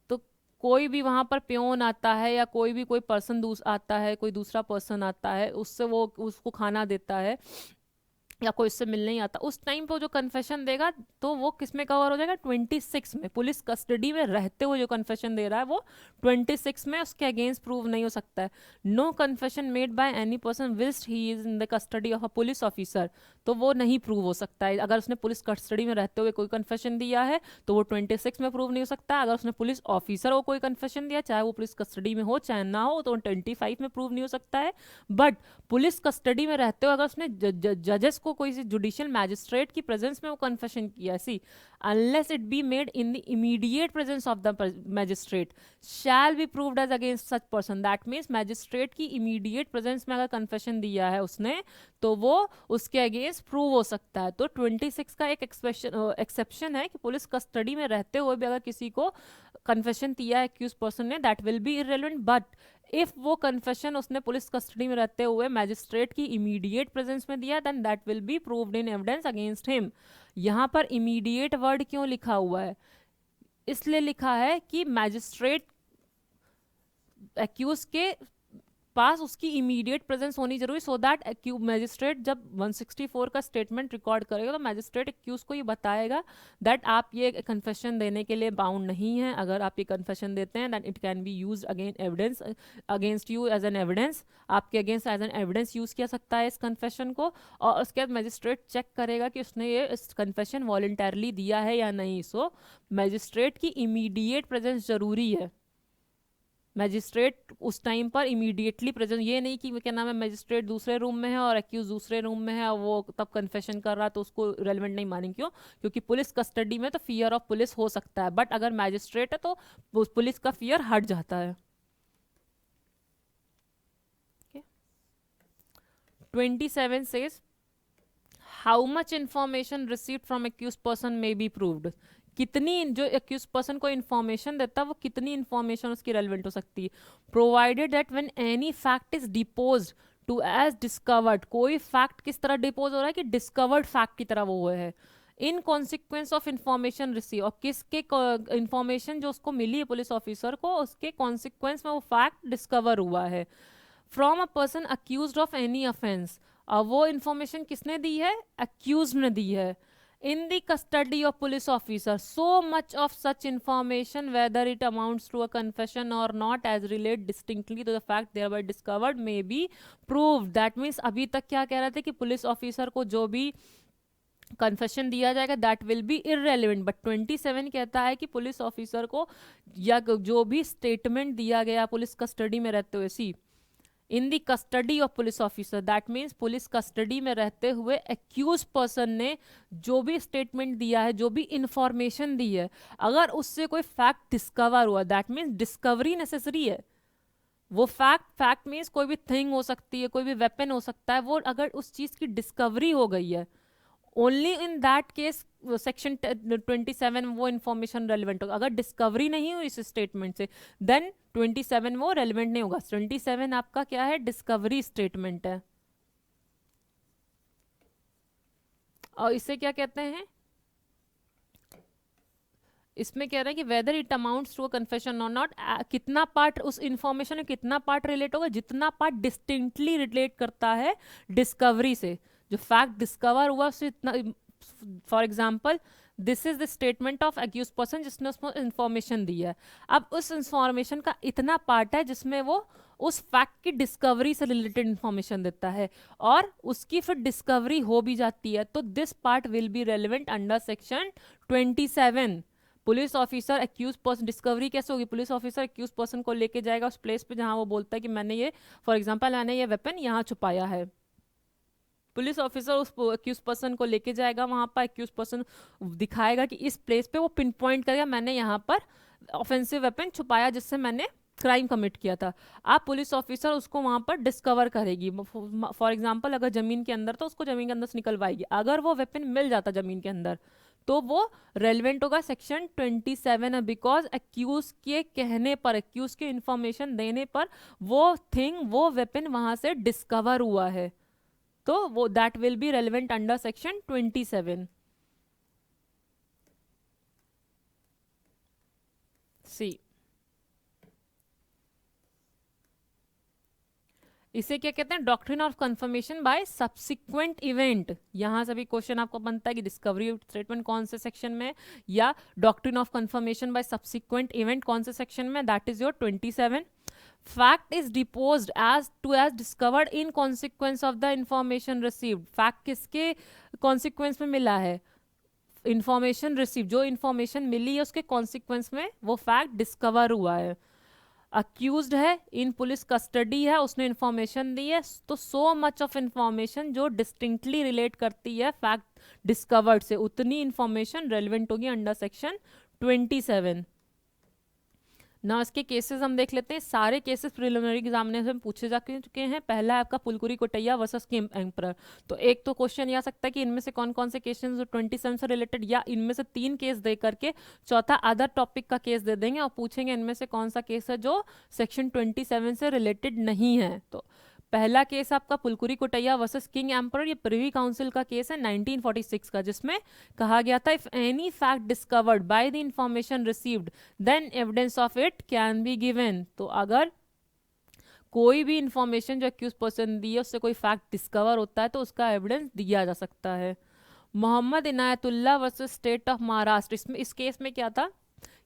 तो कोई भी वहां पर प्योन आता है या कोई पर्सन आता है, कोई दूसरा पर्सन आता है, उससे वो उसको खाना देता है या कोई इससे मिलने ही आता, उस टाइम पे जो कन्फेशन देगा तो वो किस में कवर हो जाएगा, 26 में। पुलिस कस्टडी में रहते हुए जो कन्फेशन दे रहा है वो 26 में, उसके अगेंस्ट प्रूव नहीं हो सकता है। No confession made by any person whilst he is in the custody of a police officer, तो वो नहीं प्रूव हो सकता है। अगर उसने पुलिस कस्टडी में रहते हुए कोई कन्फेशन दिया है तो वो 26 में प्रूव नहीं हो सकता। अगर उसने पुलिस ऑफिसर को कोई कन्फेशन दिया, चाहे वो पुलिस कस्टडी में हो चाहे ना हो, तो 25 में प्रूव नहीं हो सकता है। बट पुलिस कस्टडी में रहते हुए अगर उसने जजेस को कोई जुडिशियल मैजिस्ट्रेट की प्रेजेंस में वो कन्फेशन किया, सी unless it be made in the immediate presence of the magistrate shall be proved as against such person, that means magistrate की immediate presence में अगर confession दिया है उसने तो वो उसके अगेंस्ट प्रूव हो सकता है। तो 26 का एक एक्सेप्शन है कि पुलिस कस्टडी में रहते हुए भी अगर किसी को कन्फेशन दिया है एक्यूज पर्सन ने, that will be irrelevant. But if वो कन्फेशन उसने पुलिस कस्टडी में रहते हुए मैजिस्ट्रेट की इमीडिएट प्रेजेंस में दिया, then that will be proved in evidence against him. यहाँ पर इमीडिएट वर्ड क्यों लिखा हुआ है? इसलिए लिखा है कि मैजिस्ट्रेट एक्यूज के पास उसकी इमीडिएट प्रेजेंस होनी जरूरी, सो दैट मैजिस्ट्रेट जब 164 का स्टेटमेंट रिकॉर्ड करेगा तो मैजिस्ट्रेट एक्यूज को ये बताएगा दैट आप ये कन्फेशन देने के लिए बाउंड नहीं है। अगर आप ये कन्फेशन देते हैं that it can be use again evidence against you as an evidence, आपके against as an evidence use किया सकता है इस कन्फेशन को। और उसके बाद मैजिस्ट्रेट चेक करेगा कि उसने ये इस कन्फेशन वॉलंटरली दिया है या नहीं। सो मैजिस्ट्रेट की इमीडिएट प्रेजेंस जरूरी है। मैजिस्ट्रेट उस टाइम पर इमीडिएटली प्रेजेंट, ये नहीं कि क्या नाम है मैजिस्ट्रेट दूसरे रूम में है और एक्यूज दूसरे रूम में है और वो तब कन्फेशन कर रहा तो उसको रेलेवेंट नहीं मानेंगे। क्यों? क्योंकि पुलिस कस्टडी में तो फियर ऑफ पुलिस हो सकता है, बट अगर मैजिस्ट्रेट है तो पुलिस का फियर हट जाता है। 27 says how much information received from accused person may be proved। कितनी जो एक्यूज पर्सन को इन्फॉर्मेशन देता है वो कितनी इन्फॉर्मेशन उसकी रेलिवेंट हो सकती है। Provided that when any fact is deposed to as discovered, कोई फैक्ट किस तरह डिपोज हो रहा है कि डिस्कवर्ड फैक्ट की तरह वो है, इन कॉन्सिक्वेंस ऑफ इंफॉर्मेशन रिसीव, और किसके इंफॉर्मेशन जो उसको मिली है पुलिस ऑफिसर को उसके कॉन्सिक्वेंस में वो फैक्ट डिस्कवर हुआ है। From a person accused of any offence, और वो इंफॉर्मेशन किसने दी है? अक्यूज ने दी है। in the custody of police officer, so much of such information whether it amounts to a confession or not as relate distinctly to the fact thereby discovered may be proved। that means अभी तक क्या कह रहे थे कि police officer को जो भी कन्फेशन दिया जाएगा that will be irrelevant, but 27 कहता है कि पुलिस ऑफिसर को या जो भी स्टेटमेंट दिया गया पुलिस कस्टडी में रहते हुए, see in the custody of police officer, that means police custody में रहते हुए एक्यूज पर्सन ने जो भी स्टेटमेंट दिया है, जो भी इंफॉर्मेशन दी है, अगर उससे कोई फैक्ट डिस्कवर हुआ, दैट मीन्स डिस्कवरी नेसेसरी है। वो फैक्ट मीन्स कोई भी थिंग हो सकती है, कोई भी वेपन हो सकता है, वो अगर उस चीज की डिस्कवरी हो गई है, only in that case section 27 वो इंफॉर्मेशन रेलिवेंट होगा। अगर डिस्कवरी नहीं हुई इस स्टेटमेंट से देन 27 वो रेलिवेंट नहीं होगा। 27 आपका क्या है? डिस्कवरी स्टेटमेंट है। और इसे क्या कहते हैं? इसमें कह रहे हैं कि whether it amounts to a confession और नॉट, कितना पार्ट उस इंफॉर्मेशन में कितना पार्ट रिलेट होगा, जितना पार्ट डिस्टिंक्टली रिलेट करता है डिस्कवरी से, जो फैक्ट डिस्कवर हुआ उससे इतना। For example this is the statement of accuse person जिसने उसको इंफॉर्मेशन दी है। अब उस इंफॉर्मेशन का इतना पार्ट है जिसमें वो उस फैक्ट की डिस्कवरी से रिलेटेड इंफॉर्मेशन देता है और उसकी फिर डिस्कवरी हो भी जाती है, तो this part will be relevant under section 27। Police officer accuse person, discovery कैसे होगी? पुलिस ऑफिसर एक्यूज पर्सन को लेके जाएगा उस प्लेस पे जहां वो बोलता है कि मैंने ये, फॉर एग्जांपल मैंने ये वेपन यहाँ छुपाया है। पुलिस ऑफिसर उस एक्यूज पर्सन को लेके जाएगा वहां पर, एक्यूज पर्सन दिखाएगा कि इस प्लेस पे, वो पिन पॉइंट करेगा मैंने यहाँ पर ऑफेंसिव वेपन छुपाया जिससे मैंने क्राइम कमिट किया था। आप पुलिस ऑफिसर उसको वहां पर डिस्कवर करेगी। फॉर एग्जांपल अगर जमीन के अंदर तो उसको जमीन के अंदर से निकलवाएगी। अगर वो वेपन मिल जाता जमीन के अंदर तो वो रेलिवेंट होगा सेक्शन 27, बिकॉज एक्यूज के कहने पर, एक्यूज के इंफॉर्मेशन देने पर वो थिंग, वो वेपन वहां से डिस्कवर हुआ है, तो वो that will be relevant under section 27। सी इसे क्या कहते हैं? Doctrine of confirmation by subsequent event. यहां से भी क्वेश्चन आपको बनता है कि डिस्कवरी स्टेटमेंट कौन से सेक्शन में या doctrine of confirmation by subsequent event कौन से सेक्शन में, that is your 27। Fact is deposed as discovered in consequence of the information received. Fact किसके कॉन्सिक्वेंस में मिला है? इंफॉर्मेशन रिसीव, जो इंफॉर्मेशन मिली है उसके कॉन्सिक्वेंस में वो फैक्ट डिस्कवर हुआ है। अक्यूज्ड है, इन पुलिस कस्टडी है, उसने इंफॉर्मेशन दी है, तो सो मच ऑफ इंफॉर्मेशन जो डिस्टिंक्टली रिलेट करती है फैक्ट डिस्कवर्ड से, उतनी इंफॉर्मेशन रेलिवेंट होगी अंडर सेक्शन 27। ना इसके केसेस हम देख लेते हैं। सारे केसेस प्रिलिमिनरी एग्जामिनेशन में पूछे जा चुके हैं। पहला है आपका पुलकुरी कोटैया वर्सेस किम एम्परर। तो एक तो क्वेश्चन ये आ सकता है कि इनमें से कौन कौन से केसेस जो 27 से रिलेटेड, या इनमें से 3 केस दे करके चौथा अदर टॉपिक का केस दे देंगे और पूछेंगे इनमें से कौन सा केस है जो सेक्शन 27 से रिलेटेड नहीं है। तो पहला केस आपका Pulukuri Kottaya versus king emperor, ये प्रिवी काउंसिल का केस है 1946 का, जिसमें कहा गया था if any fact discovered by the information received then evidence of it can be given. तो अगर कोई भी इंफॉर्मेशन जो एक्यूज पर्सन दी है उससे कोई फैक्ट डिस्कवर होता है तो उसका एविडेंस दिया जा सकता है। Mohammad Inayatullah versus state of Maharashtra, इसमें इस केस में क्या था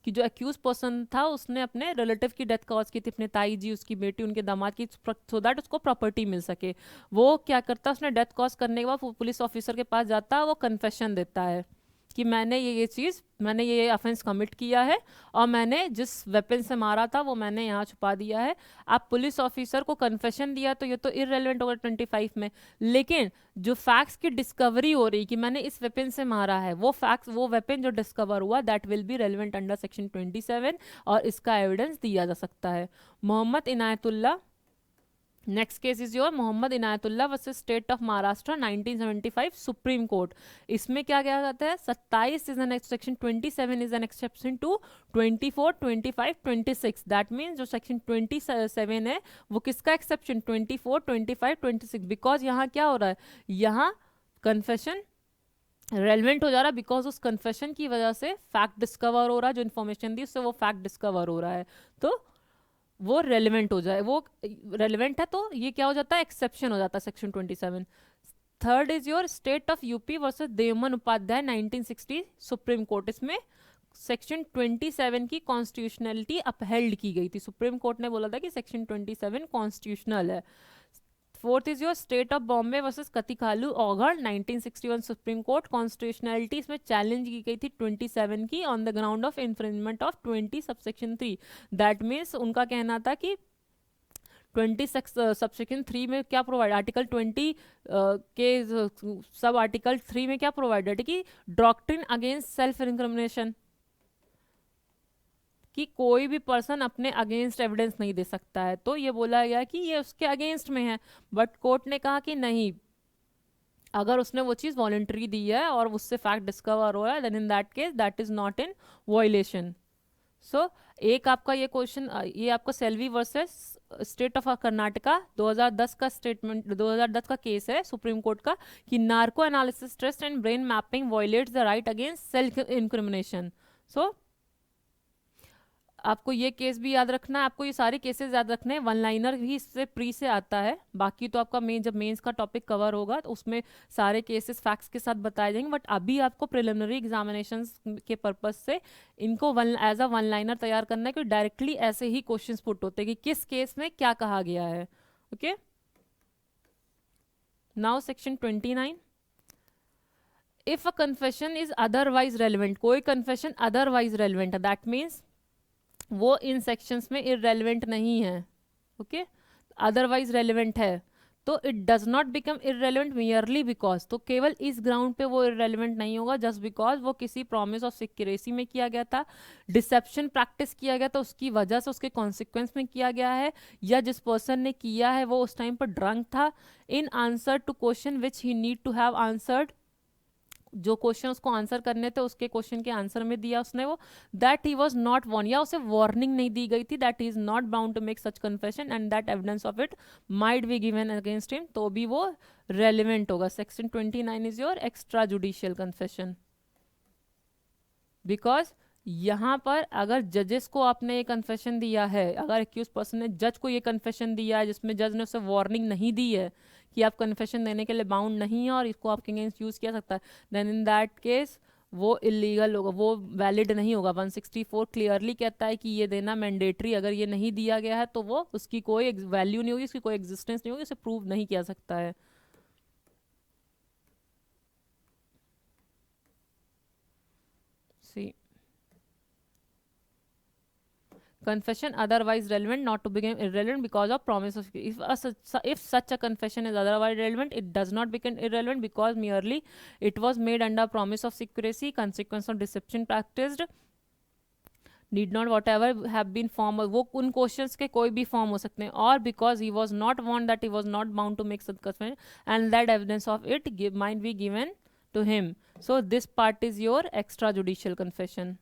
कि जो एक्यूज पर्सन था उसने अपने रिलेटिव की डेथ कॉज की थी, अपने ताई जी, उसकी बेटी, उनके दामाद की, सो दैट उसको प्रॉपर्टी मिल सके। वो क्या करता, उसने डेथ कॉज करने के बाद वो पुलिस ऑफिसर के पास जाता है, वो कन्फेशन देता है कि मैंने मैंने ये ऑफेंस कमिट किया है और मैंने जिस वेपन से मारा था वो मैंने यहाँ छुपा दिया है। आप पुलिस ऑफिसर को कन्फेशन दिया तो ये तो इररेलेवेंट होगा 25 में, लेकिन जो फैक्ट्स की डिस्कवरी हो रही कि मैंने इस वेपन से मारा है, वो फैक्ट्स, वो वेपन जो डिस्कवर हुआ, that will be relevant under section 27 और इसका एविडेंस दिया जा सकता है। Mohammad Inayatullah, next case is your Mohammad Inayatullah versus state of Maharashtra 1975 supreme court. इसमें क्या क्या जाता है, 27 is an section 27 is an exception to 24, 25, 26। That means जो सेक्शन 27 है वो किसका एक्सेप्शन, 24, 25, 26। बिकॉज यहाँ क्या हो रहा है, यहाँ कन्फेशन रेलिवेंट हो जा रहा है, बिकॉज उस कन्फेशन की वजह से फैक्ट डिस्कवर हो रहा है, जो इन्फॉर्मेशन दी उससे वो फैक्ट डिस्कवर हो रहा है, तो वो रेलिवेंट हो जाए, वो रेलिवेंट है तो ये क्या हो जाता है, एक्सेप्शन हो जाता है section 27। Third is your state of UP versus Deoman Upadhyaya 1960 supreme court. इसमें सेक्शन 27 की कॉन्स्टिट्यूशनलिटी अपहेल्ड की गई थी, सुप्रीम कोर्ट ने बोला था कि सेक्शन 27 कॉन्स्टिट्यूशनल है। Fourth is your state of Bombay versus कतिकालू ओघड़ 1961 supreme court. Constitutionality इसमें चैलेंज की गई थी 27 की on the ground of infringement of 20 subsection 3। That means उनका कहना था कि 20 सबसेक्शन 3 में क्या प्रोवाइड, आर्टिकल 20 के सब आर्टिकल 3 में क्या प्रोवाइडेड है कि डॉक्ट्रिन अगेंस्ट सेल्फ इंक्रिमिनेशन, कि कोई भी पर्सन अपने अगेंस्ट एविडेंस नहीं दे सकता है, तो ये बोला गया कि ये उसके अगेंस्ट में है। बट कोर्ट ने कहा कि नहीं, अगर उसने वो चीज़ वॉलंटरी दी है और उससे फैक्ट डिस्कवर हो रहा है, then in that case that is not in violation. So एक आपका ये क्वेश्चन, ये आपका Selvi versus state of Karnataka 2010 का स्टेटमेंट, 2010 का केस है सुप्रीम कोर्ट का कि narco analysis test and brain mapping violates the right against self incrimination. So आपको ये केस भी याद रखना है, आपको ये सारे केसेस याद रखने हैं। वन लाइनर भी इससे प्री से आता है, बाकी तो आपका मेन, जब मेंस का टॉपिक कवर होगा तो उसमें सारे केसेस फैक्ट्स के साथ बताए जाएंगे। बट अभी आपको प्रिलिमिनरी एग्जामिनेशन के पर्पज से इनको एज अ वन लाइनर तैयार करना है, क्योंकि डायरेक्टली ऐसे ही क्वेश्चन पुट होते हैं कि किस केस में क्या कहा गया है। Okay, now section 29, if a confession is otherwise relevant, कोई कन्फेशन अदरवाइज रेलिवेंट है, दैट मीन्स वो इन सेक्शंस में इररेलेवेंट नहीं है। ओके, अदरवाइज रेलिवेंट है तो it does not become irrelevant merely because, तो केवल इस ग्राउंड पे वो इररेलेवेंट नहीं होगा जस्ट बिकॉज वो किसी प्रॉमिस ऑफ सिक्योरेसी में किया गया था, डिसेप्शन प्रैक्टिस किया गया था, उसकी वजह से उसके कॉन्सिक्वेंस में किया गया है, या जिस पर्सन ने किया है वो उस टाइम पर ड्रंक था in answer to question which he need to have answered, जो क्वेश्चन उसको आंसर करने थे उसके क्वेश्चन के आंसर में दिया उसने वो, that he was not warned, या उसे वार्निंग नहीं दी गई थी, that he is not bound to make such confession and that evidence of it might be given against him, तो भी वो रेलिवेंट होगा। Section 29 is your extra judicial confession, because यहाँ पर अगर जजेस को आपने ये कन्फेशन दिया है, अगर एक्यूज पर्सन ने जज को ये कन्फेशन दिया है जिसमें जज ने उसे वार्निंग नहीं दी है कि आप कन्फेशन देने के लिए बाउंड नहीं है और इसको आपके अगेंस्ट यूज किया सकता है, देन इन दैट केस वो इलीगल होगा, वो वैलिड नहीं होगा। 164 क्लियरली कहता है कि ये देना मैंडेटरी, अगर ये नहीं दिया गया है तो वो उसकी कोई वैल्यू नहीं होगी, उसकी कोई एग्जिस्टेंस नहीं होगी, उसे प्रूव नहीं किया सकता है। सी confession otherwise relevant not to become irrelevant because of promise of, if such a confession is otherwise relevant it does not become irrelevant because merely it was made under promise of secrecy, consequence of deception practiced, need not whatever have been form, वो उन questions के कोई भी form हो सकते हैं, और because he was not warned that he was not bound to make such confession and that evidence of it might be given to him. So this part is your extra judicial confession.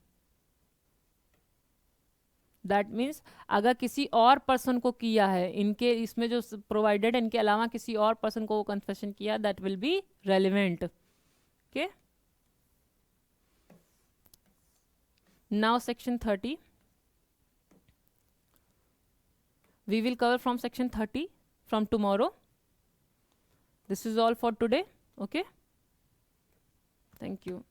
That means अगर किसी और person को किया है, इनके इसमें जो provided है इनके अलावा किसी और पर्सन को वो कन्फेशन किया, that will be relevant. Okay, now section 30, we will cover from section 30 from tomorrow. This is all for today. Okay, thank you.